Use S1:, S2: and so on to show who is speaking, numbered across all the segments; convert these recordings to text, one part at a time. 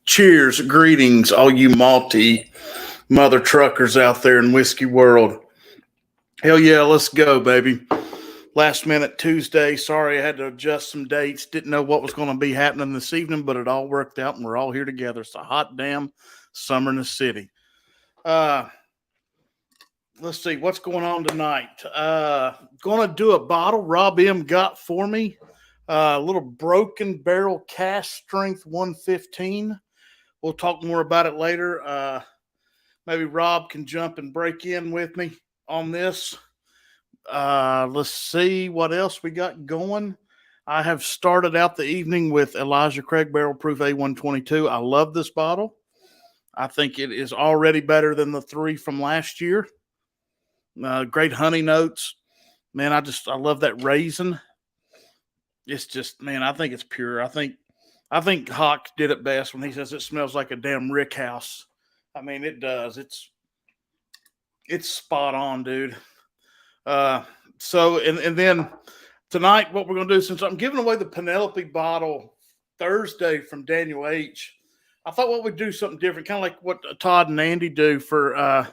S1: Cheers, greetings, all you malty mother truckers out there in whiskey world. Hell yeah, let's go, baby. Last minute Tuesday. Sorry, I had to adjust some dates. Didn't know what was going to be happening this evening, but it all worked out and we're all here together. It's a hot damn summer in the city. Let's see what's going on tonight. Gonna do a bottle Rob M got for me. A little Broken Barrel Cask Strength 115. We'll talk more about it later. Maybe Rob can jump and break in with me on this. Let's see what else we got going. I have started out the evening with Elijah Craig Barrel Proof A122. I love this bottle. I think it is already better than the 3 from last year. Great honey notes. Man, I love that raisin. It's just, man, I think it's pure. I think Hawk did it best when he says it smells like a damn rick house. I mean, it does. It's spot on, dude. So then tonight, what we're gonna do, since I'm giving away the Penelope bottle Thursday from Daniel H, I thought what we'd do something different, kind of like what Todd and Andy do. For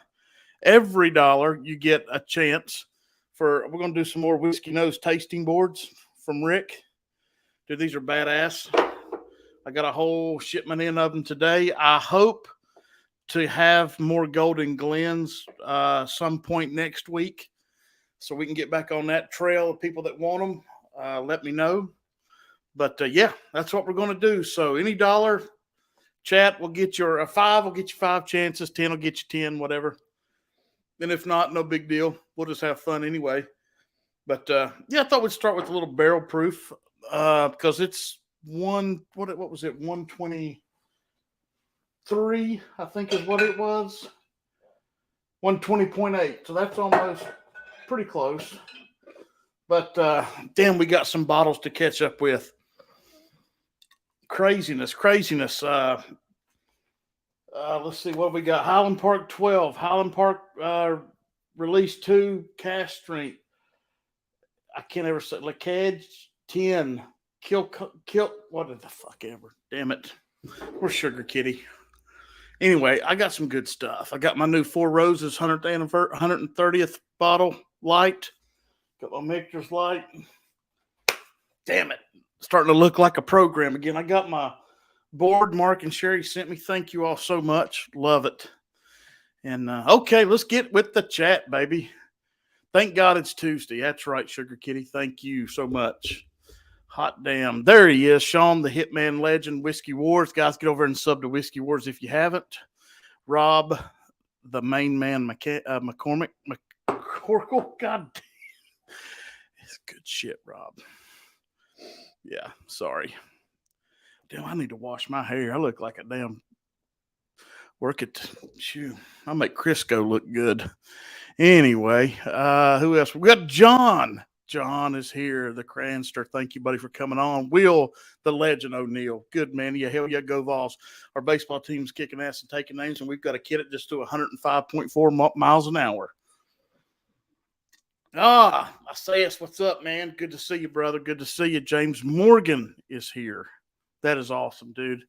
S1: every $1, you get a chance. We're gonna do some more whiskey nose tasting boards from Rick. Dude, these are badass. I got a whole shipment in of them today. I hope to have more Golden Glens some point next week, so we can get back on that trail of people that want them. Let me know. But yeah, that's what we're going to do. So any $1 chat will get your 5 will get you 5 chances, 10 will get you 10, whatever. And if not, no big deal. We'll just have fun anyway. But yeah, I thought we'd start with a little barrel proof because it's what was it, 123, I think is what it was. 120.8. So that's almost pretty close. But damn, we got some bottles to catch up with. Craziness. Let's see what we got. Highland Park 12, Highland Park Release 2, Cask Strength. I can't ever say Lacage 10. Kill. What the fuck ever? Damn it. Where's Sugar Kitty? Anyway, I got some good stuff. I got my new Four Roses 130th bottle light. Got my Michter's light. Damn it. Starting to look like a program again. I got my board Mark and Sherry sent me. Thank you all so much. Love it. And okay, let's get with the chat, baby. Thank God it's Tuesday. That's right, Sugar Kitty. Thank you so much. Hot damn. There he is. Sean, the Hitman Legend, Whiskey Wars. Guys, get over and sub to Whiskey Wars if you haven't. Rob, the main man, McCorkle. God damn. It's good shit, Rob. Yeah, sorry. Damn, I need to wash my hair. I look like a damn I make Crisco look good. Anyway, who else? We got John. John is here, the Cranster. Thank you, buddy, for coming on. Will, the legend O'Neill. Good man. Yeah, hell yeah, go Vols. Our baseball team's kicking ass and taking names, and we've got a kid at just to 105.4 miles an hour. Isaias, what's up, man? Good to see you, brother. Good to see you. James Morgan is here. That is awesome, dude.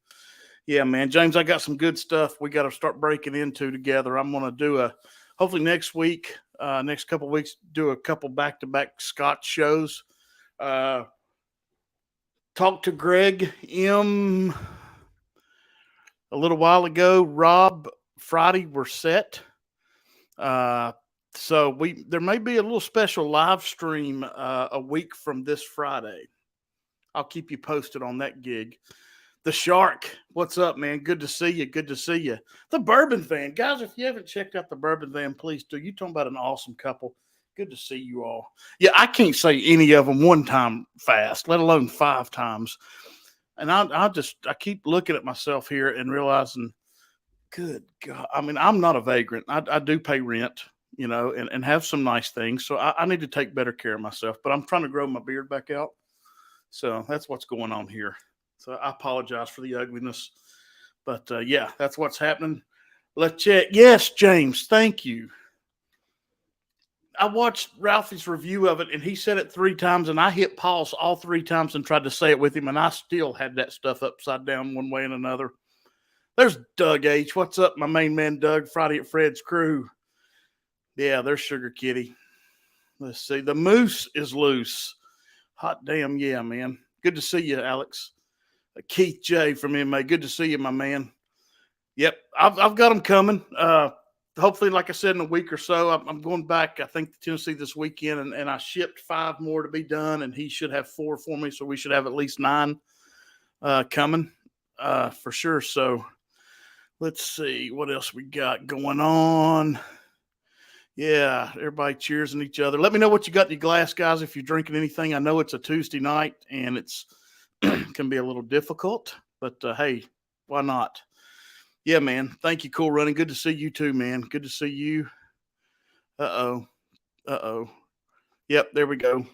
S1: Yeah, man. James, I got some good stuff we got to start breaking into together. I'm going to do hopefully next week, next couple of weeks, do a couple back-to-back Scott shows. Talk to Greg M a little while ago. Rob, Friday, we're set. So there may be a little special live stream a week from this Friday. I'll keep you posted on that gig. The Shark, what's up, man? Good to see you. Good to see you. The Bourbon Van. Guys, if you haven't checked out the Bourbon Van, please do. You're talking about an awesome couple. Good to see you all. Yeah, I can't say any of them one time fast, let alone 5 times. And I keep looking at myself here and realizing, good God. I mean, I'm not a vagrant. I do pay rent, you know, and have some nice things. So I need to take better care of myself. But I'm trying to grow my beard back out. So that's what's going on here. So I apologize for the ugliness. But, yeah, that's what's happening. Let's check. Yes, James, thank you. I watched Ralphie's review of it, and he said it 3 times, and I hit pause all 3 times and tried to say it with him, and I still had that stuff upside down one way and another. There's Doug H. What's up, my main man, Doug? Friday at Fred's crew. Yeah, there's Sugar Kitty. Let's see. The moose is loose. Hot damn, yeah, man. Good to see you, Alex. Keith J from MA. Good to see you, my man. Yep, I've got them coming. Hopefully, like I said, in a week or so, I'm going back, I think, to Tennessee this weekend, and I shipped 5 more to be done, and he should have 4 for me, so we should have at least 9 coming for sure. So let's see what else we got going on. Yeah, everybody cheersing each other. Let me know what you got in your glass, guys, if you're drinking anything. I know it's a Tuesday night, and it's can be a little difficult, but hey, why not? Yeah, man. Thank you, Cool Running. Good to see you too, man. Good to see you. Uh-oh. Yep, there we go.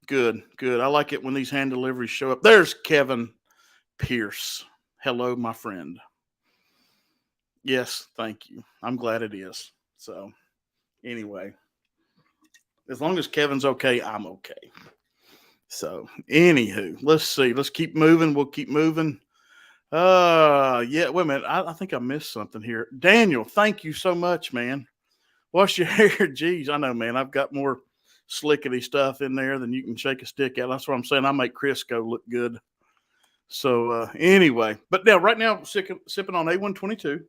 S1: Good. I like it when these hand deliveries show up. There's Kevin Pierce. Hello, my friend. Yes, thank you. I'm glad it is. So, anyway, as long as Kevin's okay, I'm okay. So, anywho, let's see. Let's keep moving. We'll keep moving. Yeah, wait a minute. I think I missed something here. Daniel, thank you so much, man. Wash your hair. Jeez, I know, man. I've got more slickety stuff in there than you can shake a stick at. That's what I'm saying. I make Crisco look good. So anyway, but now right now sipping on A122.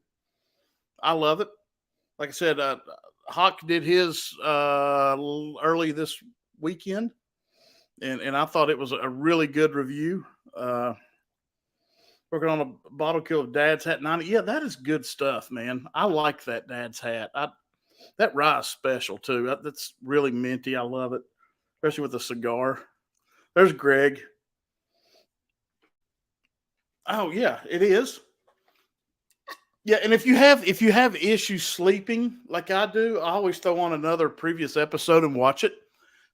S1: I love it. Like I said, Hawk did his early this weekend, and I thought it was a really good review. Working on a bottle kill of Dad's Hat 90. Yeah, that is good stuff, man. I like that Dad's Hat. That rye is special too. That's really minty. I love it, especially with a cigar. There's Greg. Oh yeah, it is. Yeah, and if you have issues sleeping like I do, I always throw on another previous episode and watch it.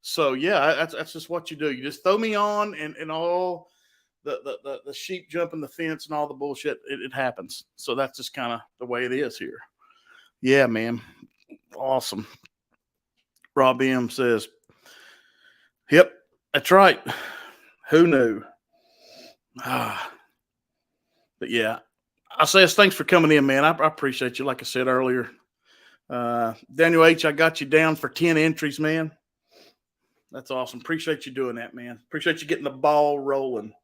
S1: So yeah, that's just what you do. You just throw me on, and all the sheep jumping the fence and all the bullshit, it happens. So that's just kind of the way it is here. Yeah, man. Awesome. Rob M says, yep, that's right. Who knew? But yeah, I says thanks for coming in, man. I appreciate you. Like I said earlier, Daniel H, I got you down for 10 entries, man. That's awesome. Appreciate you doing that, man. Appreciate you getting the ball rolling.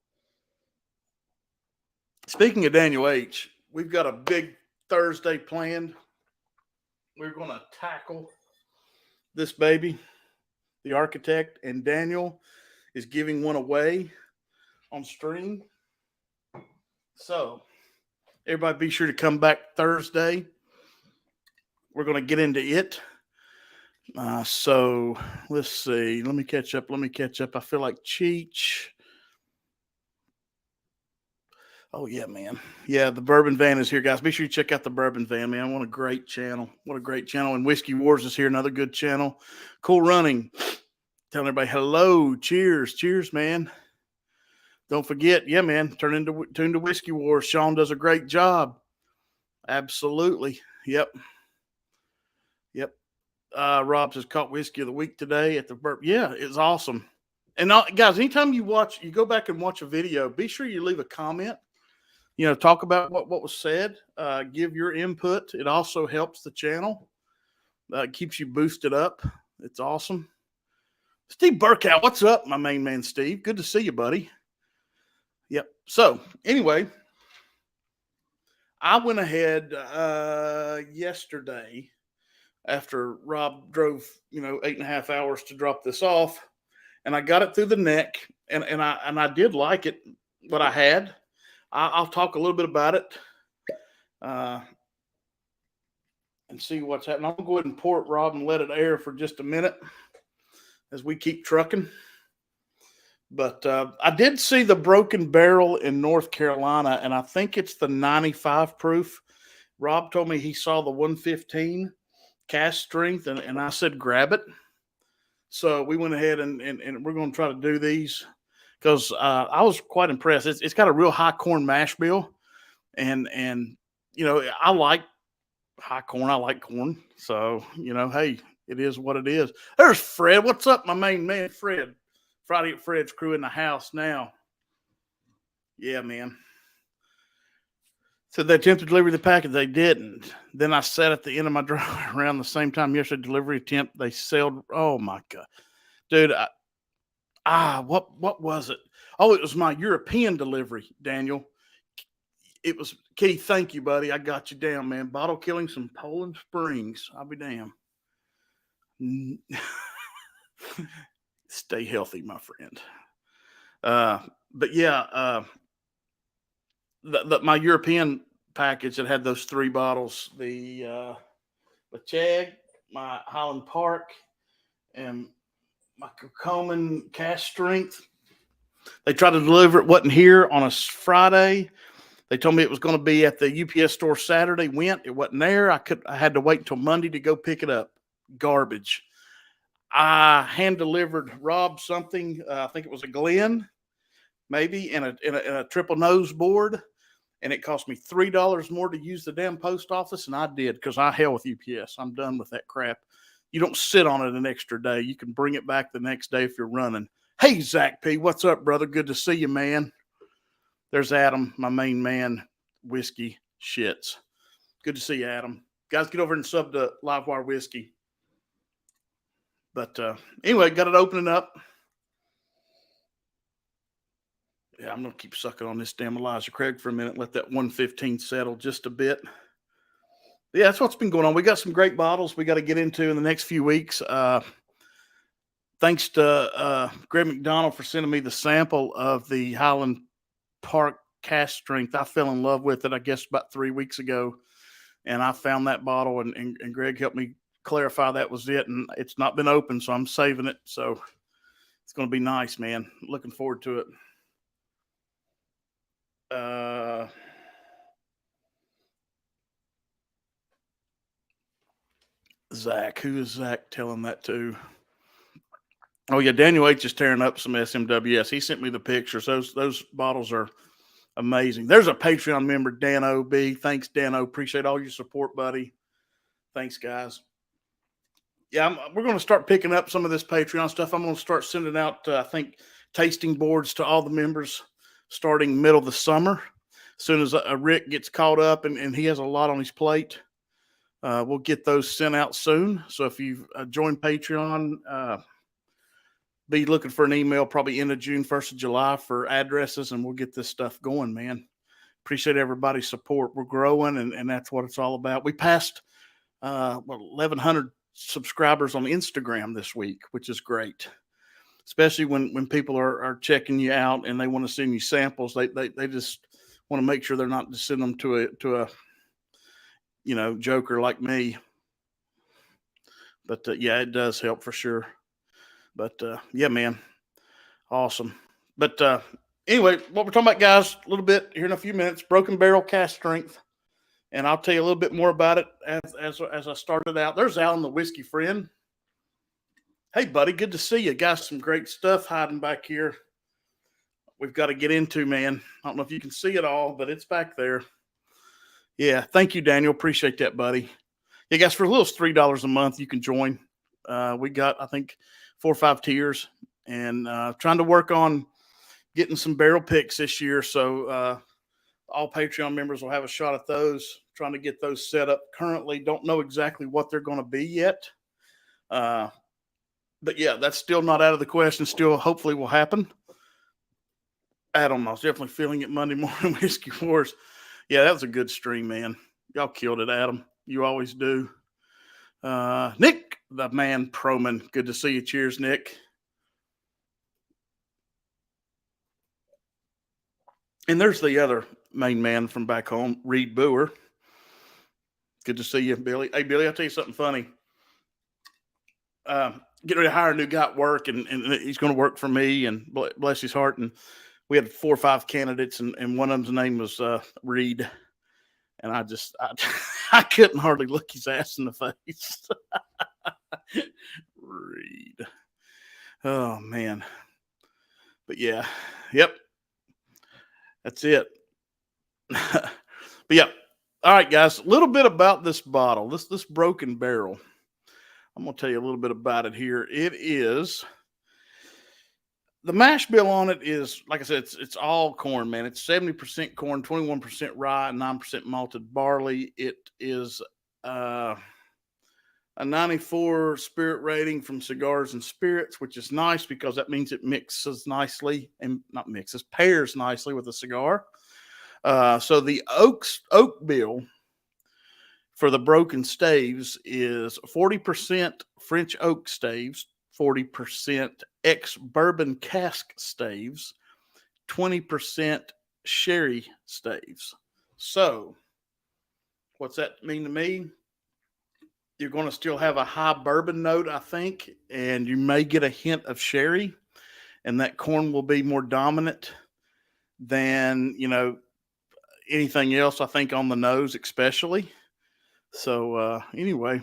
S1: Speaking of Daniel H, we've got a big Thursday planned. We're going to tackle this baby, the architect, and Daniel is giving one away on stream. So everybody be sure to come back Thursday. We're going to get into it. So let's see. Let me catch up. I feel like Cheech. Oh, yeah, man. Yeah, the Bourbon Van is here, guys. Be sure you check out the Bourbon Van, man. What a great channel. And Whiskey Wars is here, another good channel. Cool Running. Telling everybody hello. Cheers, man. Don't forget, yeah, man, tune to Whiskey Wars. Sean does a great job. Absolutely. Yep. Rob just caught whiskey of the week today at the burp. Yeah, it's awesome. And guys, anytime you go back and watch a video, be sure you leave a comment. Talk about what was said. Give your input. It also helps the channel. Keeps you boosted up. It's awesome. Steve Burkow, what's up, my main man, Steve? Good to see you, buddy. Yep. So anyway, I went ahead yesterday after Rob drove, 8.5 hours to drop this off, and I got it through the neck, and I did like it, what I had. I'll talk a little bit about it and see what's happening. I'm going to go ahead and pour it, Rob, and let it air for just a minute as we keep trucking. But I did see the Broken Barrel in North Carolina, and I think it's the 95 proof. Rob told me he saw the 115 cask strength, and I said grab it. So we went ahead and we're going to try to do these because I was quite impressed. It's got a real high corn mash bill, and I like high corn. I like corn. So, hey, it is what it is. There's Fred. What's up, my main man, Fred? Friday at Fred's crew in the house now. Yeah, man. So they attempted to deliver the package. They didn't. Then I sat at the end of my driveway around the same time yesterday. Delivery attempt. They sailed. Oh my god, dude! What was it? Oh, it was my European delivery, Daniel. It was Keith. Thank you, buddy. I got you down, man. Bottle killings from Poland Springs. I'll be damned. Stay healthy, my friend. But yeah, my European package that had those 3 bottles, the Chag, my Highland Park, and my Coleman Cask Strength. They tried to deliver it, wasn't here on a Friday. They told me it was going to be at the UPS store Saturday. Went, it wasn't there. I had to wait until Monday to go pick it up. Garbage. I hand delivered Rob something. I think it was a Glen, maybe, in a triple nose board, and it cost me $3 more to use the damn post office, and I did because I hell with UPS. I'm done with that crap. You don't sit on it an extra day. You can bring it back the next day if you're running. Hey, Zach P., what's up, brother? Good to see you, man. There's Adam, my main man, whiskey shits. Good to see you, Adam. Guys, get over and sub to Livewire Whiskey. But anyway, got it opening up. Yeah, I'm going to keep sucking on this damn Elijah Craig for a minute. Let that 115 settle just a bit. Yeah, that's what's been going on. We got some great bottles we got to get into in the next few weeks. Thanks to Greg McDonald for sending me the sample of the Highland Park Cask Strength. I fell in love with it, I guess, about 3 weeks ago. And I found that bottle, and Greg helped me clarify that was it. And it's not been open, so I'm saving it. So it's going to be nice, man. Looking forward to it. Zach, who is Zach telling that to? Oh yeah, Daniel H is tearing up some SMWS. He sent me the pictures. Those bottles are amazing. There's a Patreon member, Dan OB. Thanks, Dan O. Appreciate all your support, buddy. Thanks, guys. Yeah, we're going to start picking up some of this Patreon stuff. I'm going to start sending out, I think, tasting boards to all the members starting middle of the summer. As soon as Rick gets caught up and he has a lot on his plate, we'll get those sent out soon. So if you've joined Patreon, be looking for an email probably end of June, 1st of July for addresses, and we'll get this stuff going, man. Appreciate everybody's support. We're growing, and that's what it's all about. We passed 1,100 subscribers on Instagram this week, which is great. Especially when people are checking you out and they want to send you samples. They just want to make sure they're not just sending them to a joker like me. But yeah, it does help for sure. But yeah, man, awesome. But anyway, what we're talking about, guys, a little bit here in a few minutes. Broken Barrel Cask Strength, and I'll tell you a little bit more about it as I started out. There's Alan, the whiskey friend. Hey, buddy, good to see you. Got some great stuff hiding back here. We've got to get into, man. I don't know if you can see it all, but it's back there. Yeah, thank you, Daniel. Appreciate that, buddy. Yeah, guys, for as little as $3 a month, you can join. We got, I think, 4 or 5 tiers, and trying to work on getting some barrel picks this year. So all Patreon members will have a shot at those, trying to get those set up. Currently, don't know exactly what they're going to be yet. But yeah, that's still not out of the question. Still, hopefully, will happen. Adam, I was definitely feeling it Monday morning Whiskey Wars. Yeah, that was a good stream, man. Y'all killed it, Adam. You always do. Nick, the man Proman. Good to see you. Cheers, Nick. And there's the other main man from back home, Reed Boer. Good to see you, Billy. Hey, Billy, I'll tell you something funny. Getting ready to hire a new guy at work, and he's going to work for me, and bless his heart. And we had 4 or 5 candidates, and one of them's name was Reed. And I couldn't hardly look his ass in the face. Reed. Oh, man. But yeah. Yep. That's it. But yeah. All right, guys. A little bit about this bottle. This Broken Barrel. I'm going to tell you a little bit about it here. It is the mash bill on it is, like I said, it's all corn, man. It's 70% corn, 21% rye, and 9% malted barley. It is uh, a 94 spirit rating from Cigars and Spirits, which is nice because that means it mixes nicely and not mixes, pairs nicely with a cigar. So the oak bill for the broken staves is 40% French oak staves, 40% ex bourbon cask staves, 20% sherry staves. So, what's that mean to me? You're going to still have a high bourbon note, I think, and you may get a hint of sherry, and that corn will be more dominant than, anything else, I think, on the nose, especially. So, anyway,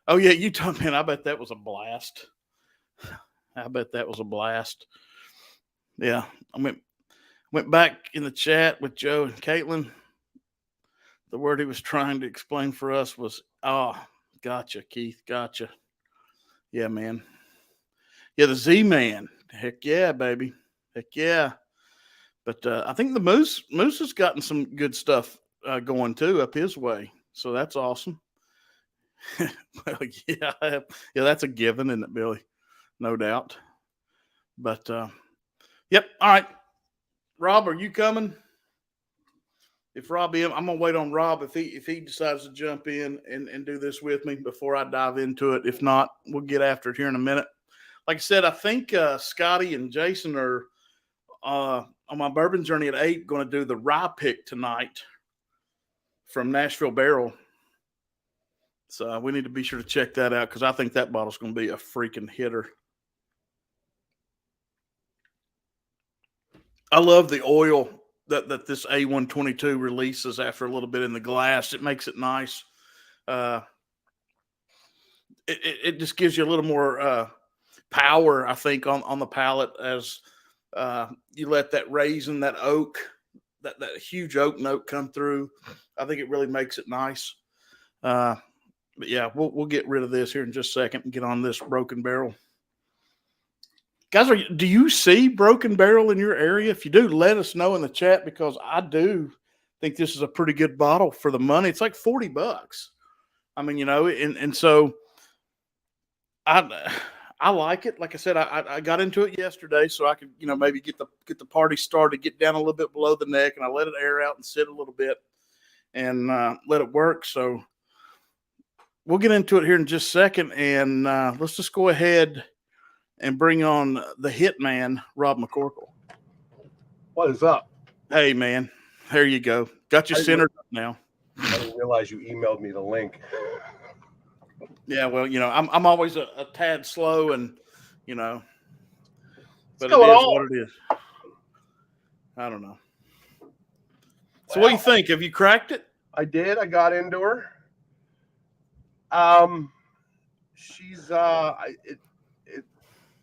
S1: oh, yeah, you told me, I bet that was a blast. I bet that was a blast. Yeah, I went back in the chat with Joe and Caitlin. The word he was trying to explain for us was, oh, gotcha, Keith, gotcha. Yeah, man. Yeah, the Z Man. Heck yeah, baby. Heck yeah. But I think the Moose has gotten some good stuff going too up his way. So that's awesome. Well, yeah, yeah, that's a given, isn't it, Billy? No doubt. But yep. All right, Rob, are you coming? If Rob I'm gonna wait on Rob if he decides to jump in and do this with me before I dive into it. If not, we'll get after it here in a minute. Like I said, I think Scotty and Jason are on my bourbon journey at 8 going to do the rye pick tonight from Nashville Barrel. So we need to be sure to check that out because I think that bottle's going to be a freaking hitter. I love the oil that this A122 releases after a little bit in the glass. It makes it nice. It just gives you a little more power, I think, on the palate as you let that raisin, that oak, that huge oak note come through. I think it really makes it nice. But yeah, we'll get rid of this here in just a second and get on this Broken Barrel. Guys, do you see Broken Barrel in your area? If you do, let us know in the chat because I do think this is a pretty good bottle for the money. It's like $40. I mean, and so I like it. Like I said, I got into it yesterday so I could, maybe get the party started, get down a little bit below the neck, and I let it air out and sit a little bit and let it work. So we'll get into it here in just a second, and let's just go ahead and bring on the hitman, Rob McCorkle.
S2: What is up?
S1: Hey, man. There you go. Got you centered up now.
S2: I didn't realize you emailed me the link.
S1: Yeah, well, I'm always a tad slow, and but it is what it is. I don't know. So, what do you think? Have you cracked it?
S2: I did. I got into her. She's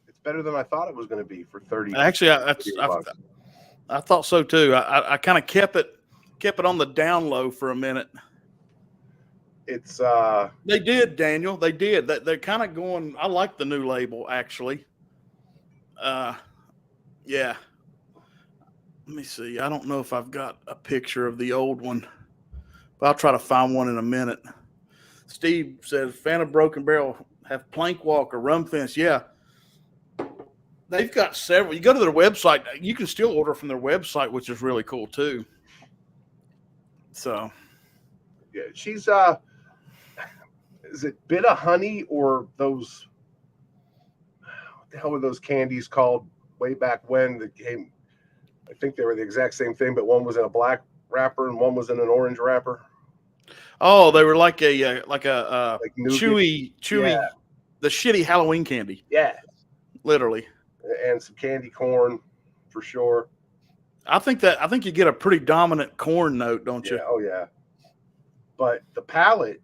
S2: it's better than I thought it was going to be for 30.
S1: Actually, I thought so too. I kind of kept it on the down low for a minute.
S2: It's
S1: they did, Daniel. They did. They're kind of going. I like the new label actually. Yeah. Let me see. I don't know if I've got a picture of the old one, but I'll try to find one in a minute. Steve says, fan of Broken Barrel, have Plank Walker, Rum Fence. Yeah. They've got several. You go to their website, you can still order from their website, which is really cool too. So.
S2: Yeah, she's is it Bit of Honey or those, what the hell were those candies called way back when that came? I think they were the exact same thing, but one was in a black wrapper and one was in an orange wrapper.
S1: Oh, they were like chewy,
S2: yeah.
S1: The shitty Halloween candy.
S2: Yeah,
S1: literally.
S2: And some candy corn for sure.
S1: I think you get a pretty dominant corn note, don't you?
S2: Oh yeah. But the palate,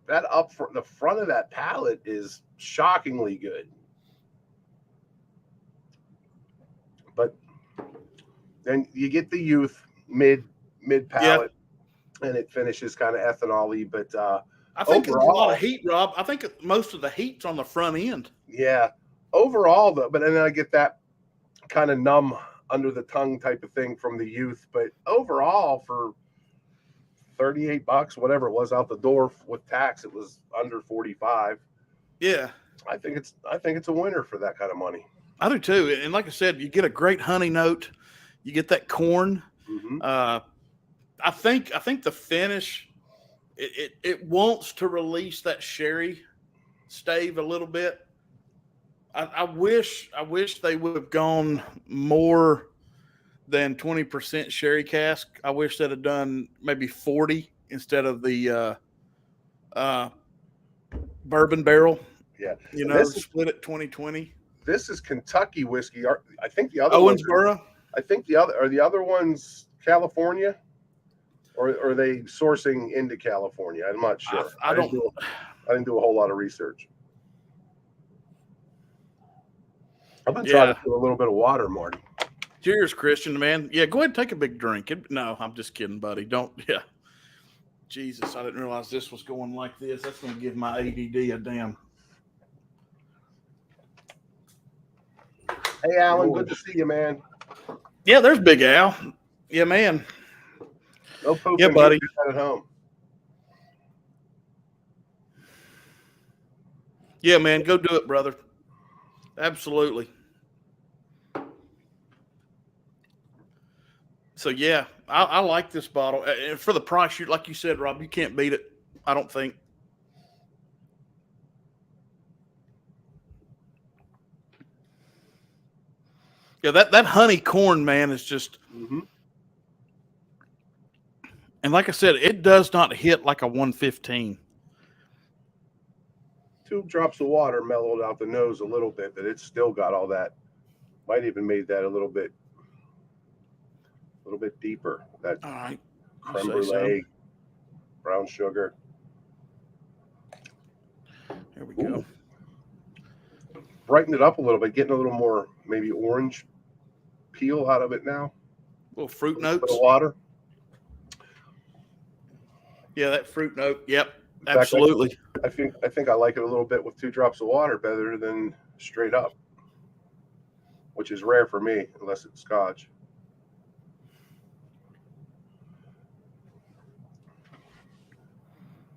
S2: the front of that palate is shockingly good. But then you get the youth mid palate, and it finishes kind of ethanol-y. But
S1: I think overall, a lot of heat, Rob. I think most of the heat's on the front end.
S2: Yeah. Overall, though, but then I get that kind of numb under the tongue type of thing from the youth. But overall, for $38, whatever it was out the door with tax, it was under 45.
S1: Yeah.
S2: I think it's a winner for that kind of money.
S1: I do too. And like I said, you get a great honey note. You get that corn.
S2: Mm-hmm.
S1: I think the finish it wants to release that sherry stave a little bit. I wish they would have gone more than 20% sherry cask. I wish they'd have done maybe 40 instead of the bourbon barrel.
S2: Yeah,
S1: split at 2020.
S2: This is Kentucky whiskey. I think the other
S1: Owensboro.
S2: I think the other ones California, or are they sourcing into California? I'm not sure. I didn't do a whole lot of research. I've been trying to do a little bit of water, Marty.
S1: Cheers, Christian, man. Yeah, go ahead and take a big drink. No, I'm just kidding, buddy. Don't. Yeah. Jesus, I didn't realize this was going like this. That's going to give my ADD a damn.
S2: Hey, Alan, good to see you, man.
S1: Yeah, there's Big Al. Yeah, man.
S2: No pooping.
S1: Yeah, buddy.
S2: At home.
S1: Yeah, man. Go do it, brother. Absolutely. So, yeah, I like this bottle. And for the price, like you said, Rob, you can't beat it, I don't think. Yeah, that honey corn, man, is just
S2: mm-hmm.
S1: And like I said, it does not hit like a 115.
S2: 2 drops of water mellowed out the nose a little bit, but it's still got all that. Might even made that a little bit deeper. That
S1: all right.
S2: Creme brulee, brown sugar.
S1: There we go.
S2: Brighten it up a little bit, getting a little more maybe orange peel out of it now.
S1: Little fruit notes.
S2: A little water.
S1: Yeah, that fruit note. Yep, absolutely.
S2: I think I like it a little bit with 2 drops of water better than straight up, which is rare for me unless it's Scotch.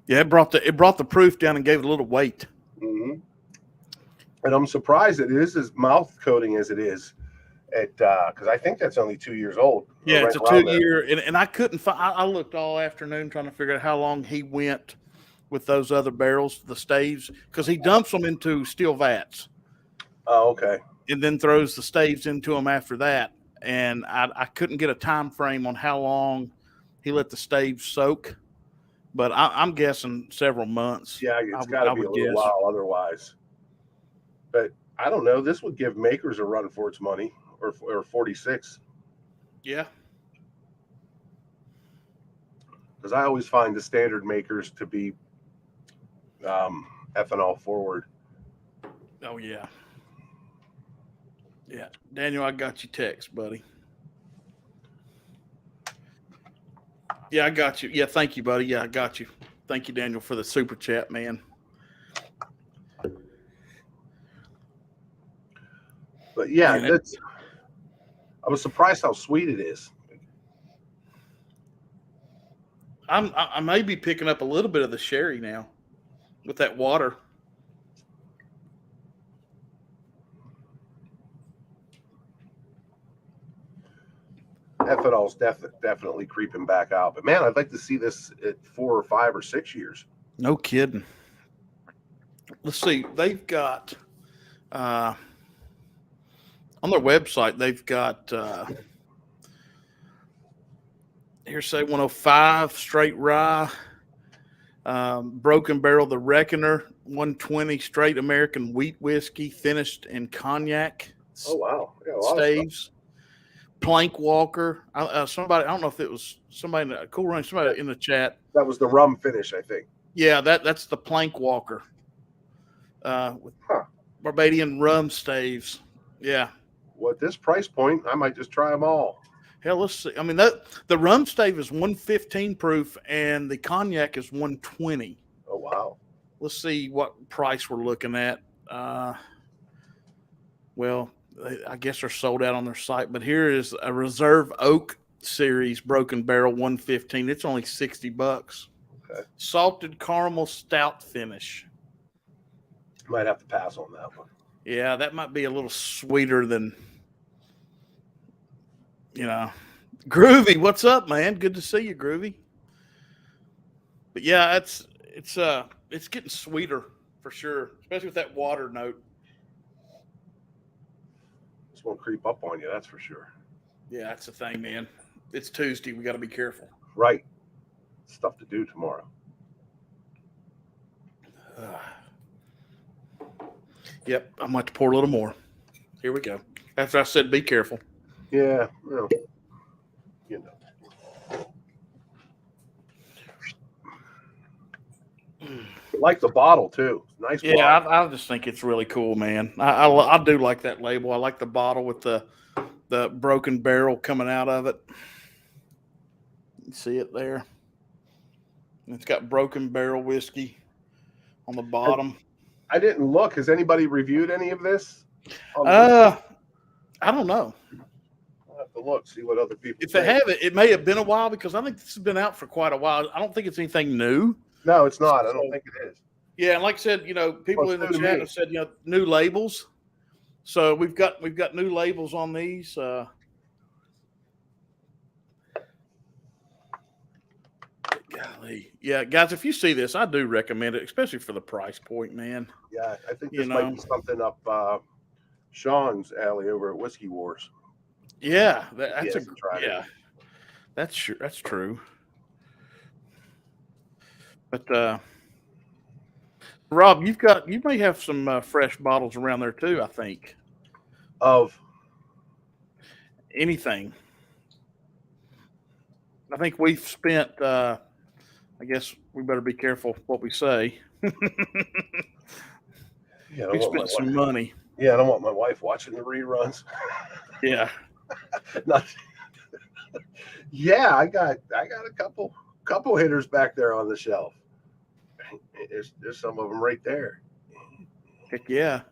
S1: Yeah, it brought the proof down and gave it a little weight.
S2: Mm-hmm. And I'm surprised that it is as mouth coating as it is. Because I think that's only 2 years old.
S1: Yeah, right, it's a 2-year, and I couldn't find. I looked all afternoon trying to figure out how long he went with those other barrels, the staves, because he dumps them into steel vats.
S2: Oh, okay.
S1: And then throws the staves into them after that, and I couldn't get a time frame on how long he let the staves soak, but I'm guessing several months.
S2: Yeah, it's got to be a little while otherwise. But I don't know. This would give makers a run for its money. Or 46.
S1: Yeah.
S2: Because I always find the standard makers to be ethanol forward.
S1: Oh, yeah. Yeah. Daniel, I got you text, buddy. Yeah, I got you. Yeah, thank you, buddy. Yeah, I got you. Thank you, Daniel, for the super chat, man.
S2: But yeah, man, I was surprised how sweet it is.
S1: I may be picking up a little bit of the sherry now with that water.
S2: Ethanol's definitely creeping back out. But man, I'd like to see this at 4 or 5 or 6 years.
S1: No kidding. Let's see. They've got on their website, they've got Hearsay 105 straight rye, Broken Barrel the Reckoner 120 straight American wheat whiskey finished in cognac.
S2: Oh wow! Yeah,
S1: staves. Plank Walker. Somebody, I don't know if it was somebody in the Cool Range, somebody in the chat.
S2: That was the rum finish, I think.
S1: Yeah, that's the Plank Walker. With Barbadian rum staves. Yeah.
S2: Well, at this price point, I might just try them all.
S1: Hell, let's see. I mean, the rum stave is 115 proof and the cognac is 120.
S2: Oh, wow.
S1: Let's see what price we're looking at. Well, I guess they're sold out on their site. But here is a Reserve Oak Series Broken Barrel 115. It's only $60.
S2: Okay.
S1: Salted caramel stout finish.
S2: Might have to pass on that one.
S1: Yeah, that might be a little sweeter than, Groovy. What's up, man? Good to see you, Groovy. But yeah, it's getting sweeter for sure, especially with that water note.
S2: This won't creep up on you, that's for sure.
S1: Yeah, that's the thing, man. It's Tuesday. We got to be careful.
S2: Right. Stuff to do tomorrow.
S1: Yep, I'm going to pour a little more. Here we go. After I said be careful.
S2: Yeah, well, you know. I like the bottle too. Nice.
S1: Yeah, I just think it's really cool, man. I do like that label. I like the bottle with the broken barrel coming out of it. You see it there? It's got broken barrel whiskey on the bottom.
S2: I didn't look. Has anybody reviewed any of this?
S1: I don't know.
S2: I'll have to look, see what other people
S1: If they have it, it may have been a while because I think this has been out for quite a while. I don't think it's anything new.
S2: No, it's not. I don't think it is.
S1: Yeah, and like I said, people in the chat have said, new labels. So we've got new labels on these. Golly. Yeah, guys, if you see this, I do recommend it, especially for the price point, man.
S2: Yeah, I think this might be something up Sean's alley over at Whiskey Wars.
S1: Yeah, that's true. That's true. But Rob, you may have some fresh bottles around there too. I think
S2: of
S1: anything. I think we've spent. I guess we better be careful what we say.
S2: Yeah,
S1: we spent some money.
S2: Yeah, I don't want my wife watching the reruns.
S1: Yeah.
S2: Yeah, I got a couple hitters back there on the shelf. There's some of them right there.
S1: Heck yeah.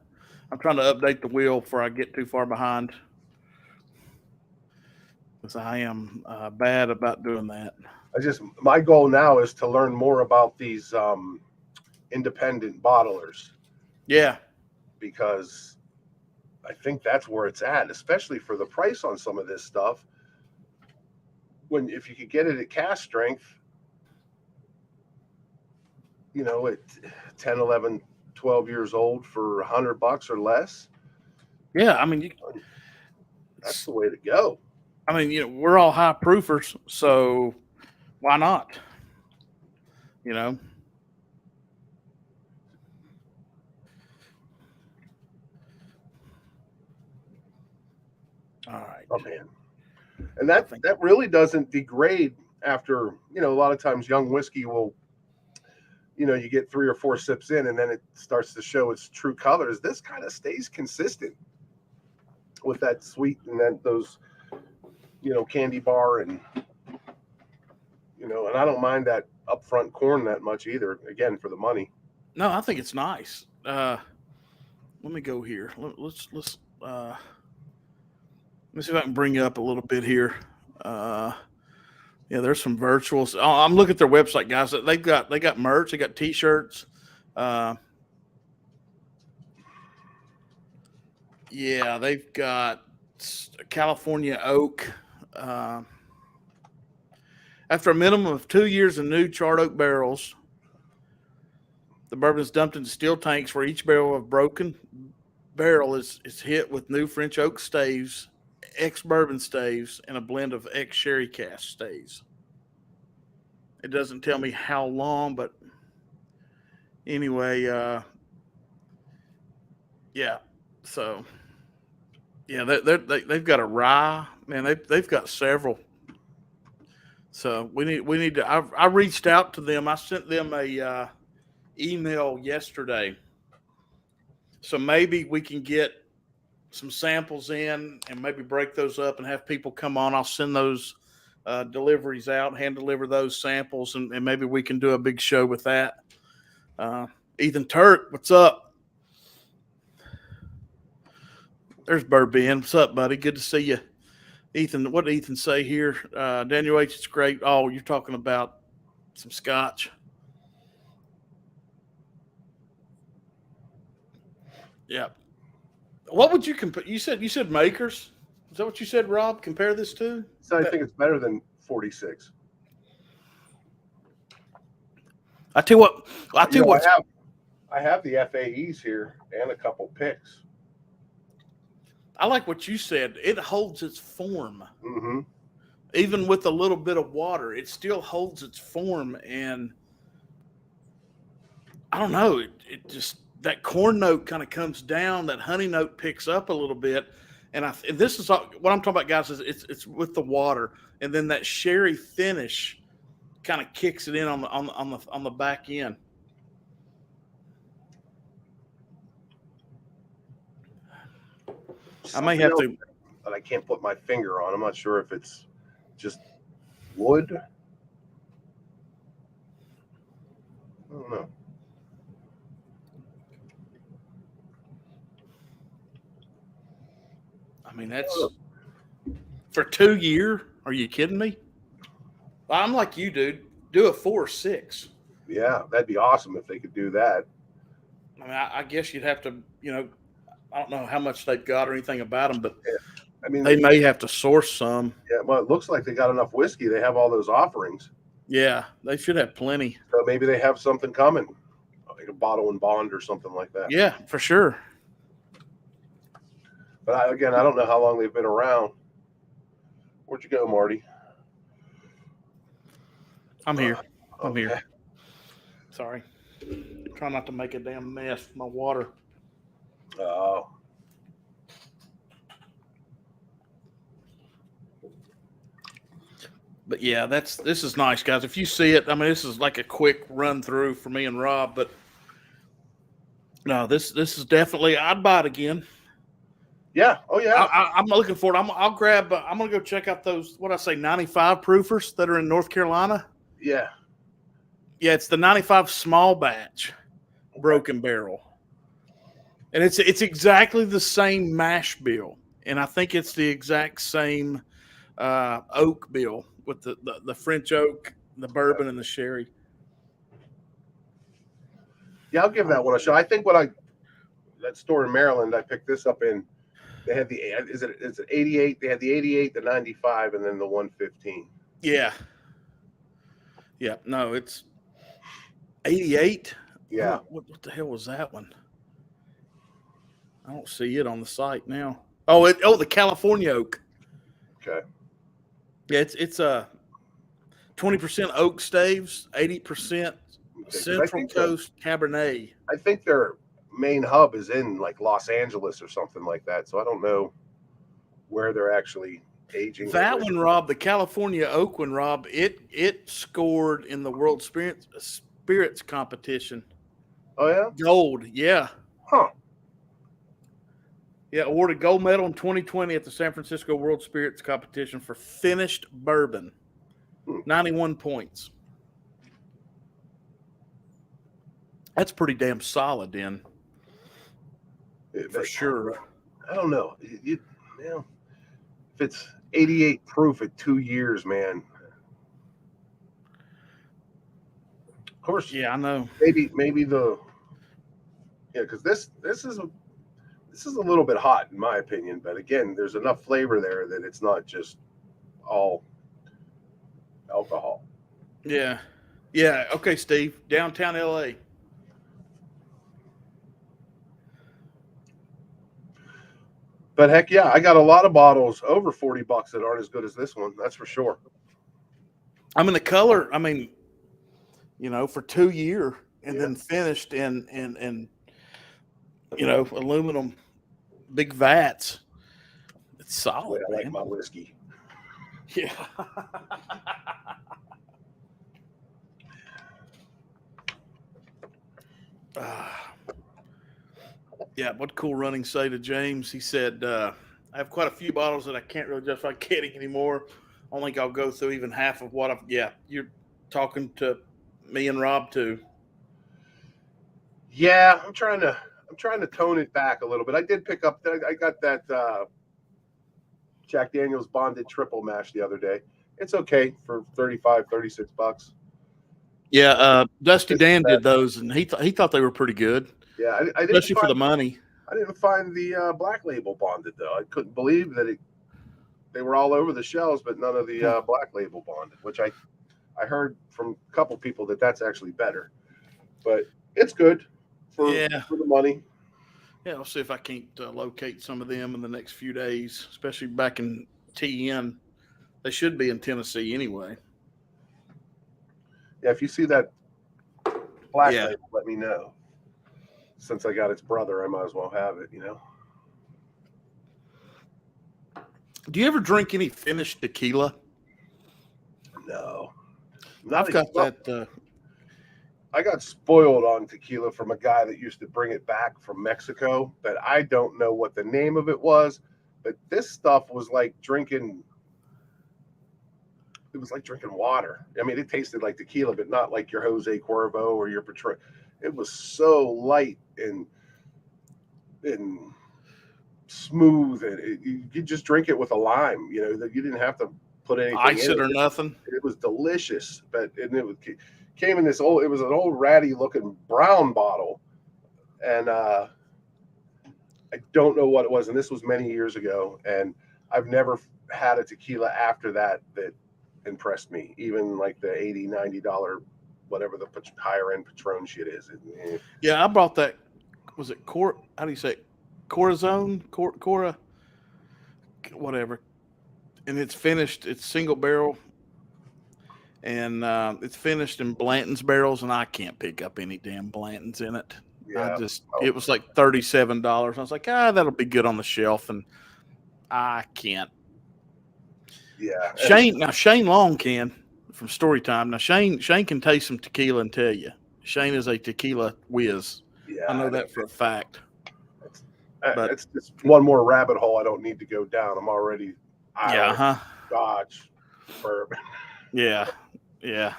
S1: I'm trying to update the wheel before I get too far behind. Because I am bad about doing that.
S2: My goal now is to learn more about these independent bottlers.
S1: Yeah.
S2: Because I think that's where it's at, especially for the price on some of this stuff. If you could get it at cask strength, at 10, 11, 12 years old for $100 or less.
S1: Yeah, I mean,
S2: that's the way to go.
S1: I mean, we're all high proofers, so why not? All right.
S2: Oh man. And that really doesn't degrade after, a lot of times young whiskey will, you get 3 or 4 sips in and then it starts to show its true colors. This kind of stays consistent with that sweet and those, candy bar and, and I don't mind that upfront corn that much either. Again, for the money.
S1: No, I think it's nice. Let me go here. Let's see if I can bring you up a little bit here. Yeah, there's some virtuals. Oh, I'm looking at their website, guys. They got merch. They got T-shirts. Yeah, they've got California Oak. After a minimum of 2 years of new charred oak barrels, the bourbon is dumped into steel tanks where each barrel of broken barrel is hit with new French oak staves, ex-bourbon staves, and a blend of ex-sherry cask staves. It doesn't tell me how long, but anyway, yeah. So, yeah, they've got a rye. Man, they've got several. So we need to. I reached out to them. I sent them a email yesterday. So maybe we can get some samples in and maybe break those up and have people come on. I'll send those deliveries out, hand deliver those samples, and maybe we can do a big show with that. Ethan Turk, what's up? There's Burben. What's up, buddy? Good to see you. Ethan, what did Ethan say here? Daniel H, it's great. Oh, you're talking about some scotch. Yeah. What would you compare? You said makers. Is that what you said, Rob? Compare this to?
S2: So I think it's better than 46.
S1: I tell you what. I tell you what.
S2: I have the FAEs here and a couple picks.
S1: I like what you said. It holds its form.
S2: Mm-hmm.
S1: Even with a little bit of water, it still holds its form. And I don't know. It just, that corn note kind of comes down. That honey note picks up a little bit. And this is what I'm talking about, guys. Is it's with the water, and then that sherry finish kind of kicks it in on the back end. I may have to,
S2: but I can't put my finger on. I'm not sure if it's just wood. I don't know.
S1: I mean, that's for 2 year. Are you kidding me? I'm like you, dude. Do a 4 or 6.
S2: Yeah, that'd be awesome if they could do that.
S1: I mean, I guess you'd have to, I don't know how much they've got or anything about them, but
S2: yeah. I mean,
S1: they may have to source some.
S2: Yeah, well, it looks like they got enough whiskey. They have all those offerings.
S1: Yeah, they should have plenty.
S2: So maybe they have something coming, like a bottle and bond or something like that.
S1: Yeah, for sure.
S2: But I don't know how long they've been around. Where'd you go, Marty?
S1: I'm here. I'm
S2: okay.
S1: here. Sorry. Try not to make a damn mess with my water.
S2: Oh.
S1: But yeah, this is nice, guys. If you see it, I mean, this is like a quick run through for me and Rob. But no, this is definitely, I'd buy it again.
S2: Yeah. Oh yeah.
S1: I'm looking for it. I'll grab. I'm gonna go check out those. What I say, 95 proofers that are in North Carolina.
S2: Yeah.
S1: Yeah, it's the 95 small batch, broken barrel, and it's exactly the same mash bill, and I think it's the exact same oak bill with the French oak, the bourbon, and the sherry.
S2: Yeah, I'll give that one a shot. I think that store in Maryland, I picked this up in. They had it's 88. They had the 88, the 95, and then the 115.
S1: Yeah. Yeah. No, it's 88.
S2: Yeah.
S1: What the hell was that one? I don't see it on the site now. Oh, the California oak.
S2: Okay.
S1: Yeah, it's 20% oak staves, 80% Central Coast Cabernet.
S2: I think their main hub is in like Los Angeles or something like that. So I don't know where they're actually aging.
S1: That one, Rob, the California oak one, Rob, it scored in the World Spirits competition.
S2: Oh yeah,
S1: gold. Yeah.
S2: Huh.
S1: Yeah, awarded gold medal in 2020 at the San Francisco World Spirits competition for finished bourbon. 91 points. That's pretty damn solid, then. For sure.
S2: I don't know. If it's 88 proof at 2 years, man. Of course.
S1: Yeah, I know.
S2: Maybe because this is a little bit hot in my opinion, but again, there's enough flavor there that it's not just all alcohol.
S1: Yeah. Yeah. Okay, Steve. Downtown LA.
S2: But heck yeah, I got a lot of bottles over $40 that aren't as good as this one. That's for sure.
S1: I mean, the color, for 2 years and then finished in aluminum big vats. It's solid.
S2: I like my whiskey.
S1: Yeah. Yeah, what cool running say to James? He said, I have quite a few bottles that I can't really justify getting anymore. I don't think I'll go through even half of what I've. Yeah, you're talking to me and Rob too.
S2: Yeah, I'm I'm trying to tone it back a little bit. I did pick up. I got that Jack Daniel's bonded triple mash the other day. It's okay for $35-$36.
S1: Yeah, Dusty
S2: It's
S1: Dan
S2: bad.
S1: did those, and he thought they were pretty good,
S2: Yeah, I didn't
S1: especially for the money.
S2: I didn't find the black label bonded though. I couldn't believe that they were all over the shelves, but none of the black label bonded, which I heard from a couple people that's actually better. But it's good for the money.
S1: Yeah, I'll see if I can't locate some of them in the next few days, especially back in TN. They should be in Tennessee anyway.
S2: Yeah, if you see that black label, let me know. Since I got its brother, I might as well have it,
S1: Do you ever drink any finished tequila?
S2: No.
S1: I've got that.
S2: I got spoiled on tequila from a guy that used to bring it back from Mexico, but I don't know what the name of it was. But this stuff was like drinking. It was like drinking water. I mean, it tasted like tequila, but not like your Jose Cuervo or your Patron. It was so light and smooth, and you could just drink it with a lime. You didn't have to put anything
S1: ice
S2: in
S1: it or nothing.
S2: It was delicious, it came in this old. It was an old ratty looking brown bottle, and I don't know what it was. And this was many years ago, and I've never had a tequila after that impressed me. Even like the $80-$90, whatever the higher end Patron shit is.
S1: Yeah, I brought that. Was it how do you say it? Corazon? Cora? Whatever. And it's finished. It's single barrel. And it's finished in Blanton's barrels, and I can't pick up any damn Blantons in it.
S2: Yeah.
S1: It was like $37. I was like, that'll be good on the shelf, and I can't.
S2: Yeah.
S1: Shane Long can from Storytime. Now Shane can taste some tequila and tell you. Shane is a tequila whiz.
S2: Yeah,
S1: I know that for a fact.
S2: But it's just one more rabbit hole I don't need to go down. I'm already Dodge bourbon.
S1: Yeah.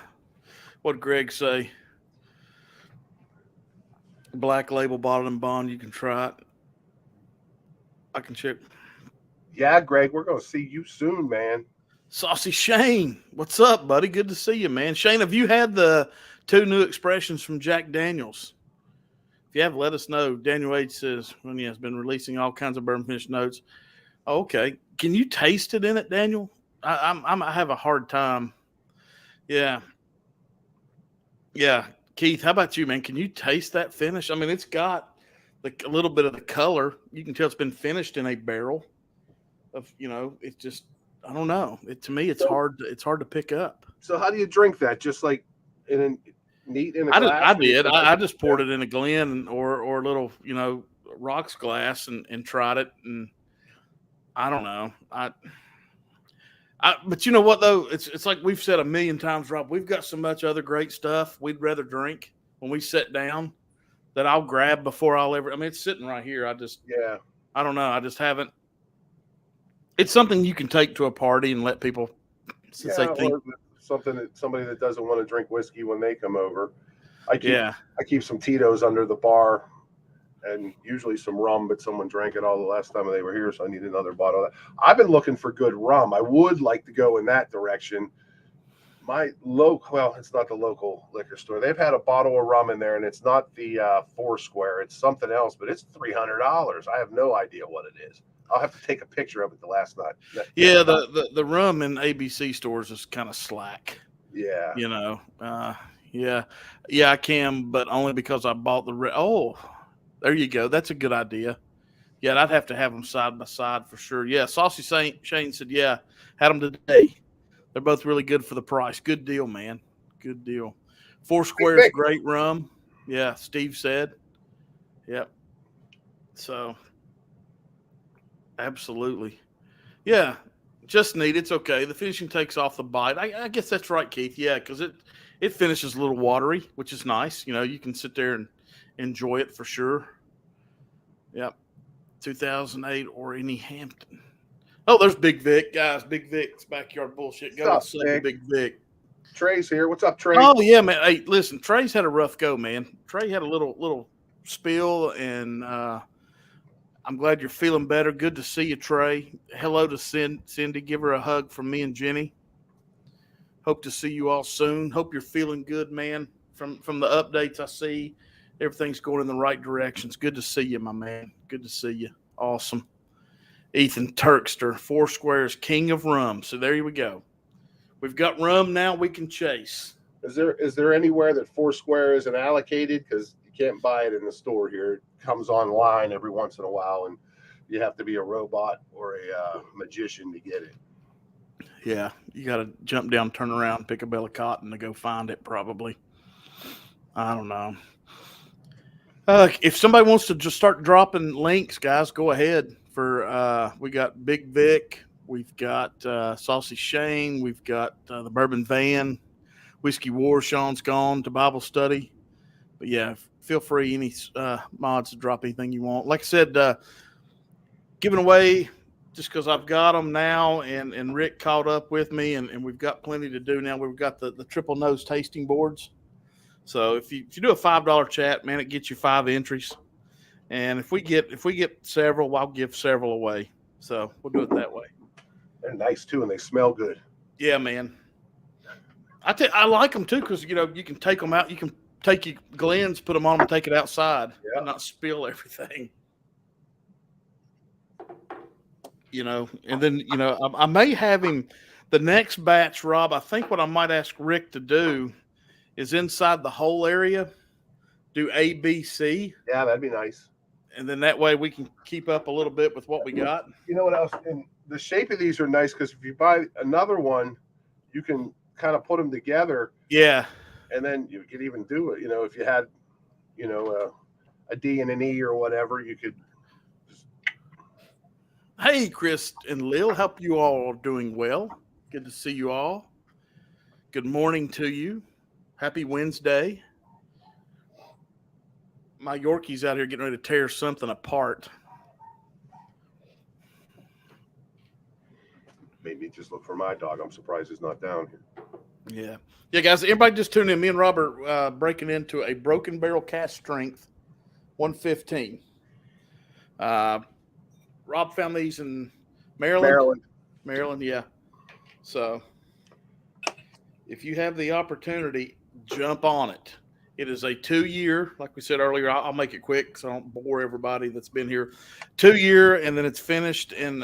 S1: What'd Greg say? Black label bottled and bond. You can try it. I can check.
S2: Yeah, Greg, we're going to see you soon, man.
S1: Saucy Shane, what's up, buddy? Good to see you, man. Shane, have you had the 2 new expressions from Jack Daniels? If you have, let us know. Daniel H says, he has been releasing all kinds of bourbon finish notes. Oh, okay. Can you taste it in it, Daniel? I have a hard time. Yeah. Keith, how about you, man? Can you taste that finish? I mean, it's got a little bit of the color. You can tell it's been finished in a barrel of, it's just, I don't know. To me, it's hard to pick up.
S2: So how do you drink that? Just like in a glass?
S1: I did. I just poured it in a Glen or a little, rocks glass and tried it. And I don't know. But you know what though? It's like we've said a million times, Rob. We've got so much other great stuff we'd rather drink when we sit down that I'll grab before I'll ever. I mean, it's sitting right here. I don't know. I just haven't. It's something you can take to a party and let people.
S2: Or somebody that doesn't want to drink whiskey when they come over. I keep some Tito's under the bar, and usually some rum, but someone drank it all the last time they were here, so I need another bottle of that. I've been looking for good rum. I would like to go in that direction. It's not the local liquor store. They've had a bottle of rum in there, and it's not the Foursquare. It's something else, but it's $300. I have no idea what it is. I'll have to take a picture of it the last night.
S1: Yeah, the rum in ABC stores is kind of slack.
S2: Yeah.
S1: I can, but only because I bought there you go. That's a good idea. Yeah, I'd have to have them side by side for sure. Yeah, Saucy Shane said, yeah, had them today. They're both really good for the price. Good deal, man. Good deal. Foursquare is great rum. Yeah, Steve said. Yep. So, absolutely. Yeah, just neat. It's okay. The finishing takes off the bite. I guess that's right, Keith. Yeah, because it finishes a little watery, which is nice. You can sit there and enjoy it for sure. Yep. 2008 or any Hampton. Oh, there's Big Vic, guys. Big Vic's backyard bullshit. Go and say Big Vic.
S2: Trey's here. What's up, Trey?
S1: Oh yeah, man. Hey, listen, Trey's had a rough go, man. Trey had a little spill, and I'm glad you're feeling better. Good to see you, Trey. Hello to Cindy. Give her a hug from me and Jenny. Hope to see you all soon. Hope you're feeling good, man. From the updates I see, everything's going in the right direction. It's good to see you, my man. Good to see you. Awesome. Ethan Turkster, Four Squares, King of Rum. So there we go. We've got rum now we can chase.
S2: Is there anywhere that Foursquare isn't allocated? Because you can't buy it in the store here. It comes online every once in a while, and you have to be a robot or a magician to get it.
S1: Yeah, you got to jump down, turn around, pick a bale of cotton to go find it. Probably. I don't know. If somebody wants to just start dropping links, guys, go ahead. We got Big Vic, we've got Saucy Shane, we've got the Bourbon Van, Whiskey War. Sean's gone to Bible study, but yeah, feel free any mods to drop anything you want. Like I said, giving away just because I've got them now, and Rick caught up with me, and we've got plenty to do now. We've got the triple nose tasting boards. So if you do a $5 chat, man, it gets you 5 entries. And if we get several, I'll give several away. So we'll do it that way.
S2: They're nice too, and they smell good.
S1: Yeah, man. I like them too because you can take them out. You can take your Glens, put them on, and take it outside, and not spill everything. And then I may have him the next batch, Rob. I think what I might ask Rick to do is inside the whole area, do A, B, C.
S2: Yeah, that'd be nice.
S1: And then that way we can keep up a little bit with what we got.
S2: You know what else? And the shape of these are nice because if you buy another one, you can kind of put them together.
S1: Yeah.
S2: And then you could even do it. If you had, a D and an E or whatever, you could.
S1: Hey, Chris and Lil, hope you all are doing well. Good to see you all. Good morning to you. Happy Wednesday. My Yorkie's out here getting ready to tear something apart.
S2: Maybe just look for my dog. I'm surprised he's not down here.
S1: Yeah, guys. Everybody just tune in. Me and Robert breaking into a Broken Barrel Cask Strength 115. Rob found these in Maryland. Yeah. So if you have the opportunity, jump on it. It is a 2-year, like we said earlier. I'll make it quick because I don't bore everybody that's been here. 2-year, and then it's finished in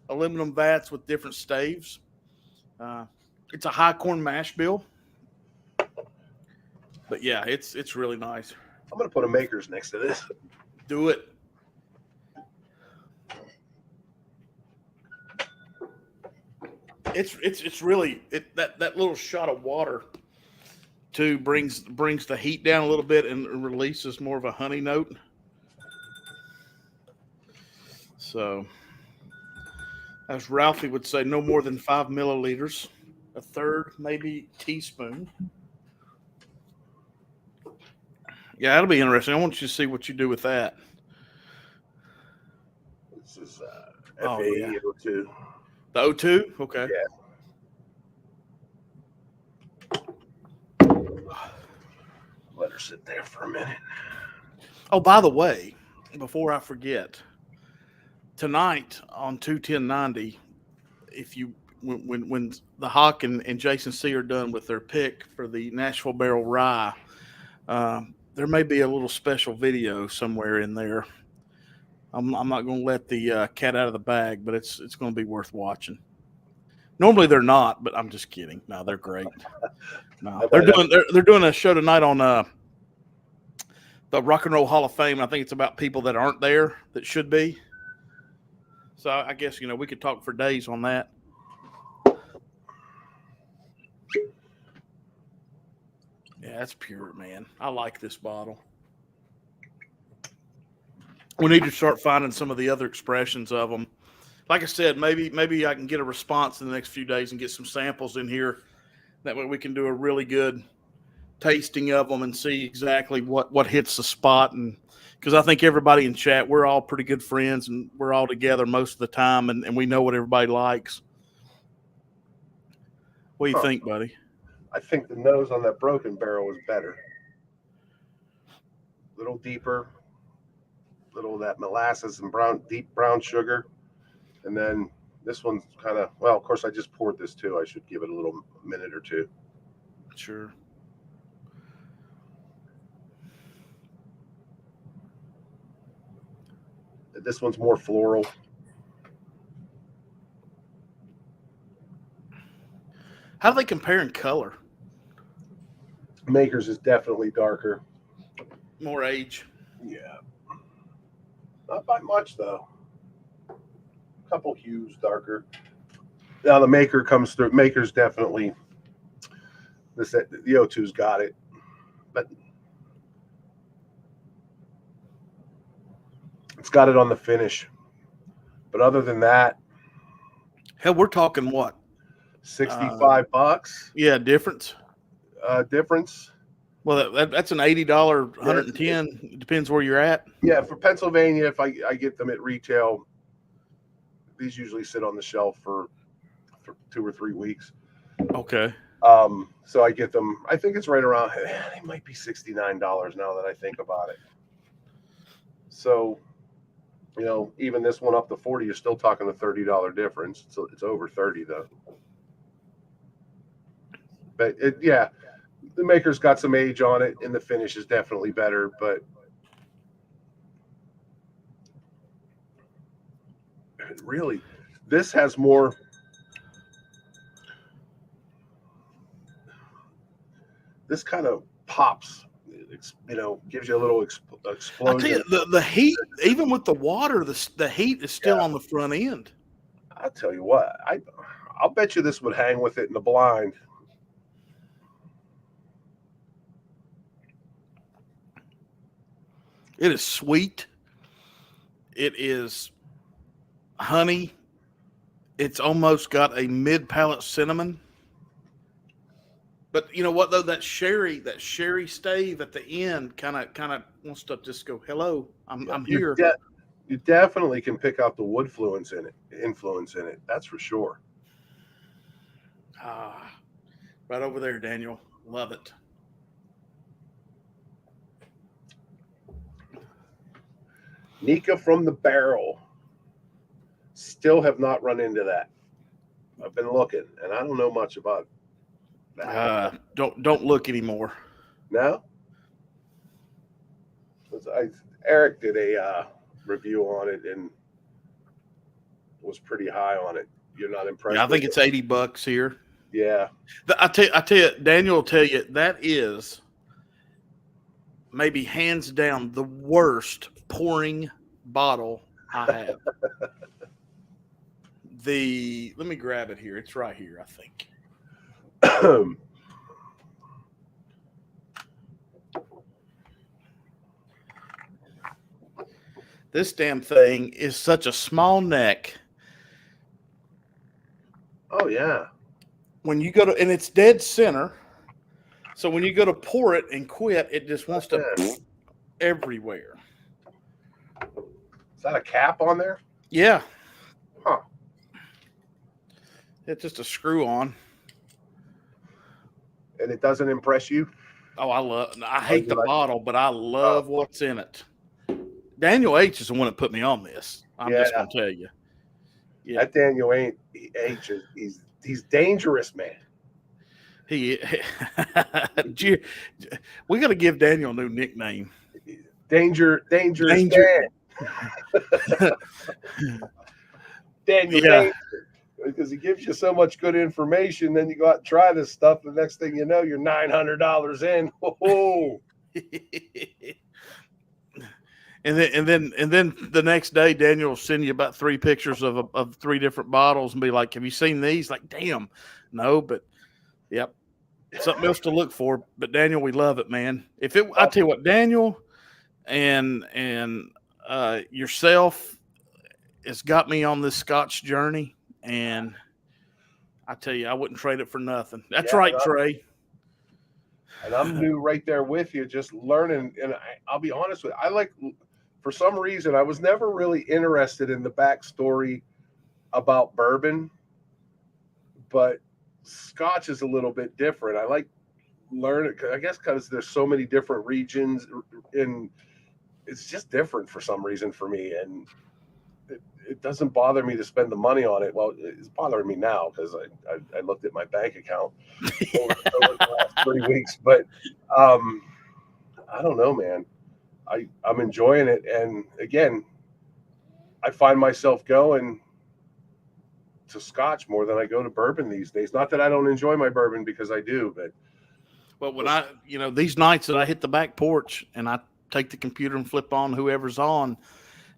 S1: aluminum vats with different staves. It's a high corn mash bill, but yeah, it's really nice.
S2: I'm gonna put a Makers next to this.
S1: Do it. It's really that little shot of water too brings the heat down a little bit and releases more of a honey note. So, as Ralphie would say, no more than 5 milliliters, a third maybe teaspoon. Yeah, that'll be interesting. I want you to see what you do with that.
S2: This is FAE 02.
S1: The 02? Okay.
S2: Yeah. Let her sit there for a minute.
S1: Oh, by the way, before I forget, tonight on 21090, if you when the Hawk and Jason C are done with their pick for the Nashville Barrel Rye, there may be a little special video somewhere in there. I'm not going to let the cat out of the bag, but it's going to be worth watching. Normally they're not, but I'm just kidding. No, they're great. No, they're doing a show tonight on the Rock and Roll Hall of Fame. I think it's about people that aren't there that should be. So I guess we could talk for days on that. Yeah, that's pure, man. I like this bottle. We need to start finding some of the other expressions of them. Like I said, maybe I can get a response in the next few days and get some samples in here. That way we can do a really good tasting of them and see exactly what hits the spot. And because I think everybody in chat, we're all pretty good friends and we're all together most of the time, and we know what everybody likes. What do you think, buddy?
S2: I think the nose on that Broken Barrel is better. little deeper, little of that molasses and deep brown sugar. And then this one's kind of, well, of course, I just poured this too. I should give it a little minute or two.
S1: Sure.
S2: This one's more floral.
S1: How do they compare in color?
S2: Maker's is definitely darker.
S1: More age.
S2: Yeah. Not by much, though. A couple hues darker. Now the Maker comes through. Maker's definitely, the O2's got it. But it's got it on the finish. But other than that,
S1: hell, we're talking what?
S2: $65.
S1: Yeah, difference.
S2: Difference.
S1: Well, that's an $80, 110. It depends where you're at.
S2: Yeah, for Pennsylvania, if I get them at retail, these usually sit on the shelf for 2 or 3 weeks.
S1: Okay.
S2: So I get them. I think it's right around. It might be $69 now that I think about it. So, even this one up to 40, you're still talking a $30 difference. So it's over 30 though. But the Maker's got some age on it, and the finish is definitely better. But really, this has more. This kind of pops, gives you a little explosion.
S1: I tell you, the heat, even with the water, the heat is still on the front end.
S2: I'll tell you what, I'll bet you this would hang with it in the blind.
S1: It is sweet. It is honey. It's almost got a mid-palate cinnamon. But you know what though? That sherry stave at the end kind of wants to just go, hello, I'm here.
S2: You definitely can pick out the wood influence in it. That's for sure.
S1: Right over there, Daniel. Love it.
S2: Nika from the barrel. Still have not run into that. I've been looking, and I don't know much about that.
S1: Don't look anymore.
S2: No? Eric did a review on it and was pretty high on it. You're not impressed?
S1: Yeah, I think it's $80 here.
S2: Yeah.
S1: I tell you, Daniel will tell you that is maybe hands down the worst pouring bottle I have. Let me grab it here. It's right here, I think. This damn thing is such a small neck.
S2: Oh yeah.
S1: When you go to, and it's dead center. So when you go to pour it and quit, it just wants to everywhere.
S2: Is that a cap on there?
S1: Yeah.
S2: Huh.
S1: It's just a screw on.
S2: And it doesn't impress you?
S1: Oh, I hate the bottle, but I love what's in it. Daniel H is the one that put me on this. I'm just gonna tell you.
S2: Yeah. That Daniel H he's dangerous, man.
S1: We got to give Daniel a new nickname.
S2: Dangerous Dan. Daniel Danger. Because he gives you so much good information, then you go out and try this stuff. The next thing you know, you're $900 in. Oh.
S1: And then the next day, Daniel will send you about 3 pictures of 3 different bottles and be like, "Have you seen these?" Like, damn, no, but yep, something else to look for. But Daniel, we love it, man. I tell you what, Daniel and yourself has got me on this Scotch journey, and I tell you, I wouldn't trade it for nothing. That's right, Trey.
S2: And I'm new right there with you, just learning. And I'll be honest with you, for some reason, I was never really interested in the backstory about bourbon, but Scotch is a little bit different. I like learning, I guess, because there's so many different regions, and it's just different for some reason for me, and it doesn't bother me to spend the money on it. Well, it's bothering me now because I looked at my bank account over the last 3 weeks, but um, I don't know, man. I'm enjoying it, and again, I find myself going to Scotch more than I go to bourbon these days. Not that I don't enjoy my bourbon because I do, but
S1: But when these nights that I hit the back porch and I take the computer and flip on whoever's on,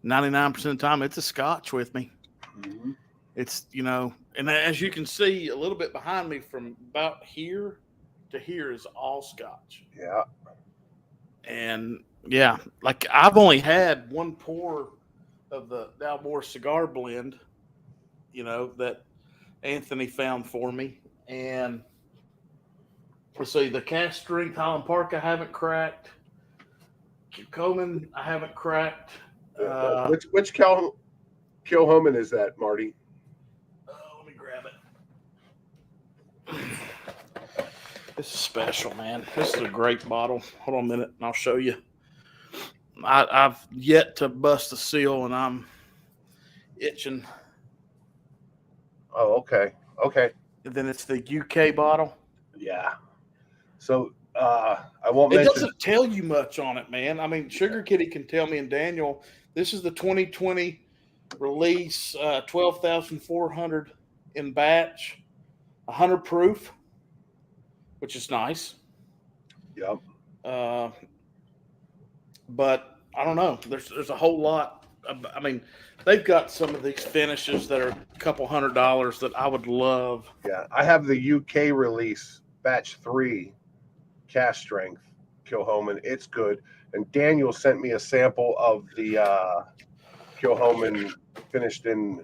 S1: 99% of the time it's a Scotch with me.
S2: mm-hmm.
S1: It's, and as you can see a little bit behind me from about here to here is all Scotch.
S2: Yeah.
S1: And yeah, like I've only had one pour of the Dalmore cigar blend, that Anthony found for me. And let's see, the Cask Strength Highland Park I haven't cracked. Coleman I haven't cracked.
S2: Which Kilhoman is that, Marty?
S1: Let me grab it. This is special, man. This is a great bottle. Hold on a minute, and I'll show you. I've yet to bust the seal, and I'm itching.
S2: Oh, okay.
S1: And then it's the UK bottle.
S2: Yeah. So I won't
S1: It
S2: mention.
S1: doesn't tell you much on it, man. I mean, Sugar Kitty can tell me, and Daniel, this is the 2020 release, 12,400 in batch, 100 proof, which is nice.
S2: Yep.
S1: But I don't know. There's a whole lot. I mean, they've got some of these finishes that are a couple $100 that I would love.
S2: Yeah, I have the UK release, batch 3, Cask Strength, Kilhoman. It's good. And Daniel sent me a sample of the Kilhoman finished in,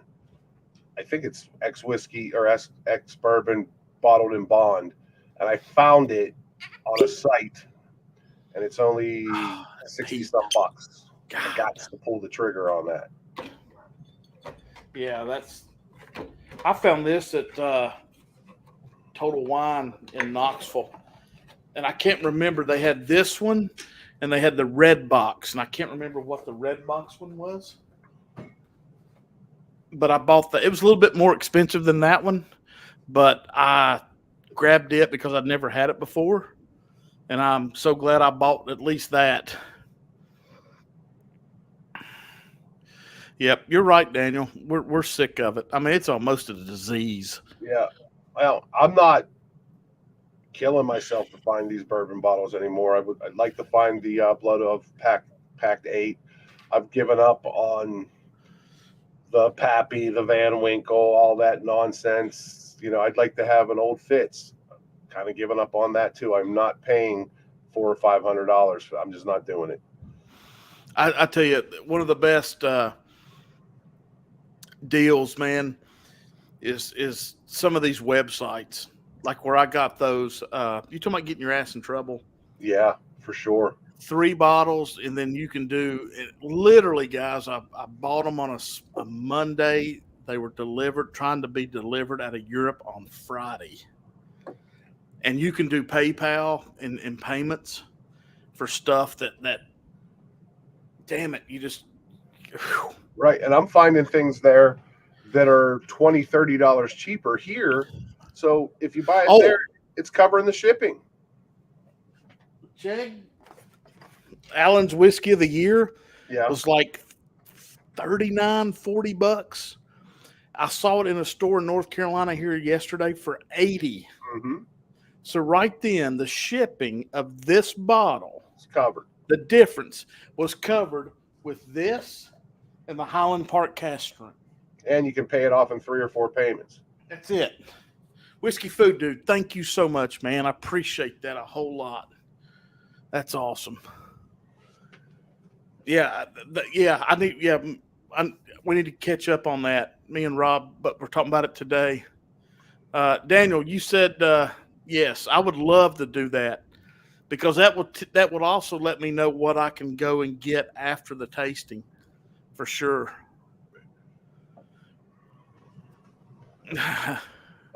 S2: I think it's X whiskey or X bourbon, bottled in bond. And I found it on a site, and it's only 60 some bucks. I got to pull the trigger on that.
S1: Yeah, I found this at Total Wine in Knoxville, and I can't remember. They had this one, and they had the red box, and I can't remember what the red box one was. But I bought it was a little bit more expensive than that one, but I grabbed it because I'd never had it before, and I'm so glad I bought at least that. Yep, you're right, Daniel. We're sick of it. I mean, it's almost a disease.
S2: Yeah. Well, I'm not killing myself to find these bourbon bottles anymore. I'd like to find the Blood of Pact 8. I've given up on the Pappy, the Van Winkle, all that nonsense. I'd like to have an Old Fitz. Kind of given up on that too. I'm not paying $400 or $500. I'm just not doing it.
S1: I tell you, one of the best deals, man, is some of these websites, like where I got those. You talking about getting your ass in trouble?
S2: Yeah, for sure.
S1: 3 bottles, and then you can do it. Literally, guys, I bought them on a Monday. They were trying to be delivered out of Europe on Friday. And you can do PayPal and payments for stuff that damn it, you just whew.
S2: Right. And I'm finding things there that are $20, $30 cheaper here. So if you buy it there, it's covering the shipping.
S1: Jag Allen's Whiskey of the Year was like $39-$40. I saw it in a store in North Carolina here yesterday for $80.
S2: Mm-hmm.
S1: So right then, the shipping of this bottle,
S2: it's covered.
S1: The difference was covered with this and the Highland Park Cask Strength.
S2: And you can pay it off in 3 or 4 payments.
S1: That's it. Whiskey Food Dude, thank you so much, man. I appreciate that a whole lot. That's awesome. Yeah, we need to catch up on that, me and Rob, but we're talking about it today. Daniel, you said yes, I would love to do that, because that would also let me know what I can go and get after the tasting, for sure.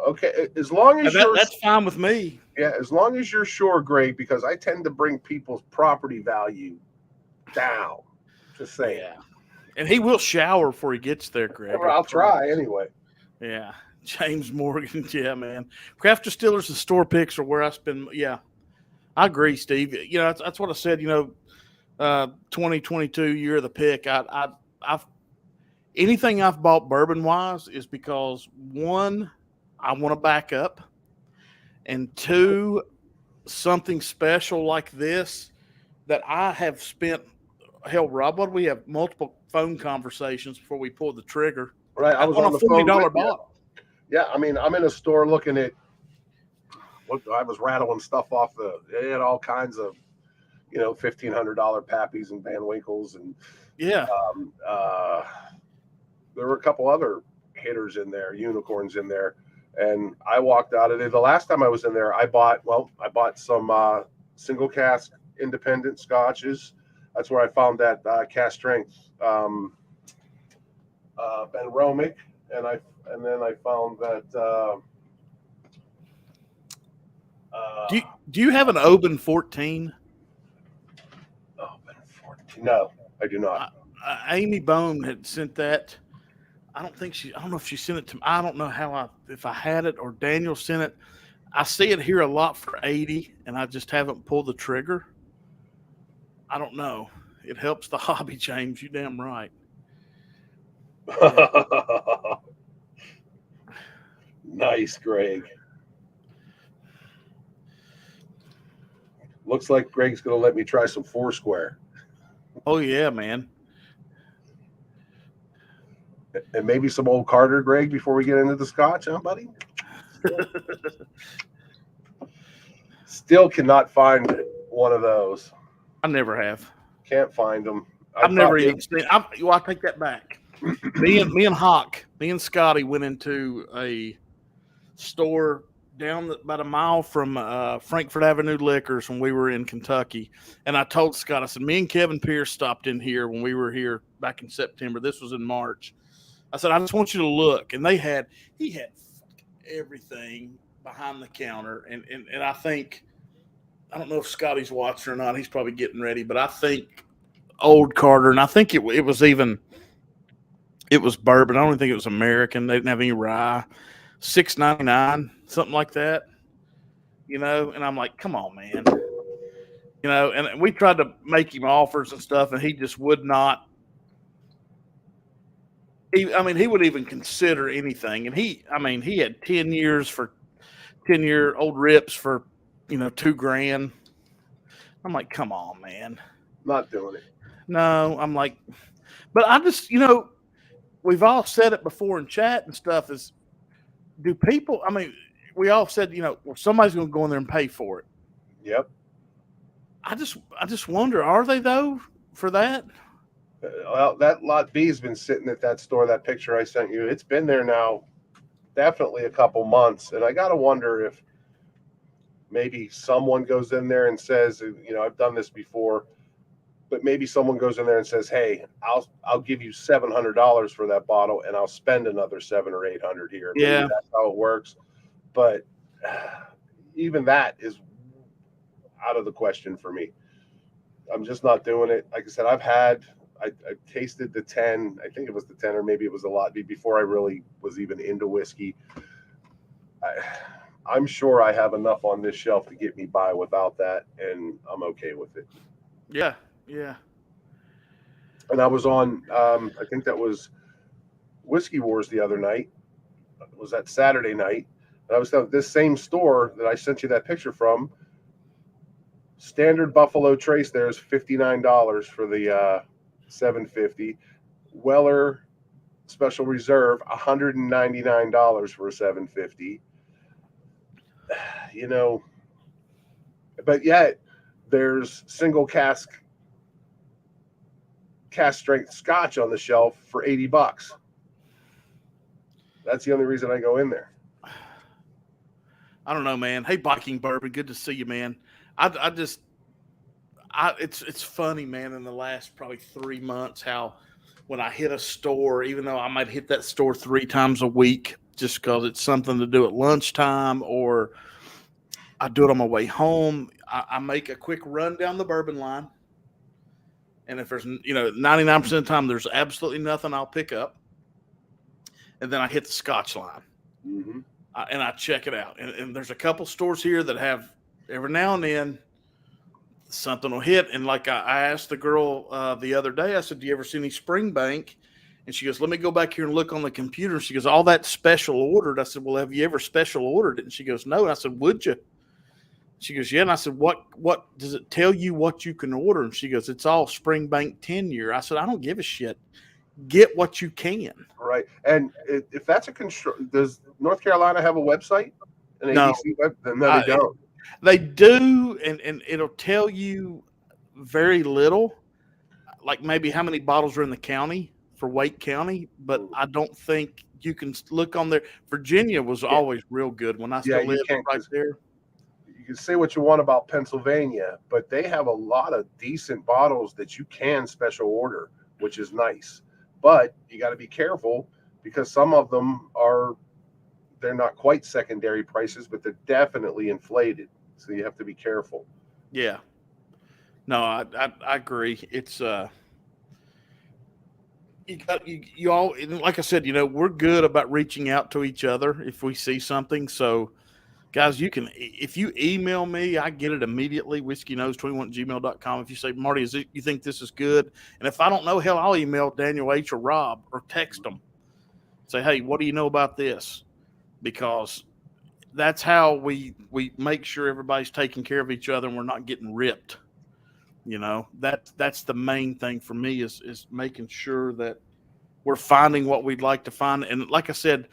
S2: Okay, as long as
S1: that's fine with me.
S2: Yeah, as long as you're sure, Greg, because I tend to bring people's property value down. Just saying.
S1: Yeah. And he will shower before he gets there, Greg.
S2: I'll try anyway.
S1: Yeah. James Morgan. Yeah, man. Craft Distillers and store picks are where I spend. Yeah. I agree, Steve. You know, that's what I said. 2022 year of the pick. I've anything I've bought bourbon wise is because one, I want to back up, and two, something special like this that I have spent. Hell, Rob, what do we have? Multiple phone conversations before we pulled the trigger.
S2: Right, I was
S1: on
S2: on
S1: a
S2: the phone
S1: $40
S2: with you.
S1: bottle.
S2: Yeah, I mean, I'm in a store looking at what I was rattling stuff off they had all kinds of, $1,500 Pappies and Van Winkles, and
S1: Yeah.
S2: There were a couple other hitters in there, unicorns in there, and I walked out of there. The last time I was in there, I bought some single cask independent scotches. That's where I found that cask strength Ben Romick, and then I found that.
S1: Do you have an Oban 14?
S2: Oh, Ben 14. No, I do not.
S1: Amy Bone had sent that. I don't know if she sent it to me. I don't know if I had it or Daniel sent it. I see it here a lot for 80, and I just haven't pulled the trigger. I don't know. It helps the hobby, James. You damn right.
S2: Nice, Greg. Looks like Greg's going to let me try some Foursquare.
S1: Oh, yeah, man.
S2: And maybe some old Carter, Greg, before we get into the scotch, huh, buddy? Still cannot find one of those.
S1: I never have.
S2: Can't find them.
S1: I've never even seen. I take that back. me and Scotty went into a store down about a mile from Frankfurt Avenue Liquors when we were in Kentucky, and I told Scott, I said, me and Kevin Pierce stopped in here when we were here back in September. This was in March. I said, I just want you to look, and he had everything behind the counter, and I think, I don't know if Scotty's watching or not. He's probably getting ready, but I think old Carter, and I think it was bourbon. I don't even think it was American. They didn't have any rye. $6.99, something like that. And I'm like, come on, man. And we tried to make him offers and stuff, and he just would not. He would even consider anything. And he had 10-year old rips for, $2,000. I'm like, come on, man.
S2: Not doing it. No,
S1: I'm like, but I just, we've all said it before in chat and stuff is, do people, we all said, somebody's going to go in there and pay for it.
S2: Yep.
S1: I just wonder, are they though for that?
S2: Well, that lot B has been sitting at that store, that picture I sent you. It's been there now definitely a couple months. And I got to wonder if maybe someone goes in there and says, I've done this before, but maybe someone goes in there and says, hey, I'll give you $700 for that bottle, and I'll spend another $700 or $800 here.
S1: Yeah.
S2: Maybe that's how it works. But even that is out of the question for me. I'm just not doing it. Like I said, I tasted the 10. I think it was the 10, or maybe it was a lot before I really was even into whiskey. I'm sure I have enough on this shelf to get me by without that, and I'm okay with it.
S1: Yeah, yeah.
S2: And I was on, I think that was Whiskey Wars the other night. It was that Saturday night. And I was at this same store that I sent you that picture from. Standard Buffalo Trace there is $59 for the 750. Weller Special Reserve, $199 for a 750. But yet there's single cask strength scotch on the shelf for $80. That's the only reason I go in there.
S1: I don't know, man. Hey, Viking Bourbon, good to see you, man. It's funny, man, in the last probably 3 months, how when I hit a store, even though I might hit that store 3 times a week, just because it's something to do at lunchtime, or I do it on my way home, I make a quick run down the bourbon line, And if there's 99% of the time there's absolutely nothing, I'll pick up. And then I hit the Scotch line.
S2: Mm-hmm.
S1: And I check it out. And there's a couple stores here that have every now and then something will hit. And like I asked the girl the other day, I said, "Do you ever see any Springbank?" And she goes, "Let me go back here and look on the computer." She goes, "All that special ordered." I said, "Well, have you ever special ordered it?" And she goes, "No." And I said, "Would you?" She goes, "Yeah." And I said, What does it tell you what you can order?" And she goes, "It's all Springbank 10-year." I said, "I don't give a shit. Get what you can."
S2: Right. And if that's a does North Carolina have a website? An
S1: No,
S2: ABC web? No, they don't.
S1: they do, and it'll tell you very little, like maybe how many bottles are in the county for Wake County, but I don't think you can look on there. Virginia was
S2: Yeah.
S1: always real good when I
S2: Yeah,
S1: still
S2: you
S1: lived
S2: can't.
S1: right there.
S2: You can say what you want about Pennsylvania, but they have a lot of decent bottles that you can special order, which is nice. But you got to be careful because some of them they're not quite secondary prices, but they're definitely inflated. So you have to be careful.
S1: Yeah. No, I agree. It's you all, like I said, we're good about reaching out to each other if we see something. So guys, if you email me, I get it immediately. whiskeynose21@gmail.com. If you say, "Marty, you think this is good?" And if I don't know, hell, I'll email Daniel H or Rob or text them. Say, "Hey, what do you know about this?" Because that's how we make sure everybody's taking care of each other and we're not getting ripped. That's the main thing for me is making sure that we're finding what we'd like to find. And like I said,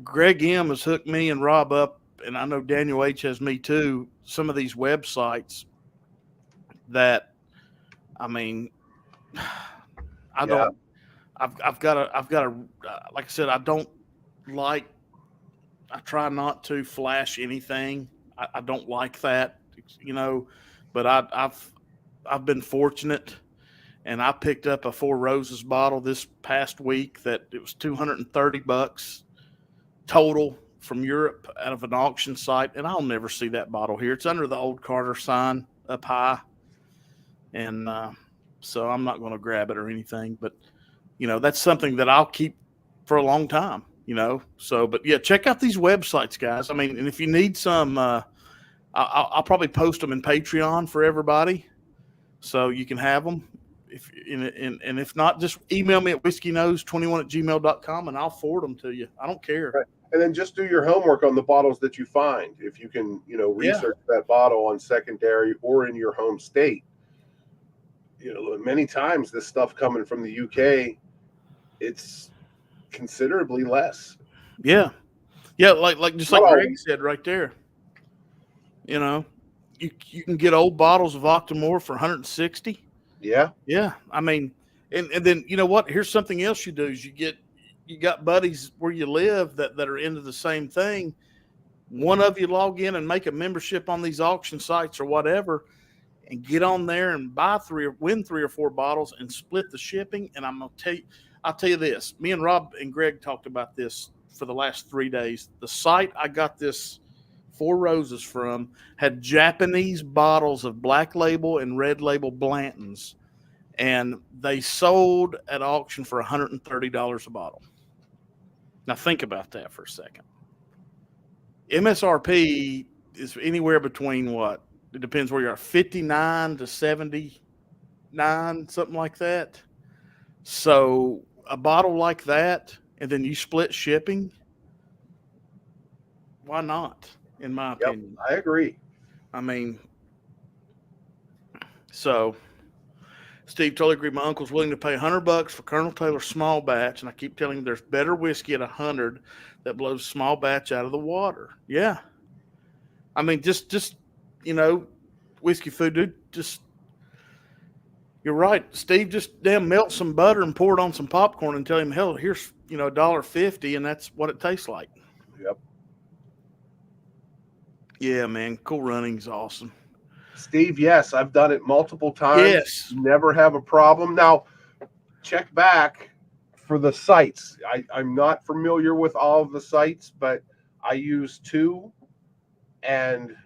S1: Greg M has hooked me and Rob up, and I know Daniel H has me too. Some of these websites that, I mean, I
S2: Yeah.
S1: don't. I've got a. Like I said, I don't like. I try not to flash anything. I don't like that, But I've been fortunate, and I picked up a Four Roses bottle this past week that it was $230 total from Europe out of an auction site, and I'll never see that bottle here. It's under the old Carter sign up high, and so I'm not going to grab it or anything. But that's something that I'll keep for a long time. So but yeah, check out these websites, guys. I mean, and if you need some, I'll probably post them in Patreon for everybody, so you can have them. And if not, just email me at whiskeynose21@gmail.com and I'll forward them to you. I don't care.
S2: Right. And then just do your homework on the bottles that you find. If you can, research that bottle on secondary or in your home state. Many times this stuff coming from the UK, it's considerably less.
S1: Yeah. Yeah, like just like Greg said right there. You can get old bottles of Octomore for 160.
S2: Yeah.
S1: Yeah. I mean, and then you know what? Here's something else you do is you got buddies where you live that are into the same thing. One of you log in and make a membership on these auction sites or whatever, and get on there and win 3 or 4 bottles and split the shipping. And I'll tell you this. Me and Rob and Greg talked about this for the last 3 days. The site I got this Four Roses from had Japanese bottles of Black Label and Red Label Blanton's, and they sold at auction for $130 a bottle. Now think about that for a second. MSRP is anywhere between what? It depends where you are, 59 to 79, something like that. So a bottle like that, and then you split shipping, why not? In my opinion,
S2: I agree.
S1: I mean, so Steve totally agreed. My uncle's willing to pay $100 for Colonel Taylor's small batch, and I keep telling him there's better whiskey at 100 that blows small batch out of the water. Yeah, I mean, just whiskey food, dude. Just you're right, Steve. Just damn melt some butter and pour it on some popcorn and tell him, hell, here's $1.50, and that's what it tastes like.
S2: Yep.
S1: Yeah, man, Cool Running's awesome.
S2: Steve, yes, I've done it multiple times.
S1: Yes.
S2: Never have a problem. Now, check back for the sites. I'm not familiar with all of the sites, but I use 2, and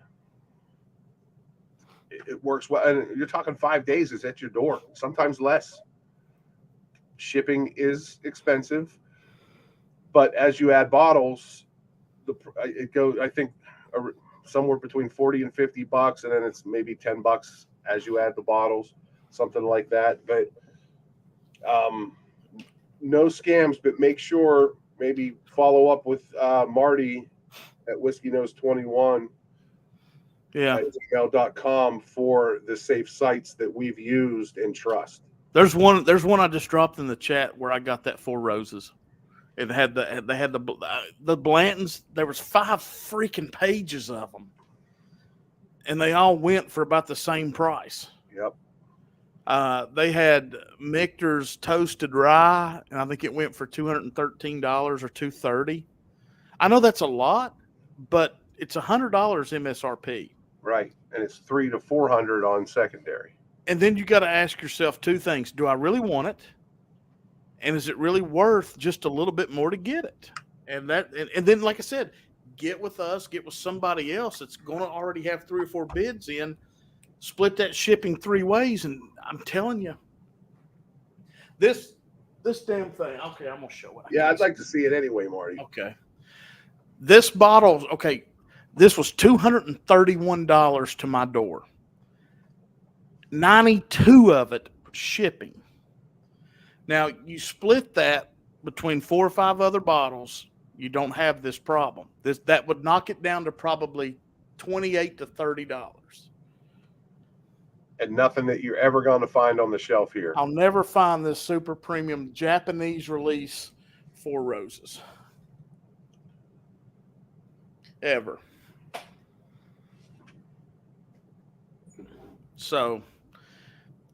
S2: it works well. And you're talking 5 days is at your door, sometimes less. Shipping is expensive, but as you add bottles, it goes, I think, somewhere between 40 and $50, and then it's maybe $10 as you add the bottles, something like that. But no scams, but make sure maybe follow up with Marty at Whiskey Knows 21 at gmail.com for the safe sites that we've used and trust.
S1: There's one I just dropped in the chat where I got that Four Roses. It had they had the Blantons. There was 5 freaking pages of them, and they all went for about the same price.
S2: Yep.
S1: They had Michter's Toasted Rye, and I think it went for $213 or $230. I know that's a lot, but it's $100 MSRP.
S2: Right, and it's $300 to $400 on secondary.
S1: And then you got to ask yourself 2 things: do I really want it? And is it really worth just a little bit more to get it? And then, like I said, get with us, get with somebody else that's going to already have 3 or 4 bids in. Split that shipping 3 ways, and I'm telling you, this damn thing. Okay, I'm gonna show it.
S2: Yeah, I'd like to see it anyway, Marty.
S1: Okay, this bottle. Okay, this was $231 to my door. 92 of it shipping. Now you split that between 4 or 5 other bottles, you don't have this problem. That would knock it down to probably $28 to $30.
S2: And nothing that you're ever going to find on the shelf here.
S1: I'll never find this super premium Japanese release Four Roses. Ever. So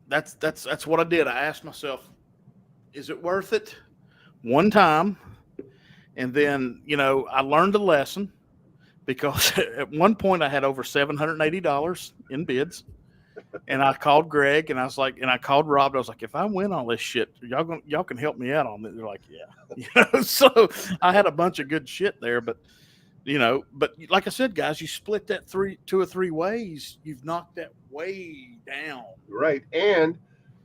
S1: that's what I did. I asked myself, is it worth it? One time. And then, I learned a lesson, because at one point I had over $780 in bids. And I called Greg, and I was like, and I called Rob. And I was like, if I win all this shit, y'all can help me out on it. They're like, yeah. So I had a bunch of good shit there, but like I said, guys, you split that 2 or 3 ways, you've knocked that way down.
S2: Right. And,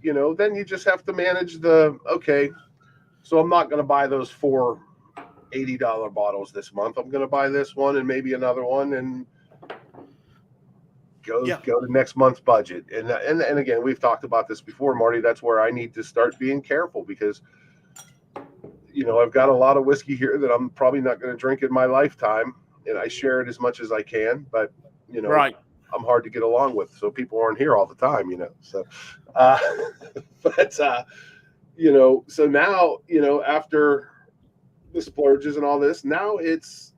S2: then you just have to manage okay, so I'm not going to buy those 4 $80 bottles this month. I'm going to buy this one and maybe another one, and go to next month's budget. And again, we've talked about this before, Marty. That's where I need to start being careful, because I've got a lot of whiskey here that I'm probably not going to drink in my lifetime, and I share it as much as I can, but
S1: right.
S2: I'm hard to get along with, so people aren't here all the time, so so now, after the splurges and all this, now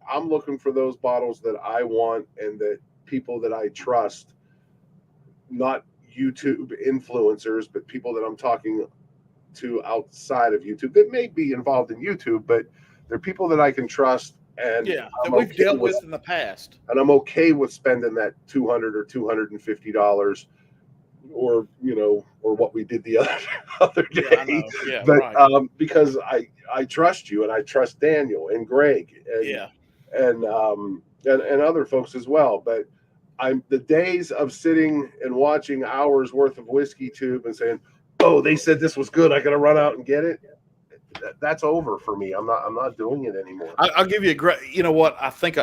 S2: I'm looking for those bottles that I want, and that people that I trust, not YouTube influencers, but people that I'm talking to outside of YouTube that may be involved in YouTube, but they're people that I can trust, and
S1: that we've dealt with in the past.
S2: And I'm okay with spending that $200 or $250, or or what we did the other day.
S1: Yeah,
S2: but
S1: right.
S2: Because I trust you, and I trust Daniel and Greg, and other folks as well. But the days of sitting and watching hours worth of Whiskey Tube and saying, "Oh, they said this was good, I got to run out and get it," that's over for me. I'm not doing it anymore.
S1: I'll give you a great. You know what? I think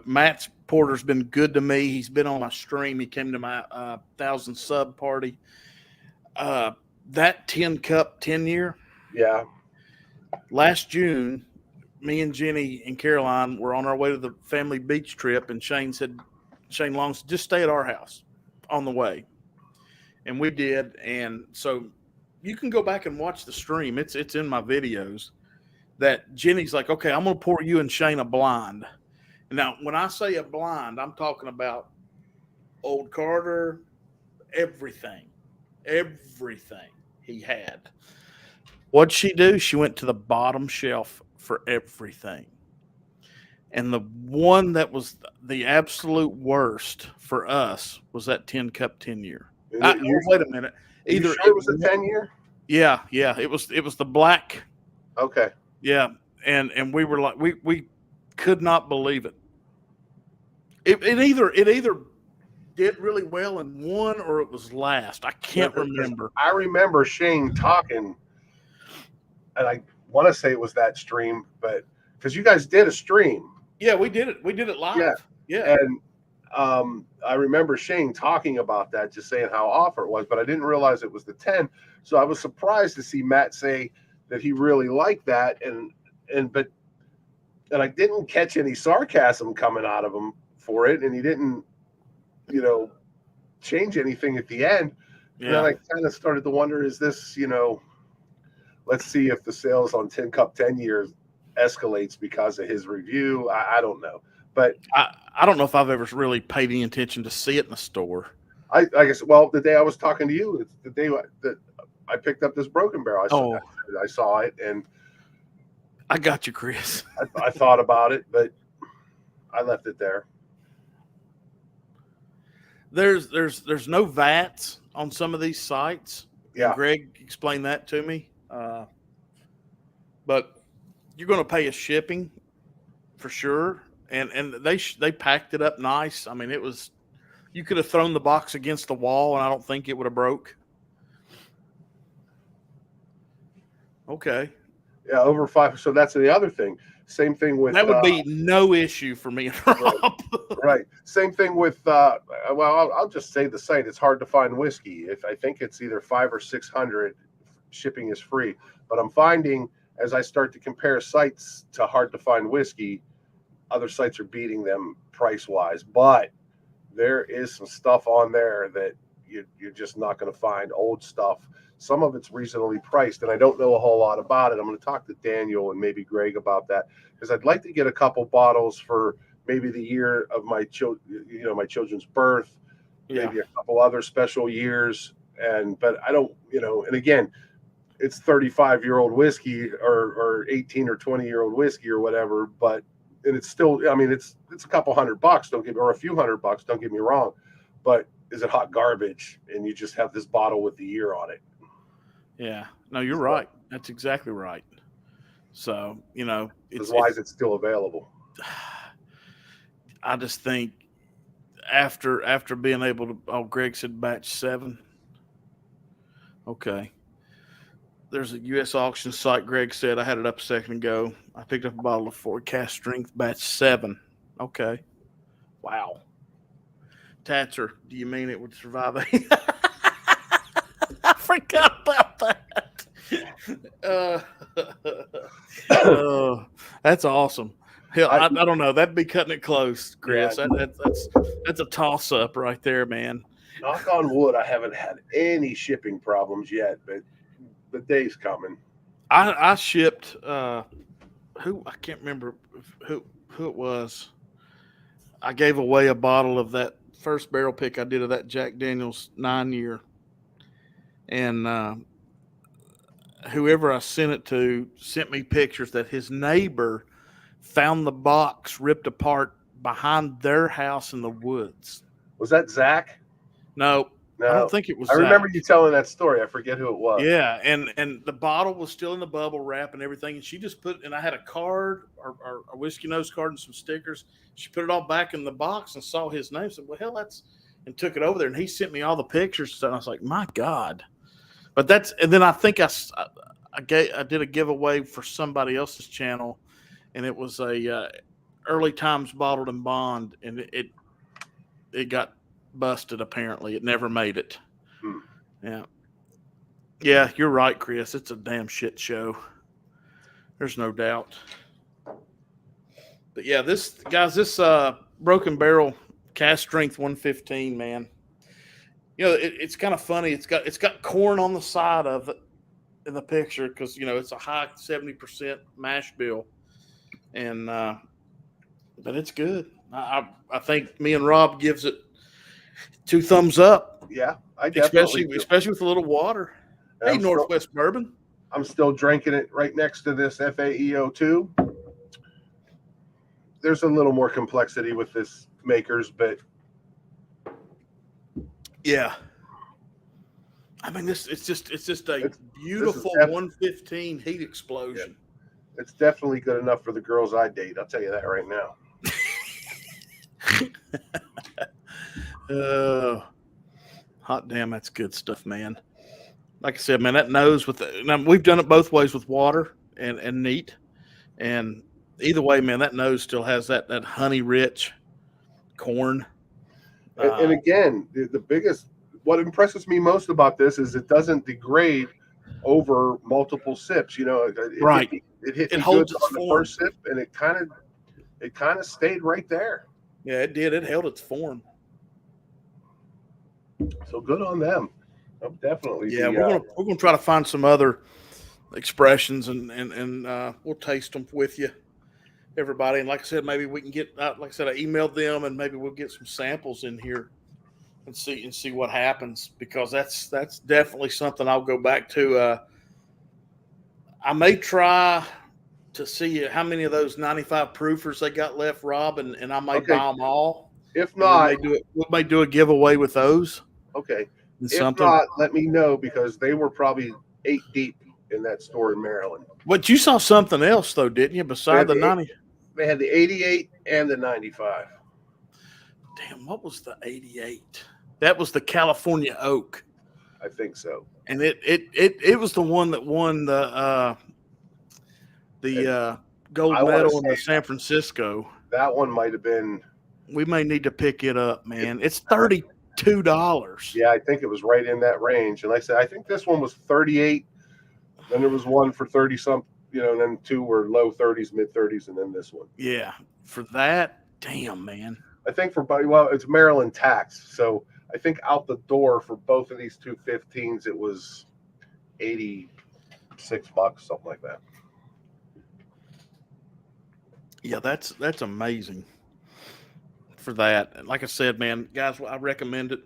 S1: Matt Porter's been good to me. He's been on my stream. He came to my 1,000 sub party. That 10 cup 10 year.
S2: Yeah.
S1: Last June, me and Jenny and Caroline were on our way to the family beach trip, and Shane Long said, just stay at our house on the way. And we did. And so you can go back and watch the stream. It's in my videos. That Jenny's like, okay, I'm going to pour you and Shane a blind. Now, when I say a blind, I'm talking about Old Carter, everything he had. What'd she do? She went to the bottom shelf for everything. And the one that was the absolute worst for us was that 10 cup 10 year. Wait a minute.
S2: Either it was a 10 year?
S1: Yeah. It was the black.
S2: Okay.
S1: Yeah. And we were like, we could not believe it. It either did really well and won, or it was last. I can't remember.
S2: I remember Shane talking, and I want to say it was that stream, but because you guys did a stream.
S1: Yeah, we did it. We did it live. Yeah.
S2: And I remember Shane talking about that, just saying how off it was, but I didn't realize it was the 10. So I was surprised to see Matt say that he really liked that, and I didn't catch any sarcasm coming out of him for it, and he didn't, change anything at the end.
S1: Yeah.
S2: And then I kind of started to wonder, is this, let's see if the sales on Tin Cup 10 years escalates because of his review. I don't know. But
S1: I don't know if I've ever really paid any attention to see it in the store.
S2: I guess, well, the day I was talking to you, it's the day that I picked up this Broken Barrel. I saw it, and
S1: I got you, Chris.
S2: I thought about it, but I left it there.
S1: There's no VATs on some of these sites.
S2: Yeah.
S1: And Greg explained that to me. But you're going to pay a shipping for sure. And they packed it up nice. I mean, you could have thrown the box against the wall, and I don't think it would have broke. Okay.
S2: Yeah, over 5. So that's the other thing. Same thing with
S1: that would be no issue for me and Rob.
S2: Right. Same thing with I'll just say the site. It's hard to find whiskey. If I think it's either 500 or 600, shipping is free. But I'm finding as I start to compare sites to hard to find whiskey, other sites are beating them price wise. But there is some stuff on there that you're just not going to find. Old stuff. Some of it's reasonably priced, and I don't know a whole lot about it. I'm going to talk to Daniel and maybe Greg about that, because I'd like to get a couple bottles for maybe the year of my children's birth, maybe a couple other special years. But I don't, and again, it's 35-year-old whiskey or 18 or 20-year-old whiskey or whatever, and it's still, I mean, it's a couple $100, or a few $100, don't get me wrong, but is it hot garbage? And you just have this bottle with the year on it.
S1: Yeah, no, you're right. That's exactly right. So,
S2: why is it still available?
S1: I just think after being able to, Greg said batch 7. Okay. There's a U.S. auction site. Greg said, I had it up a second ago. I picked up a bottle of Ford Cask Strength batch 7. Okay. Wow. Tatzer, do you mean it would survive I forgot about that. That's awesome. Hell, I don't know. That'd be cutting it close, Chris. Yeah. That's a toss up right there, man.
S2: Knock on wood, I haven't had any shipping problems yet, but the day's coming.
S1: I shipped who I can't remember who it was. I gave away a bottle of that first barrel pick I did of that Jack Daniel's 9-year. And whoever I sent it to sent me pictures that his neighbor found the box ripped apart behind their house in the woods.
S2: Was that Zach?
S1: No, I don't think it was.
S2: I remember you telling that story. I forget who it was.
S1: Yeah, and the bottle was still in the bubble wrap and everything. And she just and I had a card or a whiskey nose card and some stickers. She put it all back in the box and saw his name. Said, "Well, hell, and took it over there." And he sent me all the pictures. And I was like, "My God." But and then I think I did a giveaway for somebody else's channel, and it was a early times bottled in bond, and it got busted. Apparently, it never made it. Yeah, you're right, Chris. It's a damn shit show. There's no doubt. But yeah, this Broken Barrel Cask Strength 115, man. It's kind of funny. It's got corn on the side of it in the picture because it's a high 70% mash bill, and but it's good. I think me and Rob gives it 2 thumbs up.
S2: Yeah, I definitely
S1: especially with a little water. And hey, Northwest Bourbon.
S2: I'm still drinking it right next to this FAEO2. There's a little more complexity with this makers, but.
S1: Yeah, I mean it's just a beautiful 115 heat explosion.
S2: Yeah. It's definitely good enough for the girls I date. I'll tell you that right now.
S1: Hot damn, that's good stuff, man. Like I said, man, that nose with now we've done it both ways with water and neat, and either way, man, that nose still has that honey rich corn.
S2: And again, the biggest, what impresses me most about this is it doesn't degrade over multiple sips. You know,
S1: Right.
S2: It hit
S1: It
S2: me good
S1: holds its
S2: on the
S1: form.
S2: first sip, and it kind of stayed right there.
S1: Yeah, it did. It held its form.
S2: So good on them. I'll definitely
S1: Yeah,
S2: be.
S1: we're gonna try to find some other expressions and we'll taste them with you, everybody. And like I said, maybe we can get like I said, I emailed them and maybe we'll get some samples in here and see what happens, because that's definitely something I'll go back to. I may try to see how many of those 95 proofers they got left, Rob, and I may
S2: Okay.
S1: buy them all,
S2: If
S1: and we
S2: not,
S1: may do it. We may do a giveaway with those
S2: okay.
S1: and
S2: If
S1: something.
S2: not, let me know because they were probably 8 deep in that store in Maryland.
S1: But you saw something else though, didn't you?
S2: They
S1: Beside
S2: had
S1: the
S2: the
S1: 90.
S2: they had the 88 and the 95.
S1: Damn, what was the 88? That was the California Oak,
S2: I think so.
S1: and it was the one that won the gold
S2: I want to
S1: medal in
S2: say
S1: the San Francisco.
S2: that one might have been.
S1: We may need to pick it up,
S2: It,
S1: man. It's $32.
S2: yeah, I think it was right in that range. And like I said, I think this one was 38. Then there was one for 30 some, and then two were low 30s, mid 30s, and then this one.
S1: Yeah, for that, damn, man.
S2: I think it's Maryland tax. So I think out the door for both of these 215s, it was $86, something like that.
S1: Yeah, that's amazing for that. Like I said, man, guys, I recommend it.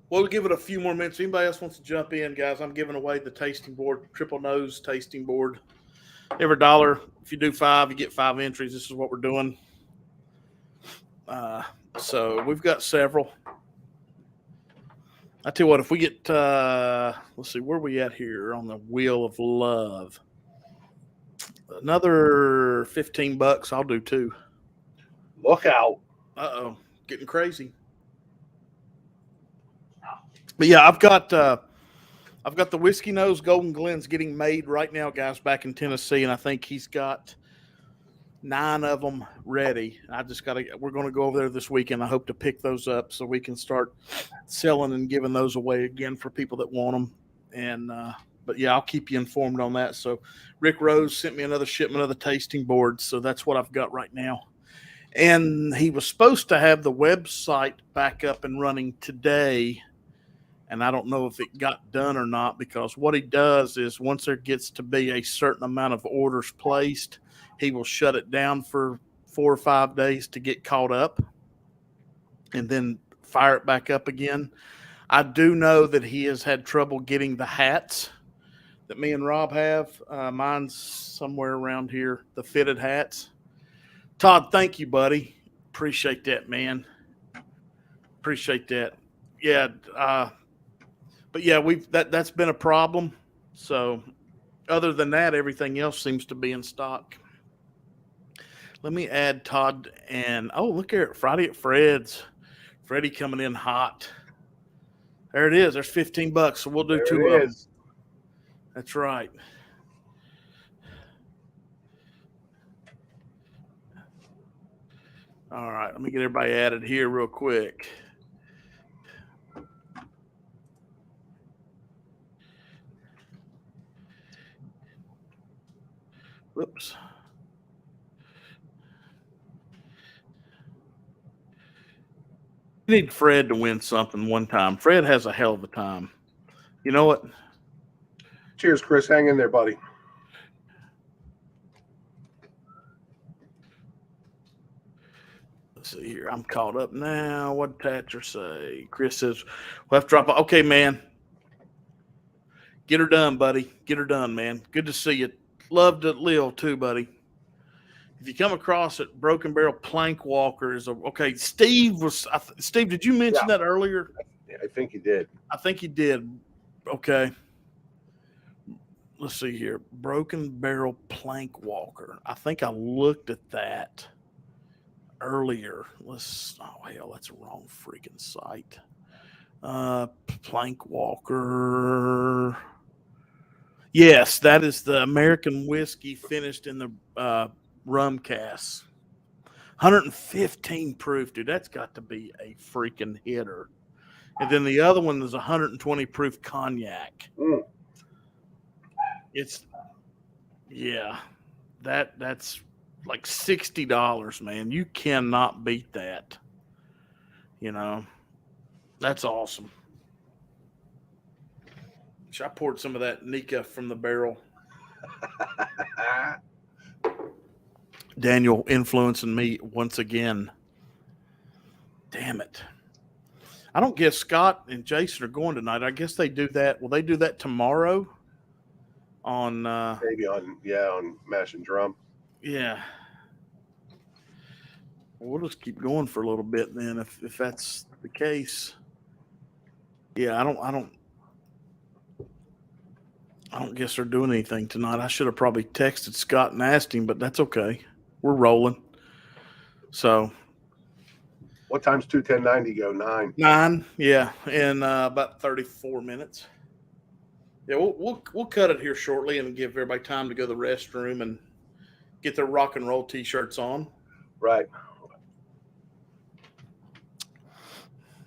S1: We'll give it a few more minutes. Anybody else wants to jump in, guys? I'm giving away the tasting board, triple nose tasting board. Every dollar, if you do 5, you get 5 entries. This is what we're doing. So we've got several. I tell you what, if we get, let's see, where are we at here on the Wheel of Love? Another $15, I'll do 2.
S2: Look out.
S1: Getting crazy. But yeah, I've got the Whiskey Nose Golden Glens getting made right now, guys, back in Tennessee, and I think he's got 9 of them ready. We're going to go over there this weekend. I hope to pick those up so we can start selling and giving those away again for people that want them. And, but yeah, I'll keep you informed on that. So Rick Rose sent me another shipment of the tasting boards. So that's what I've got right now. And he was supposed to have the website back up and running today. And I don't know if it got done or not, because what he does is once there gets to be a certain amount of orders placed, he will shut it down for 4 or 5 days to get caught up and then fire it back up again. I do know that he has had trouble getting the hats that me and Rob have. Mine's somewhere around here, the fitted hats. Todd, thank you, buddy. Appreciate that, man. Appreciate that. Yeah, but yeah, that's been a problem. So other than that, everything else seems to be in stock. Let me add Todd and look here, Friday at Fred's. Freddie coming in hot. There it is. There's $15. So we'll do
S2: There
S1: 2
S2: it
S1: of them.
S2: is.
S1: That's right. All right, let me get everybody added here real quick. Whoops. We need Fred to win something one time. Fred has a hell of a time. You know what?
S2: Cheers, Chris. Hang in there, buddy.
S1: Let's see here. I'm caught up now. What did Thatcher say? Chris says, we'll have to drop. Okay, man. Get her done, buddy. Get her done, man. Good to see you. Love to live too, buddy. If you come across it, Broken Barrel Plank Walker is okay. Steve, did you mention that earlier?
S2: I think you did.
S1: I think you did. Okay. Let's see here. Broken Barrel Plank Walker. I think I looked at that earlier. Oh hell, that's a wrong freaking site. Plank Walker. Yes, that is the American whiskey finished in the rum cask. 115 proof, dude. That's got to be a freaking hitter. And then the other one is 120 proof cognac.
S2: Mm.
S1: It's that's like $60, man. You cannot beat that. That's awesome. I poured some of that Nika from the barrel. Daniel influencing me once again. Damn it. I don't guess Scott and Jason are going tonight. I guess they do that. Will they do that tomorrow?
S2: Maybe on Mash and Drum.
S1: Yeah. We'll just keep going for a little bit then if that's the case. Yeah, I don't guess they're doing anything tonight. I should have probably texted Scott and asked him, but that's okay. We're rolling. So
S2: what time's 21090 go? 9.
S1: 9, yeah, in about 34 minutes. Yeah, we'll cut it here shortly and give everybody time to go to the restroom and get their rock and roll t-shirts on.
S2: Right.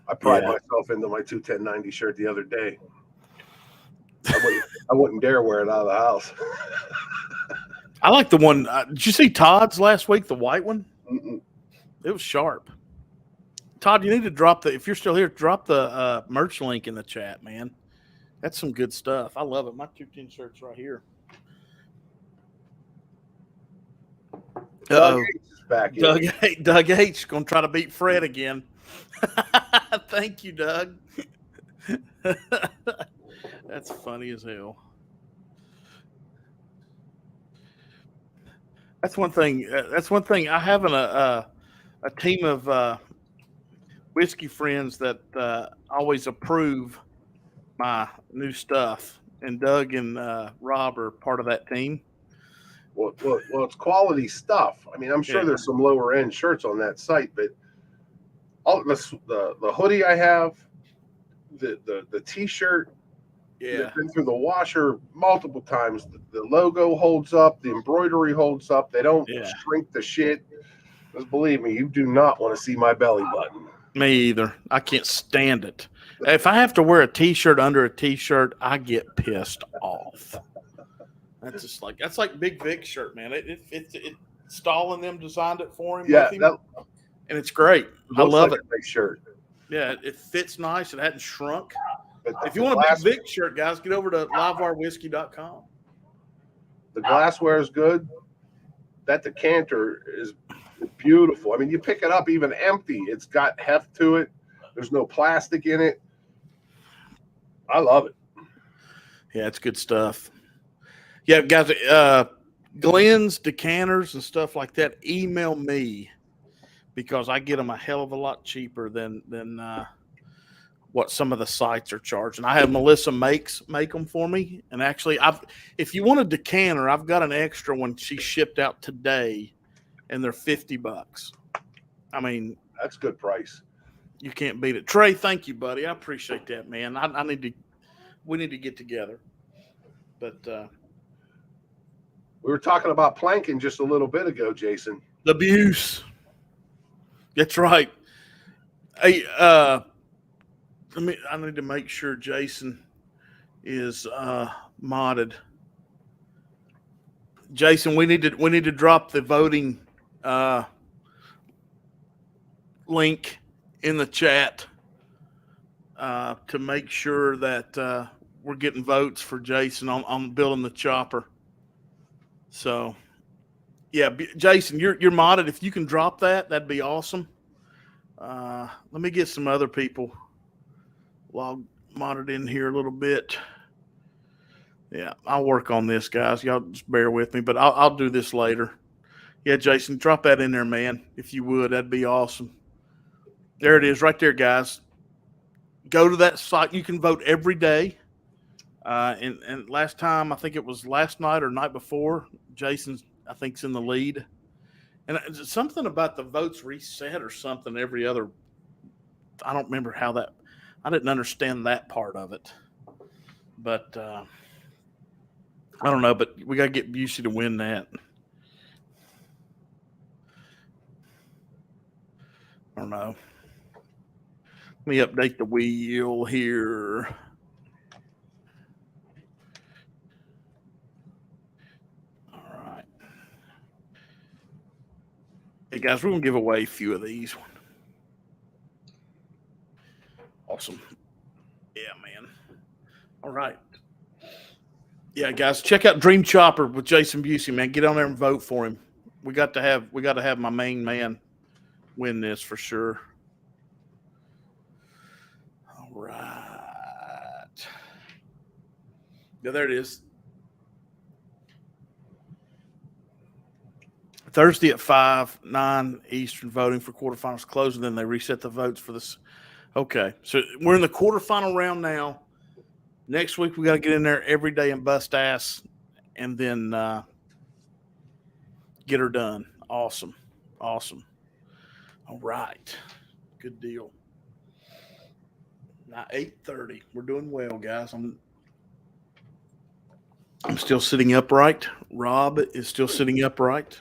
S2: I pride myself into my 21090 shirt the other day. I wouldn't dare wear it out of the house.
S1: I like the one. Did you see Todd's last week? The white one.
S2: Mm-mm.
S1: It was sharp. Todd, you need to if you're still here, drop the merch link in the chat, man. That's some good stuff. I love it. My 210 shirt's right here.
S2: Doug H is back.
S1: Doug H going to try to beat Fred again. Thank you, Doug. That's funny as hell. That's one thing. I have a team of whiskey friends that always approve my new stuff, and Doug and Rob are part of that team.
S2: Well, it's quality stuff. I mean, I'm sure there's some lower end shirts on that site, but all the hoodie I have, the t-shirt, been through the washer multiple times. The logo holds up, the embroidery holds up. They don't shrink the shit. Because believe me, you do not want to see my belly button.
S1: Me either. I can't stand it. If I have to wear a t-shirt under a t-shirt, I get pissed off. That's like Big Vic's shirt, man. It's Stahl and them designed it for him.
S2: Yeah,
S1: and it's great. I love it.
S2: Big shirt.
S1: Yeah, it fits nice. It hadn't shrunk.
S2: But
S1: if you want a Big Vic shirt, guys, get over to livewarewhiskey.com.
S2: The glassware is good. That decanter is beautiful. I mean, you pick it up even empty. It's got heft to it. There's no plastic in it. I love it.
S1: Yeah, it's good stuff. Yeah, guys, Glenn's, decanters, and stuff like that, email me because I get them a hell of a lot cheaper than what some of the sites are charging. I have Melissa make them for me, and actually, if you want a decanter, I've got an extra one she shipped out today, and they're $50. I mean,
S2: that's good price.
S1: You can't beat it. Trey, thank you, buddy. I appreciate that, man. We need to get together, but.
S2: We were talking about planking just a little bit ago, Jason.
S1: The abuse. That's right. Hey, I need to make sure Jason is modded. Jason, we need to drop the voting link in the chat to make sure that we're getting votes for Jason on building the chopper. So, yeah, Jason, you're modded. If you can drop that, that'd be awesome. Let me get some other people modded in here a little bit. Yeah, I'll work on this, guys. Y'all just bear with me, but I'll do this later. Yeah, Jason, drop that in there, man. If you would, that'd be awesome. There it is right there, guys. Go to that site. You can vote every day. And last time, I think it was last night or night before, Jason's, I think, is in the lead. And something about the votes reset or something every other. I don't remember how that. I didn't understand that part of it, but I don't know. But we got to get Busey to win that. I don't know. Let me update the wheel here. All right. Hey guys, we're gonna give away a few of these. Awesome. Yeah, man. All right. Yeah, guys, check out Dream Chopper with Jason Busey, man. Get on there and vote for him. We got to have my main man win this for sure. All right. Yeah, there it is. Thursday at 9 Eastern, voting for quarterfinals closing. Then they reset the votes for this. Okay, so we're in the quarterfinal round now. Next week we got to get in there every day and bust ass, and then get her done. Awesome. All right, good deal. Now 8:30. We're doing well, guys. I'm still sitting upright. Rob is still sitting upright.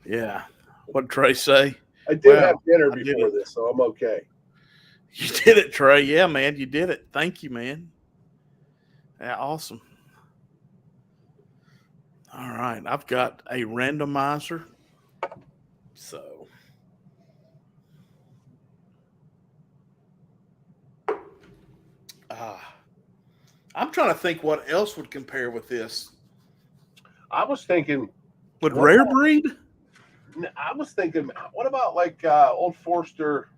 S1: Yeah. What did Trey say?
S2: I did have dinner before this, so I'm okay.
S1: You did it, Trey. Yeah, man, you did it. Thank you, man. Yeah, awesome. All right, I've got a randomizer. So I'm trying to think what else would compare with this.
S2: I was thinking,
S1: would rare breed?
S2: I was thinking, what about like Old Forester?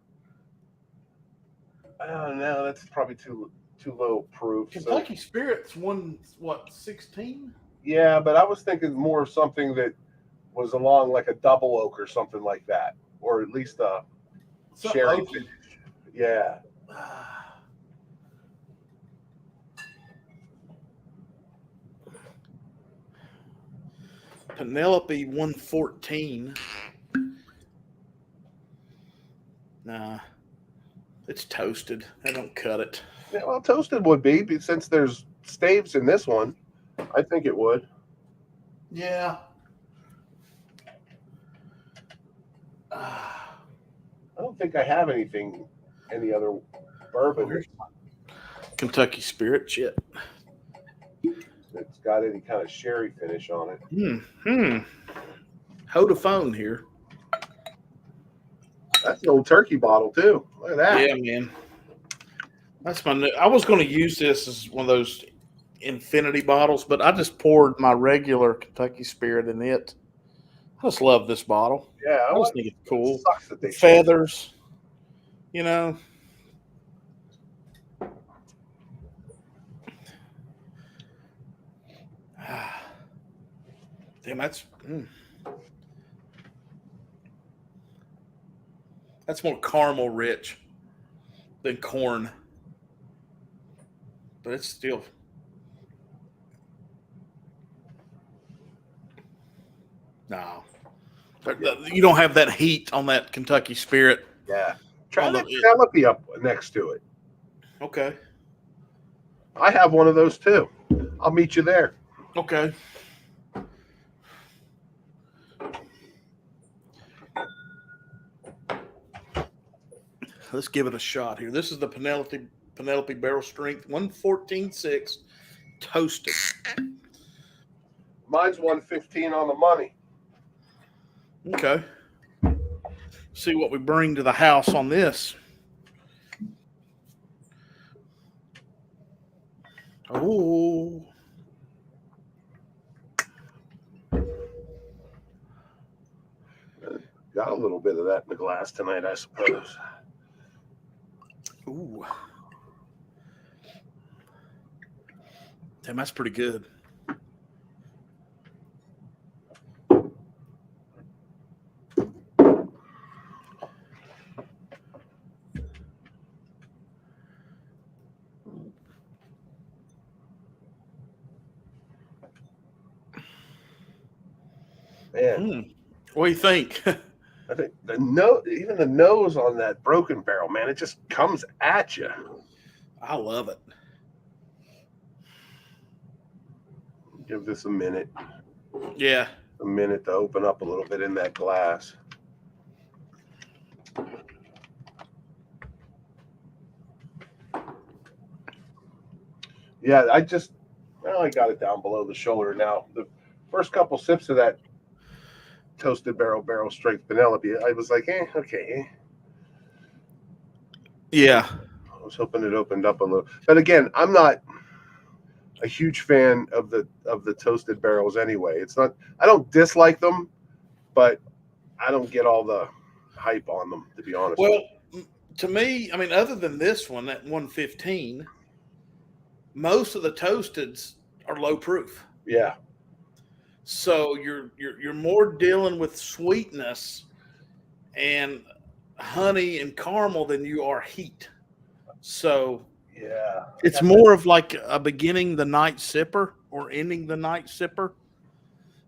S2: I don't know. That's probably too low proof.
S1: Kentucky Spirit's won what 16?
S2: Yeah, but I was thinking more of something that was along like a double oak or something like that, or at least a sherry finish. Yeah.
S1: Penelope 114. Nah, it's toasted. I don't cut it.
S2: Yeah, well, toasted would be, since there's staves in this one. I think it would.
S1: Yeah.
S2: I don't think I have any other bourbon.
S1: Kentucky Spirit shit.
S2: That's got any kind of sherry finish on it.
S1: Hold a phone here.
S2: That's an old turkey bottle too. Look at that.
S1: Yeah, man. That's my new. I was going to use this as one of those infinity bottles, but I just poured my regular Kentucky Spirit in it. I just love this bottle.
S2: Yeah,
S1: I just think it's cool.
S2: It sucks that they
S1: feathers, you know. Damn, that's more caramel rich than corn, but it's still. No, you don't have that heat on that Kentucky Spirit.
S2: Yeah, try that Penelope up next to it.
S1: Okay.
S2: I have one of those too. I'll meet you there.
S1: Okay. Let's give it a shot here. This is the Penelope Barrel Strength 114.6 toasted.
S2: Mine's 115 on the money.
S1: Okay. See what we bring to the house on this. Oh.
S2: Got a little bit of that in the glass tonight, I suppose.
S1: Ooh. Damn, that's pretty good.
S2: Man.
S1: What do you think?
S2: I think even the nose on that Broken Barrel, man, it just comes at you.
S1: I love it.
S2: Give this a minute.
S1: Yeah.
S2: A minute to open up a little bit in that glass. Yeah, I got it down below the shoulder now. The first couple sips of that toasted barrel strength Penelope, I was like, okay.
S1: Yeah.
S2: I was hoping it opened up a little. But again, I'm not a huge fan of the toasted barrels anyway. It's not, I don't dislike them, but I don't get all the hype on them, to be honest.
S1: Well, to me, I mean, other than this one, that 115, most of the toasteds are low proof.
S2: Yeah.
S1: So you're more dealing with sweetness and honey and caramel than you are heat. So
S2: Yeah.
S1: it's more of like a beginning the night sipper or ending the night sipper.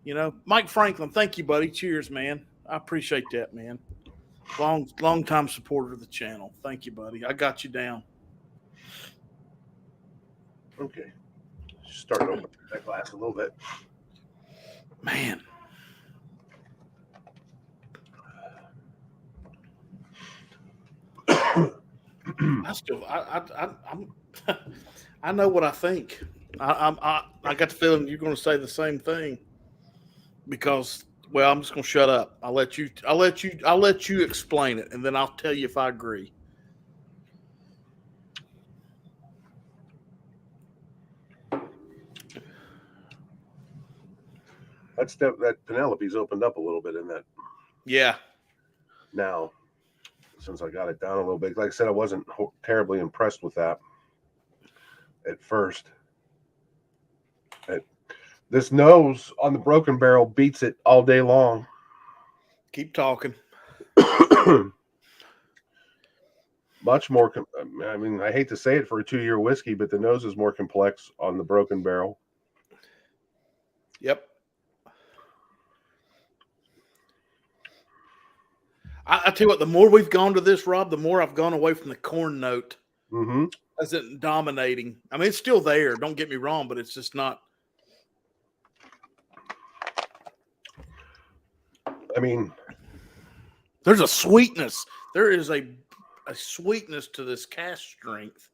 S1: You know, Mike Franklin, thank you, buddy. Cheers, man. I appreciate that, man. Long time supporter of the channel. Thank you, buddy. I got you down.
S2: Okay. Start opening that glass a little bit.
S1: Man. I'm I know what I think. I got the feeling you're going to say the same thing because, well, I'm just going to shut up. I'll let you explain it, and then I'll tell you if I agree.
S2: That Penelope's opened up a little bit in that.
S1: Yeah.
S2: Now, since I got it down a little bit, like I said, I wasn't terribly impressed with that at first. This nose on the Broken Barrel beats it all day long.
S1: Keep talking.
S2: Much more. I mean, I hate to say it for a 2-year whiskey, but the nose is more complex on the Broken Barrel.
S1: Yep. I tell you what, the more we've gone to this, Rob, the more I've gone away from the corn note as it dominating. I mean, it's still there. Don't get me wrong, but it's just not.
S2: I mean,
S1: there's a sweetness. There is a sweetness to this cask strength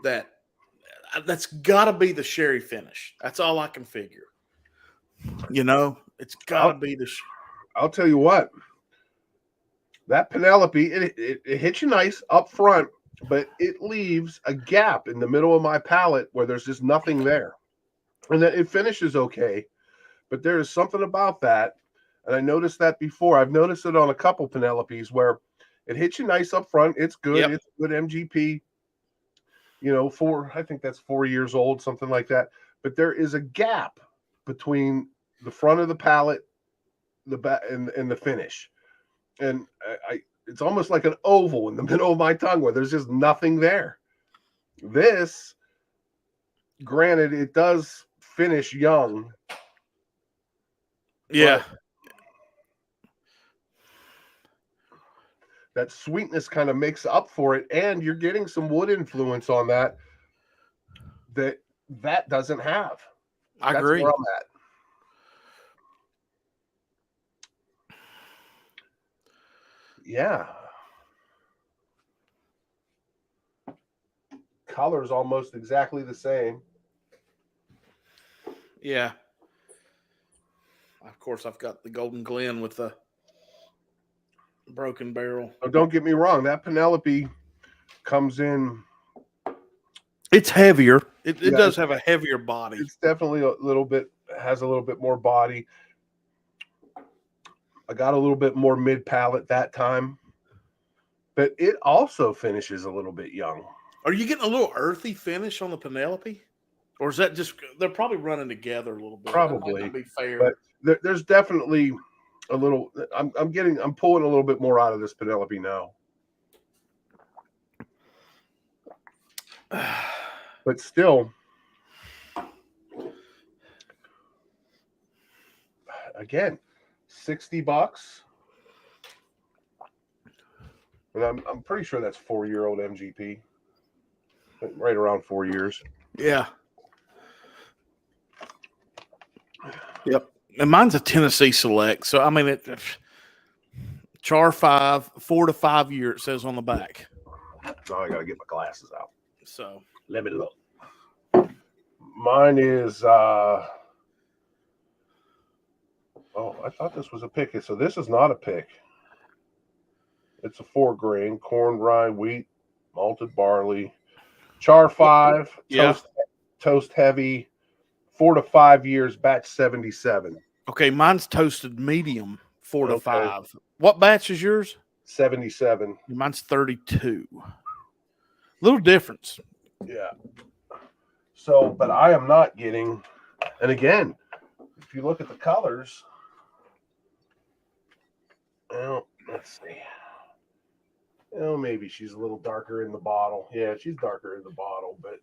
S1: that's got to be the sherry finish. That's all I can figure. You know, it's got to be the.
S2: I'll tell you what. That Penelope, it hits you nice up front, but it leaves a gap in the middle of my palate where there's just nothing there. And then it finishes okay, but there is something about that. And I noticed that before. I've noticed it on a couple Penelopes where it hits you nice up front. It's good. Yep. It's good MGP. You know, I think that's 4 years old, something like that. But there is a gap between the front of the palate, the back, and the finish. And it's almost like an oval in the middle of my tongue where there's just nothing there. This, granted, it does finish young.
S1: Yeah.
S2: That sweetness kind of makes up for it, and you're getting some wood influence on that doesn't have.
S1: I agree.
S2: That's where I'm at. Yeah. Color's almost exactly the same.
S1: Yeah. Of course, I've got the Golden Glen with the Broken Barrel.
S2: Oh, don't get me wrong. That Penelope comes in.
S1: It's heavier. It does have a heavier body.
S2: It's definitely has a little bit more body. I got a little bit more mid palate that time, but it also finishes a little bit young.
S1: Are you getting a little earthy finish on the Penelope? Or is that just, they're probably running together a little bit?
S2: Probably.
S1: That might not be fair.
S2: But there's definitely a little, I'm pulling a little bit more out of this Penelope now. But still, again, $60. And I'm pretty sure that's 4-year-old MGP. Right around 4 years.
S1: Yeah. Yep. And mine's a Tennessee Select. So I mean Char 5, 4 to 5 year, it says on the back.
S2: Now I gotta get my glasses out.
S1: So
S2: Let me look. Mine is oh, I thought this was a pick. So this is not a pick. It's a 4-grain corn, rye, wheat, malted barley, char 5,
S1: yeah.
S2: toast heavy, 4 to 5 years, batch 77.
S1: Okay, mine's toasted medium, 4 to
S2: Okay.
S1: 5. What batch is yours?
S2: 77.
S1: Mine's 32. Little difference.
S2: Yeah. So, but I am not getting, and again, if you look at the colors, well, let's see. Oh, maybe she's a little darker in the bottle. Yeah, she's darker in the bottle, but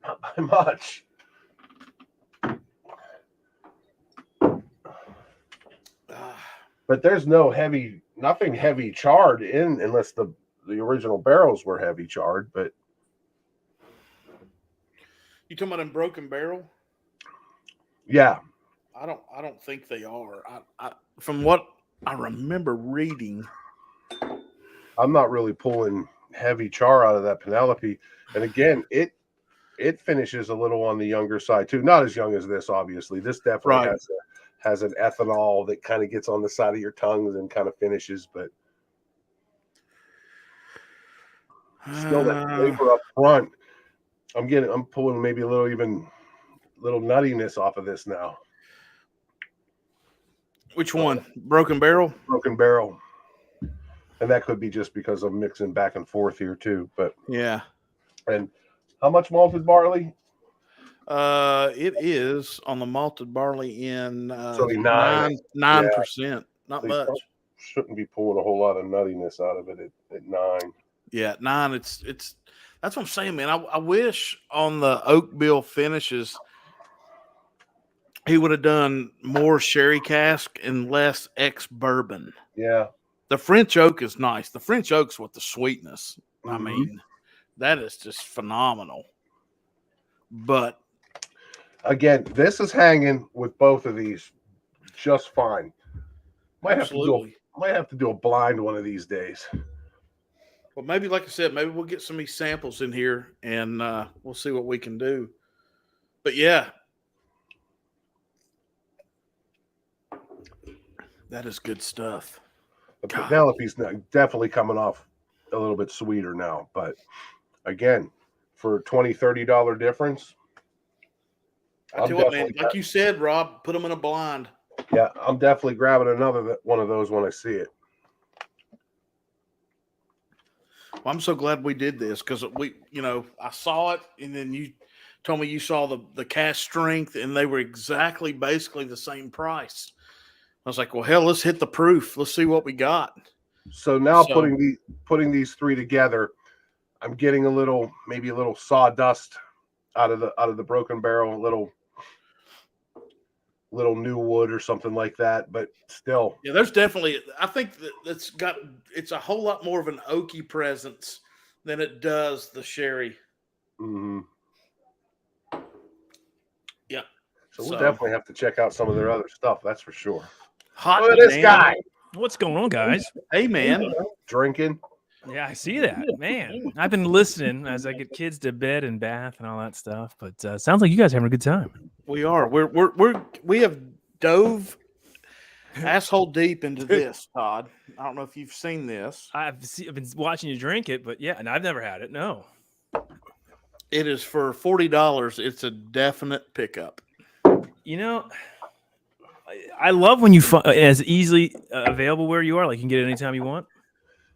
S2: not by much. But there's nothing heavy charred in, unless the original barrels were heavy charred. But
S1: You talking about in Broken Barrel?
S2: yeah,
S1: I don't think they are. I from what I remember reading,
S2: I'm not really pulling heavy char out of that Penelope. And again, it finishes a little on the younger side too. Not as young as this, obviously. This definitely has an ethanol that kind of gets on the side of your tongue and kind of finishes, but still that flavor up front. I'm pulling maybe a little nuttiness off of this now.
S1: Which one? Broken Barrel?
S2: Broken Barrel. And that could be just because I'm mixing back and forth here too. But
S1: yeah.
S2: And how much malted barley?
S1: It is on the malted barley in 9%. Not
S2: So
S1: much.
S2: Shouldn't be pulling a whole lot of nuttiness out of it at 9.
S1: Yeah, at 9. It's that's what I'm saying, man. I wish on the oak bill finishes he would have done more sherry cask and less ex bourbon.
S2: Yeah.
S1: The French oak is nice. The French oak's with the sweetness.
S2: Mm-hmm.
S1: I mean, that is just phenomenal. But
S2: again, this is hanging with both of these just fine. Might have to do a blind one of these days.
S1: Well, maybe, like I said, maybe we'll get some of these samples in here and we'll see what we can do. But yeah, that is good stuff.
S2: The Penelope's definitely coming off a little bit sweeter now, but again, for $20-$30 difference.
S1: I tell you what, man, like you said, Rob, put them in a blind.
S2: Yeah, I'm definitely grabbing another one of those when I see it.
S1: Well, I'm so glad we did this because I saw it, and then you told me you saw the cask strength, and they were basically the same price. I was like, well, hell, let's hit the proof. Let's see what we got.
S2: So now putting these three together, I'm getting maybe a little sawdust out of the Broken Barrel, a little new wood or something like that, but still.
S1: Yeah, there's definitely, I think that it's a whole lot more of an oaky presence than it does the sherry.
S2: Mm-hmm.
S1: Yeah.
S2: So we'll definitely have to check out some of their other stuff. That's for sure.
S1: Look at this guy.
S3: What's going on, guys?
S1: Hey, man.
S2: Drinking.
S3: Yeah, I see that, man. I've been listening as I get kids to bed and bath and all that stuff. But sounds like you guys are having a good time.
S1: We are. We have dove asshole deep into this, Todd. I don't know if you've seen this.
S3: I've been watching you drink it, but yeah, and I've never had it. No.
S1: It is for $40. It's a definite pickup.
S3: You know, I love when you as easily available where you are. Like you can get it anytime you want.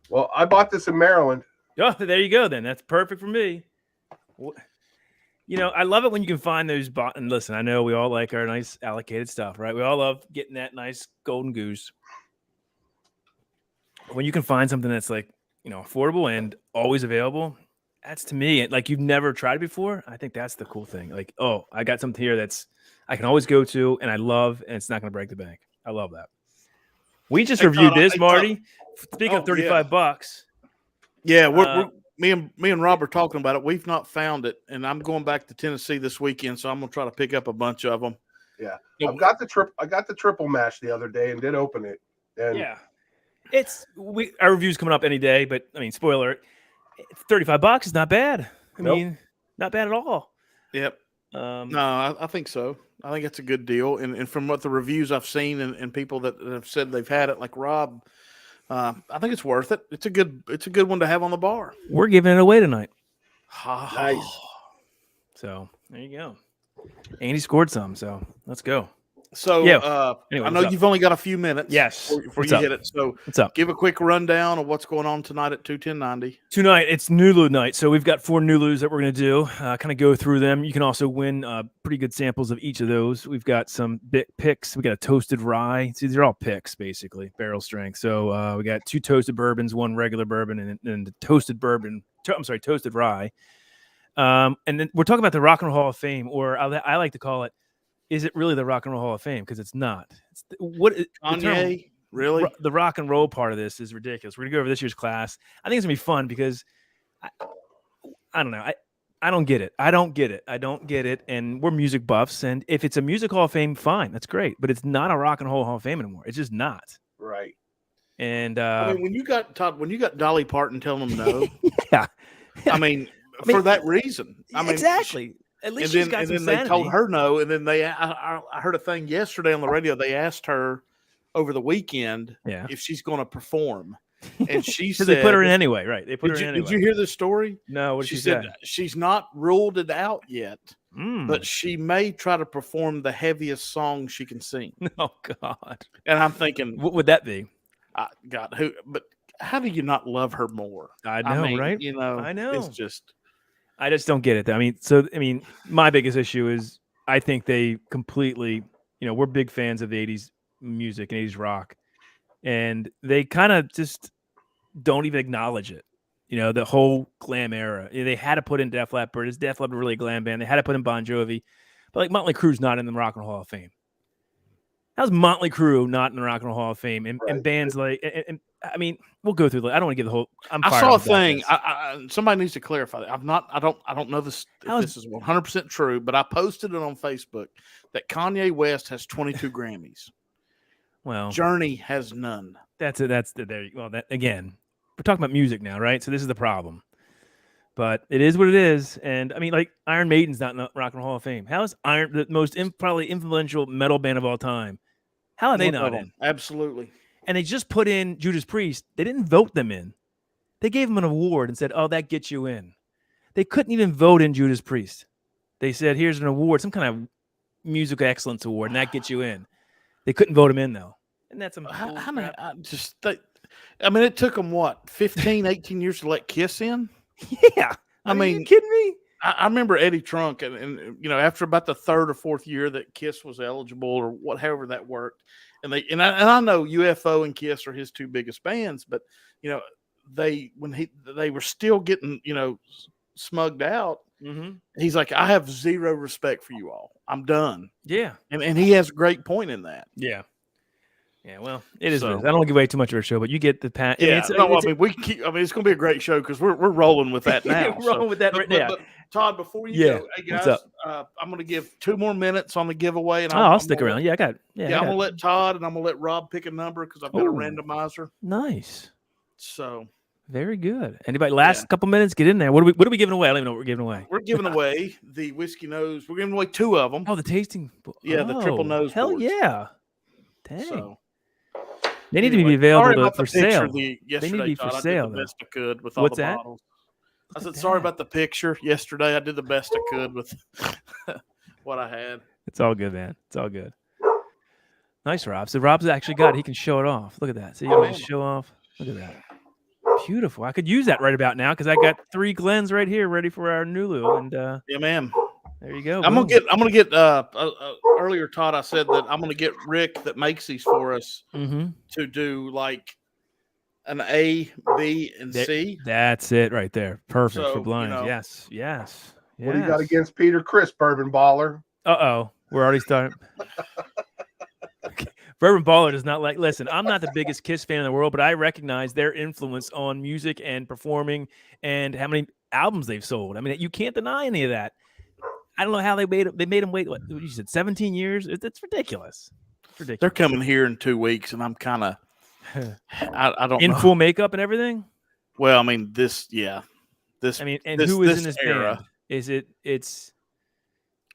S2: Well, I bought this in Maryland.
S3: Oh, there you go. Then that's perfect for me. You know, I love it when you can find those. And listen, I know we all like our nice allocated stuff, right? We all love getting that nice golden goose. When you can find something that's like, affordable and always available, that's to me, like you've never tried it before. I think that's the cool thing. Like, oh, I got something here that's I can always go to and I love, and it's not going to break the bank. I love that. We just
S1: Hey,
S3: reviewed
S1: Todd,
S3: this,
S1: hey,
S3: Marty. Speaking
S1: Oh,
S3: of $35,
S1: Yeah,
S3: Uh,
S1: me and Rob are talking about it. We've not found it, and I'm going back to Tennessee this weekend, so I'm gonna try to pick up a bunch of them.
S2: Yeah,
S1: No.
S2: I got the triple mash the other day and did open it. And
S3: yeah, our review's coming up any day, but I mean, spoiler, $35 is not bad. I
S2: Nope.
S3: mean, not bad at all.
S1: Yep. No, I think so. I think it's a good deal, and from what the reviews I've seen and people that have said they've had it, like Rob, I think it's worth it. It's a good one to have on the bar.
S3: We're giving it away tonight.
S2: Nice.
S3: So there you go. Andy scored some, so let's go.
S1: So
S3: Yeah. Anyway,
S1: I know you've only got a few minutes.
S3: Yes.
S1: Before
S3: What's
S1: you
S3: up?
S1: hit it. So
S3: What's up?
S1: give a quick rundown of what's going on tonight at 21090.
S3: Tonight, it's Nulu night. So we've got 4 Nulus that we're going to do, kind of go through them. You can also win pretty good samples of each of those. We've got some big picks. We got a toasted rye. See, these are all picks, basically, barrel strength. So we got 2 toasted bourbons, 1 regular bourbon, and the toasted bourbon. Toasted rye. And then we're talking about the Rock and Roll Hall of Fame, or I like to call it, is it really the Rock and Roll Hall of Fame? Because it's not.
S1: Kanye, really?
S3: The rock and roll part of this is ridiculous. We're going to go over this year's class. I think it's going to be fun because I don't know. I don't get it. I don't get it. And we're music buffs. And if it's a music Hall of Fame, fine. That's great. But it's not a Rock and Roll Hall of Fame anymore. It's just not.
S2: Right.
S3: And
S1: I mean, when you got Dolly Parton telling them no,
S3: yeah.
S1: I mean, for that reason. I mean,
S3: exactly. At least she's got some
S1: and then
S3: sanity.
S1: they told her no, and then I heard a thing yesterday on the radio. They asked her over the weekend if she's going to perform, and she said
S3: they put her in anyway, right? They put her in anyway.
S1: Did you hear this story?
S3: No. What
S1: she
S3: said?
S1: She's not ruled it out yet, but she may try to perform the heaviest song she can sing.
S3: Oh God!
S1: And I'm thinking,
S3: what would that be?
S1: God, who? But how do you not love her more?
S3: I know, right?
S1: You know,
S3: I know.
S1: It's just.
S3: I just don't get it. I mean, my biggest issue is I think they completely, we're big fans of the 80s music and 80s rock, and they kind of just don't even acknowledge it. The whole glam era. They had to put in Def Leppard. Is Def Leppard really a glam band? They had to put in Bon Jovi, but like Motley Crue's not in the Rock and Roll Hall of Fame. How's Motley Crue not in the Rock and Roll Hall of Fame? And bands like, and I mean, we'll go through. I don't want to give the whole.
S1: I saw a thing. Somebody needs to clarify that. I don't know this. If this is 100% true, but I posted it on Facebook that Kanye West has 22 Grammys.
S3: Well,
S1: Journey has none.
S3: That's it. That again. We're talking about music now, right? So this is the problem. But it is what it is, and I mean, like Iron Maiden's not in the Rock and Roll Hall of Fame. How is Iron the most probably influential metal band of all time? How are they not in?
S1: Absolutely.
S3: And they just put in Judas Priest. They didn't vote them in. They gave them an award and said, "Oh, that gets you in." They couldn't even vote in Judas Priest. They said, "Here's an award, some kind of music excellence award, and that gets you in." They couldn't vote him in though, and that's
S1: I mean, it took them what 15, 18 years to let Kiss in.
S3: Yeah,
S1: I mean,
S3: are you kidding me?
S1: I remember Eddie Trunk, and after about the 3rd or 4th year that Kiss was eligible, or however that worked, and I know UFO and Kiss are his 2 biggest bands, but they were still getting smugged out.
S3: Mm-hmm.
S1: He's like, I have zero respect for you all. I'm done.
S3: Yeah,
S1: and he has a great point in that.
S3: Yeah. Yeah, well, it is. I don't want to give away too much of our show, but you get the pat.
S1: Yeah, it's going to be a great show because we're rolling with that now.
S3: We're rolling with that right now.
S1: But Todd, before you go, hey guys,
S3: what's up?
S1: I'm going to give 2 more minutes on the giveaway, and
S3: I'll stick around. I'm going
S1: to let Todd and I'm going to let Rob pick a number because I've got a randomizer.
S3: Nice.
S1: So
S3: very good. Anybody? Last couple minutes, get in there. What are we giving away? I don't even know what we're giving away.
S1: We're giving away the Whiskey Nose. We're giving away 2 of them.
S3: Oh, the tasting.
S1: Yeah, the triple nose.
S3: Hell
S1: boards.
S3: yeah! Dang.
S1: So,
S3: they need to be available for sale.
S1: They need
S3: to be for sale.
S1: I did the best I could with all the bottles. I said sorry about the picture yesterday. I did the best I could with what I had.
S3: It's all good, man. It's all good. Nice, Rob. So Rob's actually got it. He can show it off. Look at that. So you can show off. Look at that. Beautiful. I could use that right about now because I got 3 Glens right here ready for our Nulu. And
S1: yeah, ma'am.
S3: There you go.
S1: I'm gonna get. Earlier, Todd, I said that I'm gonna get Rick that makes these for us to do like an A, B, and C.
S3: That's it right there. Perfect for blinds. Yes.
S2: What do you got against Peter Chris, Bourbon Baller?
S3: Uh-oh. We're already starting. Reverend Baller does not like. Listen, I'm not the biggest Kiss fan in the world, but I recognize their influence on music and performing and how many albums they've sold. I mean, you can't deny any of that. I don't know how they made it. They made him wait. What you said, 17 years? It's ridiculous. It's ridiculous.
S1: They're coming here in 2 weeks, and I'm kind of, I don't
S3: in
S1: know.
S3: full makeup and everything.
S1: Well, I mean, this.
S3: I mean, and who is in this band? Is it?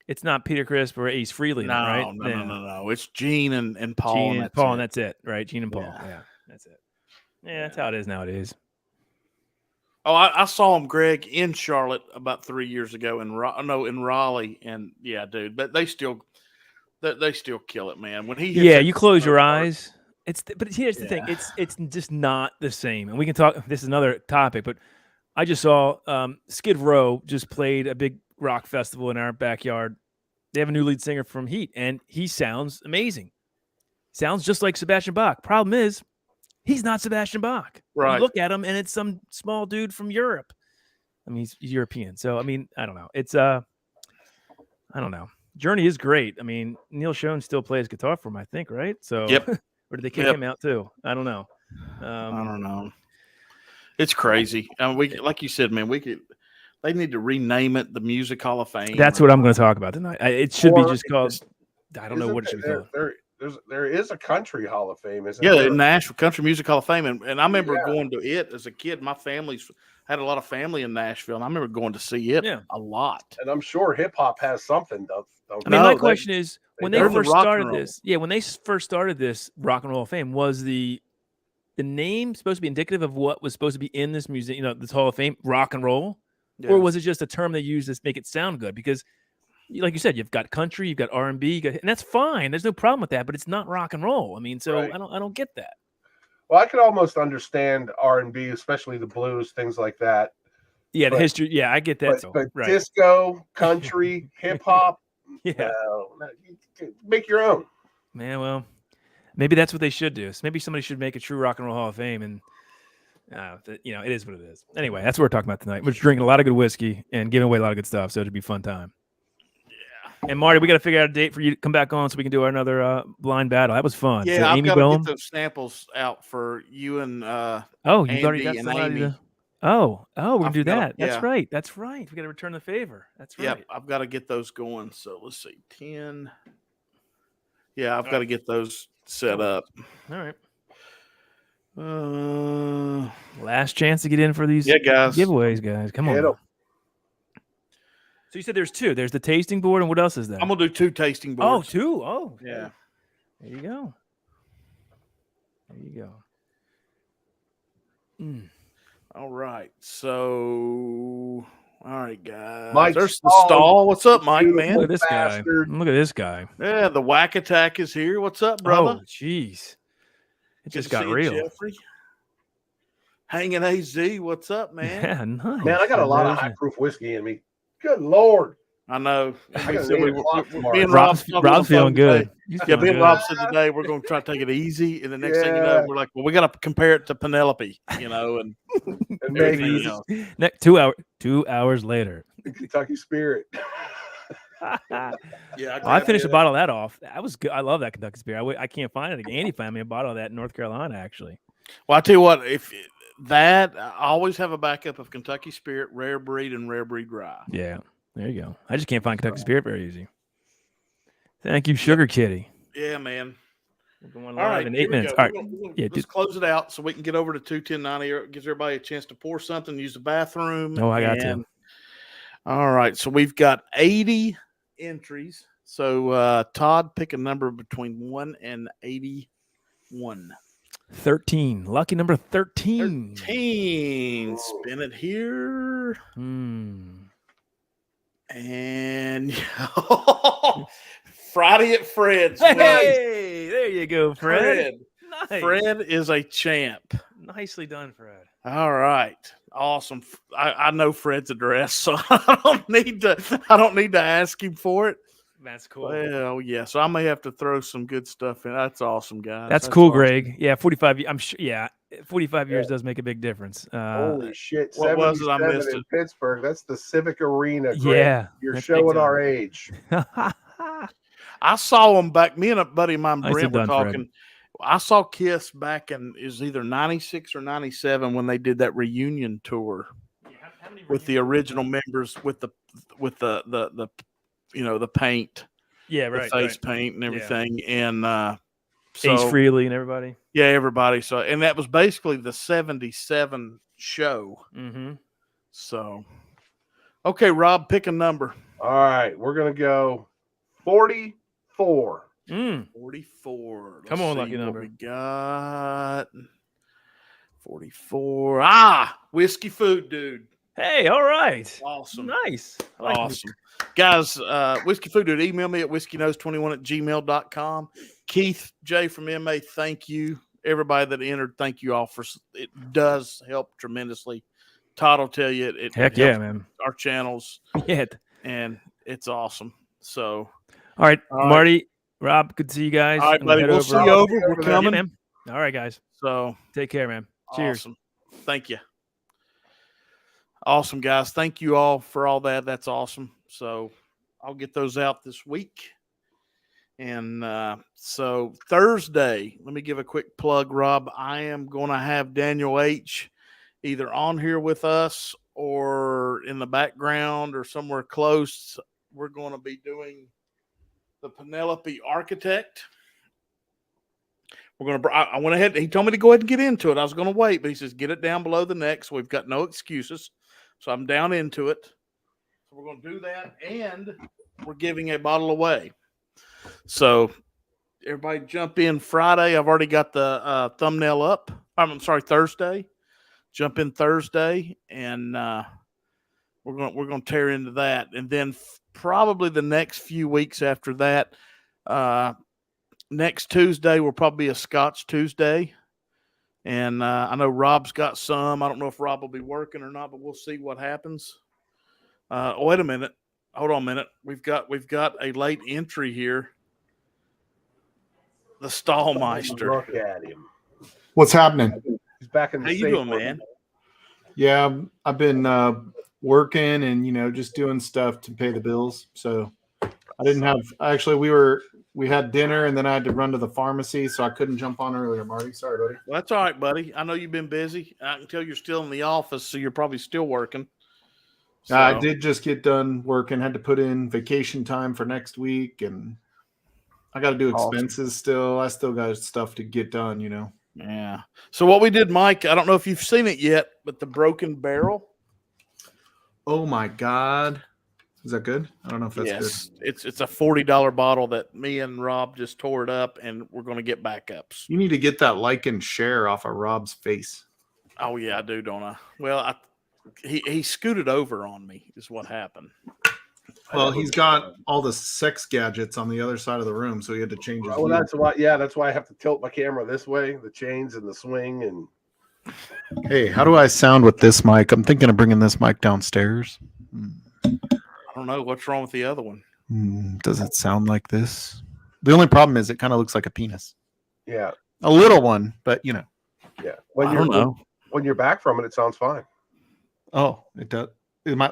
S3: It's not Peter Crisp or Ace Frehley, right?
S1: No. It's Gene and Paul.
S3: Gene and Paul,
S1: it.
S3: and that's it, right? Gene and Paul. Yeah, that's it. Yeah, that's how it is nowadays.
S1: Oh, I saw him, Greg, in Charlotte about 3 years ago in Raleigh, and yeah, dude, but they still kill it, man. When he hits
S3: you close your eyes. But here's the thing: it's just not the same. And we can talk. This is another topic, but I just saw Skid Row just played a big rock festival in our backyard. They have a new lead singer from Heat, and he sounds amazing. Sounds just like Sebastian Bach. Problem is, he's not Sebastian Bach.
S1: Right.
S3: You look at him, and it's some small dude from Europe. I mean, he's European. So, I mean, I don't know. It's I don't know. Journey is great. I mean, Neil Schon still plays guitar for him, I think, right? So,
S1: Yep.
S3: Or did they kick him out too? I don't know.
S1: I don't know. It's crazy. I mean, like you said, man, they need to rename it the Music Hall of Fame.
S3: That's what I'm going to talk about tonight. It should be just called. I don't know what it should be called.
S2: There is a country Hall of Fame, isn't
S1: there?
S2: there?
S1: Yeah, Nashville Country Music Hall of Fame, and I remember going to it as a kid. My family's had a lot of family in Nashville, and I remember going to see it a lot.
S2: And I'm sure hip hop has something.
S3: I mean, my question is, when they first started this, when they first started this Rock and Roll of Fame, was the name supposed to be indicative of what was supposed to be in this museum, this Hall of Fame, rock and roll, or was it just a term they used to make it sound good? Because, like you said, you've got country, you've got R&B, and that's fine. There's no problem with that, but it's not rock and roll. I mean, so I don't get that.
S2: Well, I could almost understand R&B, especially the blues, things like that.
S3: Yeah, the history. Yeah, I get that.
S2: But disco, country, hip hop, make your own.
S3: Man, well, maybe that's what they should do. So maybe somebody should make a true Rock and Roll Hall of Fame, and it is what it is. Anyway, that's what we're talking about tonight. We're just drinking a lot of good whiskey and giving away a lot of good stuff, so it'll be a fun time. Yeah. And Marty, we got to figure out a date for you to come back on so we can do another blind battle. That was fun.
S1: Yeah,
S3: so
S1: I've
S3: Amy
S1: got to
S3: Bowen?
S1: get those samples out for you and
S3: you've
S1: Andy
S3: already got
S1: and
S3: somebody
S1: Amy.
S3: We're gonna do that.
S1: Yeah.
S3: That's right. That's right. We got to return the favor. That's right.
S1: Yep, I've got to get those going. So let's see, 10. Yeah, I've got to get those set up.
S3: All right. Last chance to get in for these
S1: guys.
S3: giveaways, guys. Come on. So you said there's two. There's the tasting board, and what else is there?
S1: I'm gonna do 2 tasting boards.
S3: Oh, 2. Oh,
S1: yeah.
S3: There you go. There you go.
S1: All right. So, all right, guys.
S2: Mike
S1: There's the stall. What's up, Mike, man?
S3: Look at this guy. Look at this guy.
S1: Yeah, the Whack Attack is here. What's up, brother?
S3: Oh, jeez. It just
S1: Good to
S3: got
S1: see you,
S3: real.
S1: Jeffrey. Hanging AZ. What's up, man?
S3: Yeah, nice.
S2: Man, I got a lot of high proof whiskey in me. Good Lord.
S1: I know.
S2: I got
S1: Me and
S3: Rob's feeling good.
S1: Yeah, me and Rob said today we're going to try to take it easy, and the next thing you know, we're like, well, we got to compare it to Penelope, and everything else.
S3: 2 hours later.
S2: The Kentucky Spirit.
S3: I finished a bottle of that off. That was good. I love that Kentucky Spirit. I can't find it again. Andy found me a bottle of that in North Carolina, actually.
S1: Well, I tell you what, I always have a backup of Kentucky Spirit, Rare Breed, and Rare Breed Rye.
S3: Yeah. There you go. I just can't find Kentucky Spirit very easy. Thank you, Sugar Kitty.
S1: Yeah, man.
S3: We're going live in 8 minutes. All right.
S1: Let's close it out so we can get over to 21090. Gives everybody a chance to pour something, use the bathroom.
S3: Oh, I got to.
S1: All right. So we've got 80 entries. So Todd, pick a number between 1 and 81.
S3: 13. Lucky number 13.
S1: 13. Spin it here. And Friday at Fred's.
S3: Hey, there you go, Fred. Nice.
S1: Fred is a champ.
S3: Nicely done, Fred.
S1: All right. Awesome. I know Fred's address, so I don't need to ask him for it.
S3: That's cool.
S1: Well, yeah. So I may have to throw some good stuff in. That's awesome, guys.
S3: That's cool, awesome. Greg. Yeah, 45. I'm sure. Yeah, 45 years does make a big difference.
S2: Holy shit!
S1: What was it? I missed it.
S2: Pittsburgh. That's the Civic Arena. Greg.
S3: Yeah,
S2: you're showing our age.
S1: I saw them back. Me and a buddy of mine,
S3: Nicely
S1: Brent, were
S3: done, Fred.
S1: talking. I saw Kiss back in is either 96 or 97 when they did that reunion tour with the original members with the the paint,
S3: Yeah,
S1: the
S3: right.
S1: face
S3: Right.
S1: paint and
S3: Yeah.
S1: everything, and
S3: Ace
S1: so
S3: Frehley and everybody.
S1: yeah, everybody. So and that was basically the 77 show.
S3: Mm-hmm.
S1: So okay, Rob, pick a number.
S2: All right, we're gonna go 44.
S1: 44.
S3: Come
S1: Let's
S3: on,
S1: see
S3: lucky
S1: what
S3: number.
S1: we got. 44. Whiskey Food Dude.
S3: Hey, all right.
S1: Awesome.
S3: Nice. I like
S1: Awesome. Guys, Whiskey Food Dude, email me at whiskeynose21@gmail.com. Keith J from MA, thank you. Everybody that entered, thank you all for it. Does help tremendously. Todd will tell you it
S3: Heck
S1: helps
S3: yeah, man.
S1: our channels,
S3: Yeah.
S1: and it's awesome. So,
S3: All right,
S1: All right.
S3: Marty, Rob, good to see you guys.
S1: all right,
S3: I'm gonna
S1: buddy,
S3: head
S1: we'll
S3: over.
S1: see you over. We're
S2: there.
S3: Yeah,
S1: coming.
S3: man. All right, guys.
S1: So,
S3: Take care, man. Cheers.
S1: awesome. Thank you. Awesome, guys. Thank you all for all that. That's awesome. So I'll get those out this week. And so Thursday, let me give a quick plug, Rob. I am going to have Daniel H. either on here with us or in the background or somewhere close. We're going to be doing the Penelope Architect. We're going to, I went ahead. He told me to go ahead and get into it. I was going to wait, but he says, get it down below the neck. So we've got no excuses. So I'm down into it. So we're going to do that. And we're giving a bottle away. So everybody jump in Friday. I've already got the thumbnail up. I'm sorry, Thursday. Jump in Thursday. And we're going to tear into that. And then probably the next few weeks after that, next Tuesday will probably be a Scotch Tuesday. And I know Rob's got some. I don't know if Rob will be working or not, but we'll see what happens. Wait a minute. Hold on a minute. We've got a late entry here. The Stallmeister.
S2: Look at him.
S4: What's happening?
S2: He's back in the
S1: How you
S2: safe
S1: doing,
S2: work.
S1: man?
S4: Yeah, I've been working and just doing stuff to pay the bills. So I didn't have we had dinner and then I had to run to the pharmacy, so I couldn't jump on earlier, Marty. Sorry, buddy.
S1: Well, that's all right, buddy. I know you've been busy. I can tell you're still in the office, so you're probably still working. So,
S4: I did just get done working, had to put in vacation time for next week, and I got to do expenses still. I still got stuff to get done,
S1: Yeah. So what we did, Mike, I don't know if you've seen it yet, but the Broken Barrel.
S4: Oh my God. Is that good? I don't know if that's good.
S1: It's a $40 bottle that me and Rob just tore it up, and we're going to get backups.
S4: You need to get that like and share off of Rob's face.
S1: Oh yeah, I do, don't I? Well, he scooted over on me is what happened.
S4: Well, he's got all the sex gadgets on the other side of the room, so he had to change his
S2: Well,
S4: view.
S2: that's why. Yeah, that's why I have to tilt my camera this way, the chains and the swing, and
S4: Hey, how do I sound with this mic? I'm thinking of bringing this mic downstairs.
S1: I don't know what's wrong with the other one.
S4: Does it sound like this? The only problem is it kind of looks like a penis.
S2: yeah,
S4: A little one, but
S2: yeah.
S1: I don't know.
S2: When you're back from it, it sounds fine.
S4: Oh, it does.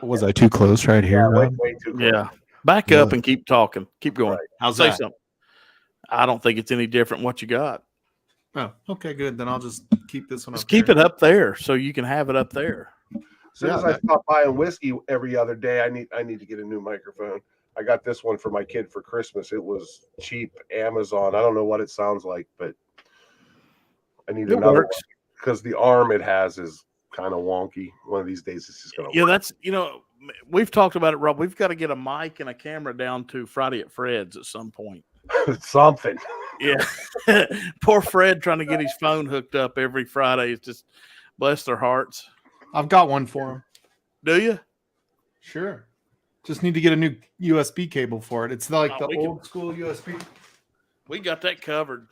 S4: Was I too close right here?
S2: Yeah,
S4: Rob?
S2: way too close.
S1: Yeah. Back up and keep talking. Keep going.
S2: Right.
S4: How's
S1: Say
S4: that?
S1: something. I don't think it's any different than what you got.
S4: Oh, okay, good. Then I'll just keep this one
S1: Just
S4: up.
S1: keep
S4: there.
S1: it up there so you can have it up there.
S2: As soon as I stop buying whiskey every other day, I need to get a new microphone. I got this one for my kid for Christmas. It was cheap, Amazon. I don't know what it sounds like, but I need
S1: It
S2: another
S1: works.
S2: one because the arm it has is kind of wonky. One of these days, it's just gonna.
S1: Yeah,
S2: work.
S1: that's we've talked about it, Rob. We've got to get a mic and a camera down to Friday at Fred's at some point.
S2: Something.
S1: Yeah. Poor Fred trying to get his phone hooked up every Friday. It's just bless their hearts.
S4: I've got one for him.
S1: Do you?
S4: Sure. Just need to get a new USB cable for it. It's like
S1: Oh,
S4: the
S1: we can-
S4: old school USB.
S1: We got that covered.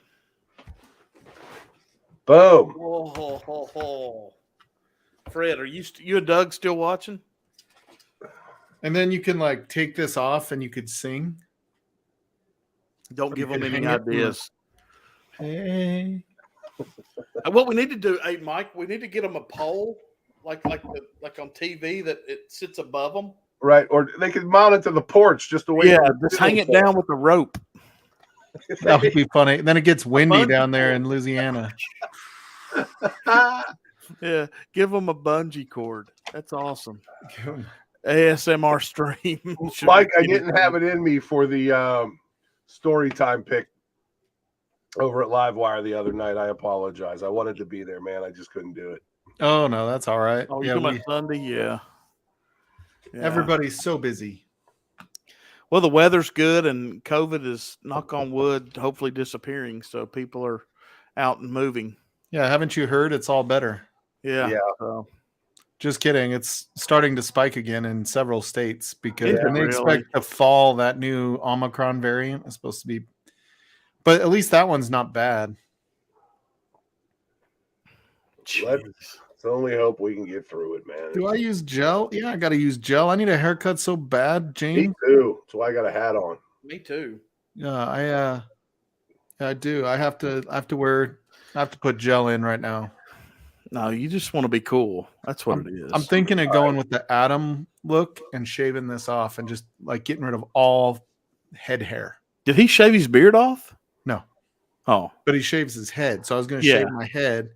S2: Boom.
S1: Whoa. Fred, are you and Doug still watching?
S4: And then you can take this off and you could sing.
S1: Don't give them
S4: could
S1: any
S4: hang it from
S1: ideas.
S4: Hey.
S1: What we need to do, hey Mike, we need to get them a pole like on TV that it sits above them.
S2: Right, or they could mount it to the porch just the way.
S1: Yeah, just hang it down with the rope.
S4: That would be funny. Then it gets windy
S1: bungee
S4: down there
S1: cord.
S4: in Louisiana.
S1: Yeah, give them a bungee cord. That's awesome. ASMR stream.
S2: Mike, I didn't have it in me for the story time pick over at Livewire the other night. I apologize. I wanted to be there, man. I just couldn't do it.
S4: Oh no, that's all right.
S1: Oh,
S4: Yeah,
S1: you're talking about Sunday? Yeah.
S4: everybody's so busy.
S1: Well, the weather's good, and COVID is, knock on wood, hopefully disappearing. So people are out and moving.
S4: Yeah, haven't you heard? It's all better.
S1: Yeah.
S2: Yeah.
S1: So,
S4: Just kidding. It's starting to spike again in several states because
S1: Yeah,
S4: and they
S1: really.
S4: expect the fall that new Omicron variant is supposed to be. But at least that one's not bad.
S2: Let's only hope we can get through it, man.
S4: Do I use gel? Yeah, I got to use gel. I need a haircut so bad,
S2: Me
S4: James.
S2: too. That's why I got a hat on.
S1: Me too.
S4: Yeah, I do. I have to put gel in right now.
S1: No, you just want to be cool. That's what it is.
S4: I'm thinking of going with the Adam look and shaving this off and just like getting rid of all head hair.
S1: Did he shave his beard off?
S4: No.
S1: Oh,
S4: But he shaves his head. So I was going to
S1: Yeah.
S4: shave my head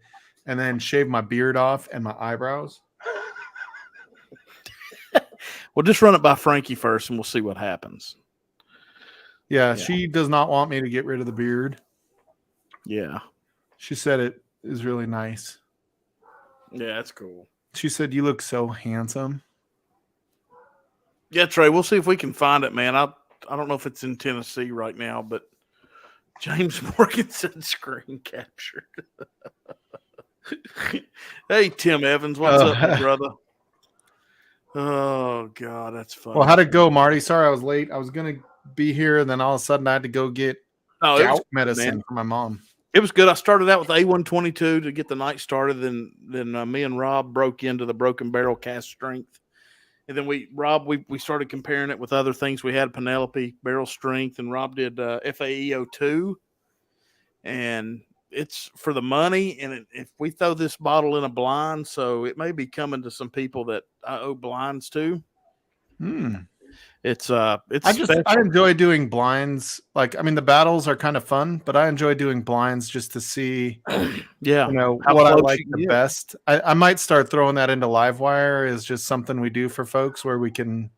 S4: and then shave my beard off and my eyebrows.
S1: well, just run it by Frankie first, and we'll see what happens.
S4: Yeah, she does not want me to get rid of the beard.
S1: Yeah.
S4: She said it is really nice.
S1: Yeah, that's cool.
S4: She said, "You look so handsome."
S1: Yeah, Trey, we'll see if we can find it, man. I don't know if it's in Tennessee right now, but James Morganson screen captured. Hey, Tim Evans, what's up, my brother? Oh, God, that's funny.
S4: Well, how'd it go, Marty? Sorry I was late. I was going to be here, and then all of a sudden I had to go get
S1: No, it was
S4: gout medicine
S1: man.
S4: for my mom.
S1: It was good. I started out with A122 to get the night started. Then me and Rob broke into the Broken Barrel Cask Strength. And then we started comparing it with other things. We had Penelope Barrel Strength, and Rob did FAEO2. And it's for the money. And if we throw this bottle in a blind, so it may be coming to some people that I owe blinds to. It's
S4: I enjoy doing blinds. Like, I mean, the battles are kind of fun, but I enjoy doing blinds just to see,
S1: yeah,
S4: you know,
S1: how
S4: what I
S1: close
S4: like
S1: you can
S4: the
S1: get.
S4: best. I might start throwing that into Livewire is just something we do for folks where we can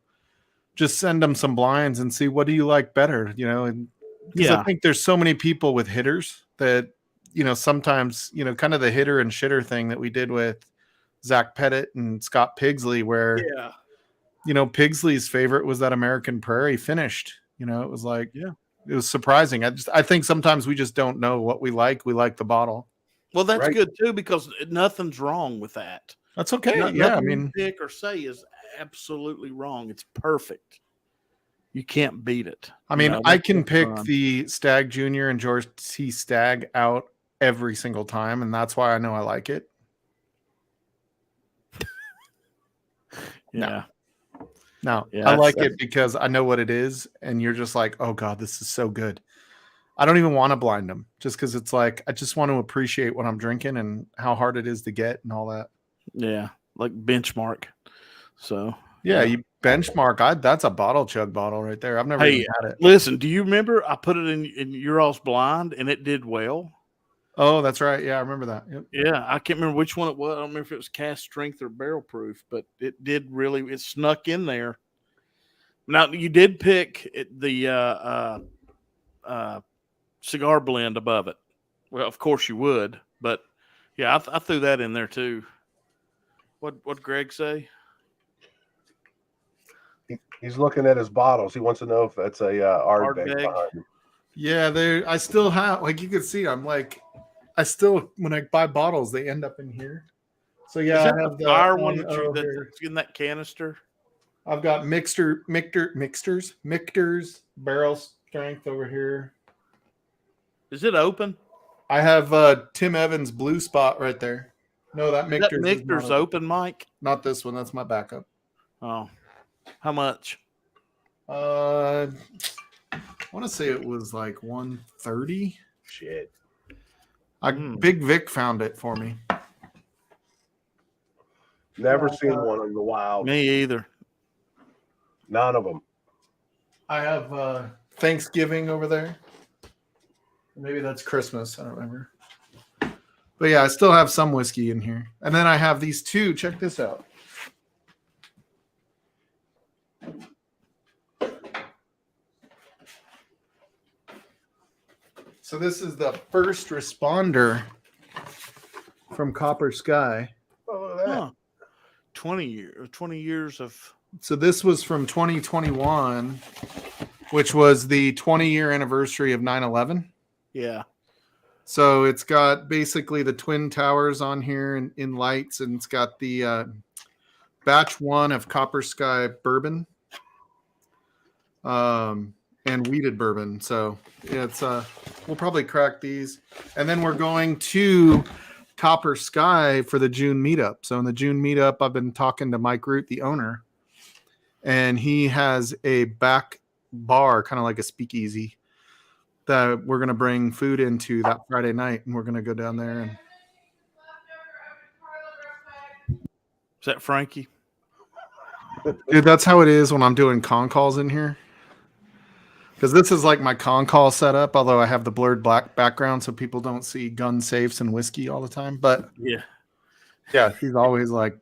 S4: just send them some blinds and see what do you like better, you know, and because I think there's so many people with hitters that, you know, sometimes, you know, kind of the hitter and shitter thing that we did with Zach Pettit and Scott Pigsley, where you know, Pigsley's favorite was that American Prairie finished. You know, it was like, it was surprising. I think sometimes we just don't know what we like. We like the bottle.
S1: Well, that's good too, because nothing's wrong with that.
S4: That's okay.
S1: Nothing
S4: I mean,
S1: you pick or say is absolutely wrong. It's perfect. You can't beat it.
S4: I mean, I can pick the Stag Junior and George T. Stag out every single time, and that's why I know I like it.
S1: Yeah.
S4: No, I like it because I know what it is, and you're just like, oh God, this is so good. I don't even want to blind them just because it's like, I just want to appreciate what I'm drinking and how hard it is to get and all that.
S1: Yeah, like benchmark. So
S4: yeah, you benchmark. That's a bottle chug bottle right there. I've never even had it.
S1: Listen, do you remember I put it in your all's blind and it did well?
S4: Oh, that's right. Yeah, I remember that. Yep.
S1: Yeah, I can't remember which one it was. I don't remember if it was Cask Strength or Barrel Proof, but it did really. It snuck in there. Now you did pick the cigar blend above it. Well, of course you would, but yeah, I threw that in there too. What Greg say?
S2: He's looking at his bottles. He wants to know if that's a Ardbeg behind him.
S4: Yeah, I still have, like you can see, I'm like, I still, when I buy bottles, they end up in here. So yeah, I have the
S1: fire one that's in that canister.
S4: I've got Michter's Barrel Strength over here.
S1: Is it open?
S4: I have Tim Evans Blue Spot right there. No, that
S1: Michter's open, Mike.
S4: Not this one. That's my backup.
S1: Oh, how much?
S4: I want to say it was like 130.
S2: Shit.
S4: Big Vic found it for me.
S2: Never seen one in the wild.
S1: Me either.
S2: None of them.
S4: I have Thanksgiving over there. Maybe that's Christmas. I don't remember. But yeah, I still have some whiskey in here. And then I have these two. Check this out. So this is the first responder from Copper Sky.
S2: Oh, look at that.
S1: Huh. 20 years of.
S4: So this was from 2021, which was the 20-year anniversary of 9/11.
S1: Yeah.
S4: So it's got basically the Twin Towers on here in lights, and it's got the batch 1 of Copper Sky bourbon, and wheated bourbon. So it's we'll probably crack these, and then we're going to Copper Sky for the June meetup. So in the June meetup, I've been talking to Mike Root, the owner, and he has a back bar, kind of like a speakeasy, that we're going to bring food into that Friday night, and we're going to go down there. And
S1: Is that Frankie?
S4: dude, that's how it is when I'm doing con calls in here. Because this is like my con call setup, although I have the blurred black background so people don't see gun safes and whiskey all the time. But
S1: Yeah.
S4: yeah, he's always like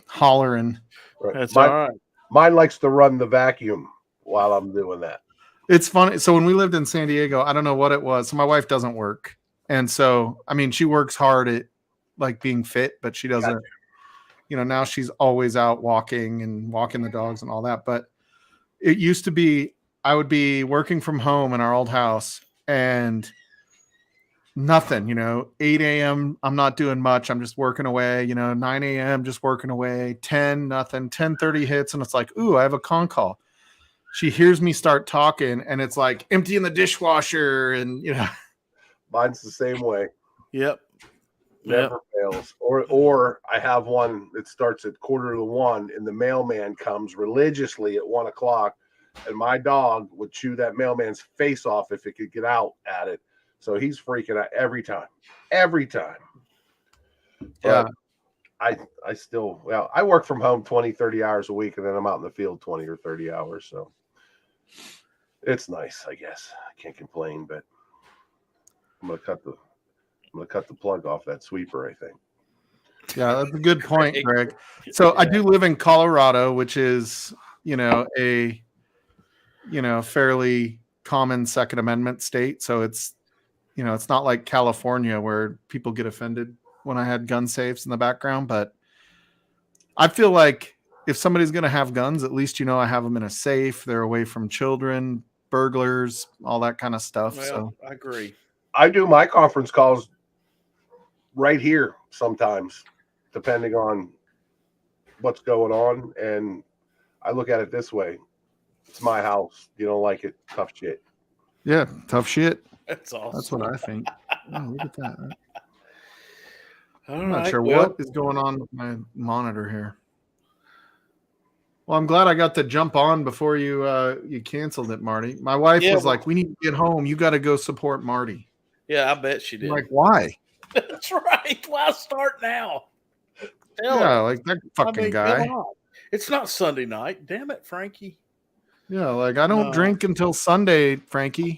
S4: hollering.
S2: Right.
S1: That's all right.
S2: Mine likes to run the vacuum while I'm doing that.
S4: It's funny. So when we lived in San Diego, I don't know what it was. So my wife doesn't work. And so, I mean, she works hard at like being fit, but she doesn't,
S2: Gotcha.
S4: you know, now she's always out walking and walking the dogs and all that. But it used to be, I would be working from home in our old house and nothing, 8 a.m. I'm not doing much. I'm just working away, 9 a.m. just working away, 10, nothing, 10:30 hits. And it's like, ooh, I have a con call. She hears me start talking and it's like emptying the dishwasher and,
S2: Mine's the same way.
S1: Yep.
S2: Never fails. Or I have one that starts at 1:45 and the mailman comes religiously at 1:00 and my dog would chew that mailman's face off if it could get out at it. So he's freaking out every time.
S4: yeah.
S2: But I still, I work from home 20, 30 hours a week and then I'm out in the field 20 or 30 hours. So it's nice, I guess. I can't complain, but I'm gonna cut the plug off that sweeper, I think.
S4: Yeah, that's a good point, Greg. So I do live in Colorado, which is, a fairly common Second Amendment state. So it's, it's not like California where people get offended when I had gun safes in the background. But I feel like if somebody's going to have guns, at least, I have them in a safe. They're away from children, burglars, all that kind of stuff.
S1: Well,
S4: So
S1: I agree.
S2: I do my conference calls right here sometimes, depending on what's going on. And I look at it this way. It's my house. You don't like it, tough shit.
S4: yeah, tough shit.
S1: That's awesome.
S4: That's what I think. Oh, look at that.
S1: All
S4: I'm not
S1: right,
S4: sure
S1: well,
S4: what is going on with my monitor here. Well, I'm glad I got to jump on before you canceled it, Marty. My wife was like, "We need to get home. You got to go support Marty."
S1: Yeah, I bet she
S4: I'm
S1: did.
S4: like, why?
S1: That's right. Why start now? Hell,
S4: Yeah, like that fucking guy.
S1: come on. It's not Sunday night. Damn it, Frankie.
S4: Yeah, like I don't
S1: No.
S4: drink until Sunday, Frankie.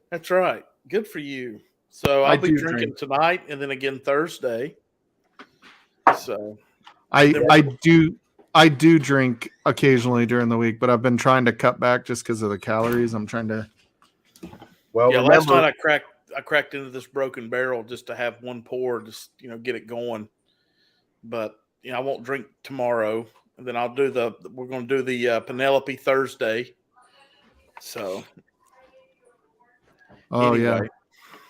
S1: That's right. Good for you. So I'll
S4: I
S1: be
S4: do
S1: drinking
S4: drink.
S1: tonight and then again Thursday. So
S4: I do drink occasionally during the week, but I've been trying to cut back just because of the calories. I'm trying to.
S2: Well,
S1: yeah, last
S2: remember,
S1: night I cracked into this Broken Barrel just to have one pour, just get it going. But I won't drink tomorrow, and then we're going to do the Penelope Thursday. So,
S4: Oh
S1: anyway.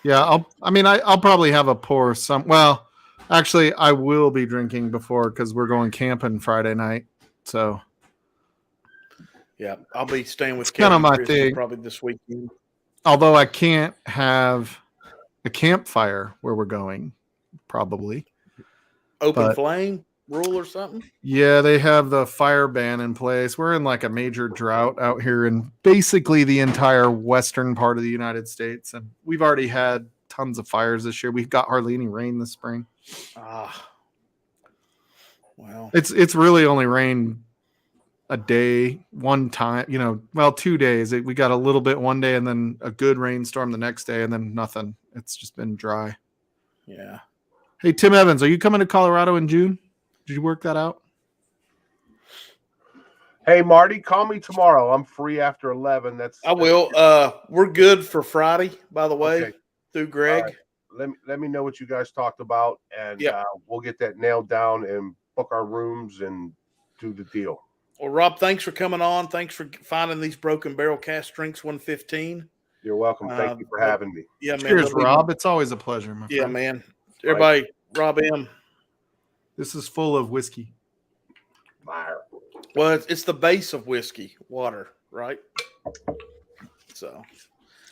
S4: yeah. I'll probably have a pour some. Well, actually, I will be drinking before because we're going camping Friday night. So
S1: Yeah, I'll be staying with
S4: It's kinda
S1: Kevin
S4: my
S1: and Christy
S4: thing.
S1: probably this weekend.
S4: although I can't have a campfire where we're going, probably.
S1: Open
S4: But-
S1: flame rule or something?
S4: Yeah, they have the fire ban in place. We're in like a major drought out here in basically the entire western part of the United States. And we've already had tons of fires this year. We've got hardly any rain this spring.
S1: Ah. Well,
S4: It's really only rained a day one time, 2 days. We got a little bit one day and then a good rainstorm the next day and then nothing. It's just been dry.
S1: Yeah.
S4: Hey, Tim Evans, are you coming to Colorado in June? Did you work that out?
S2: Hey, Marty, call me tomorrow. I'm free after 11.
S1: I will. We're good for Friday, by the way,
S2: Okay.
S1: through Greg.
S2: Right. Let me know what you guys talked about, and
S1: Yep.
S2: we'll get that nailed down and book our rooms and do the deal.
S1: Well, Rob, thanks for coming on. Thanks for finding these Broken Barrel Cask Drinks 115.
S2: You're welcome. Thank you for having me.
S1: Yeah, man.
S4: Cheers, Rob. It's always a pleasure, my
S1: Yeah,
S4: friend.
S1: man. Everybody, Rob M.
S4: This is full of whiskey.
S2: Fire.
S1: Well, it's the base of whiskey, water, right? So.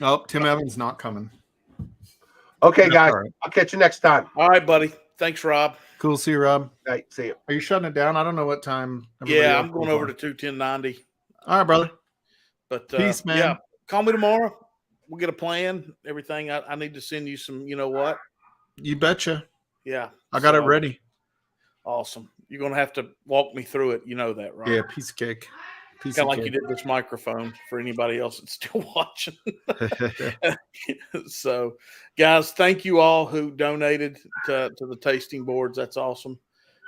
S4: Oh, Tim Evans not coming.
S2: Okay,
S4: That's
S2: guys.
S4: all right.
S2: I'll catch you next time.
S1: All right, buddy. Thanks, Rob.
S4: Cool. See you, Rob.
S2: All right, see you.
S4: Are you shutting it down? I don't know what time. everybody
S1: Yeah,
S4: else
S1: I'm going
S4: is
S1: over
S4: on.
S1: to 21090.
S4: All right, brother.
S1: But
S4: Peace, man.
S1: Yeah, call me tomorrow. We'll get a plan, everything. I need to send you some, you know what?
S4: You betcha.
S1: Yeah.
S4: I got it ready.
S1: Awesome. You're going to have to walk me through it. You know that, right?
S4: Yeah, piece of cake.
S1: Kind of like you did this microphone for anybody else that's still watching. So, guys, thank you all who donated to the tasting boards. That's awesome.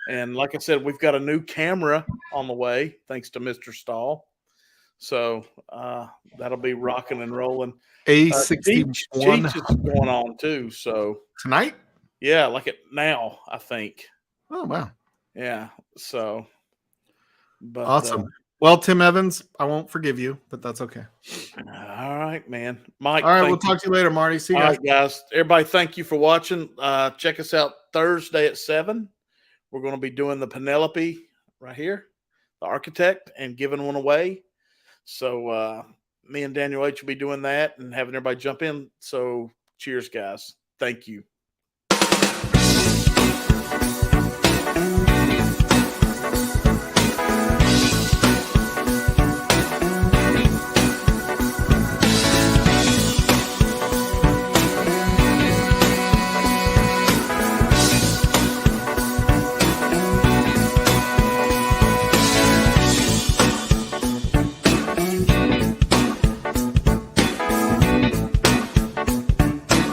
S1: And like I said, we've got a new camera on the way, thanks to Mr. Stahl. So that'll be rocking and rolling.
S4: A61
S1: Cheech is going on too. So
S4: tonight?
S1: Yeah, like it now, I think.
S4: Oh, wow.
S1: Yeah. So, but
S4: awesome. Well, Tim Evans, I won't forgive you, but that's okay.
S1: All right, man. Mike.
S4: All right, we'll talk to you later, Marty. See you guys.
S1: All right, guys. Everybody, thank you for watching. Check us out Thursday at 7. We're going to be doing the Penelope right here, the architect, and giving one away. So me and Daniel H will be doing that and having everybody jump in. So cheers, guys. Thank you.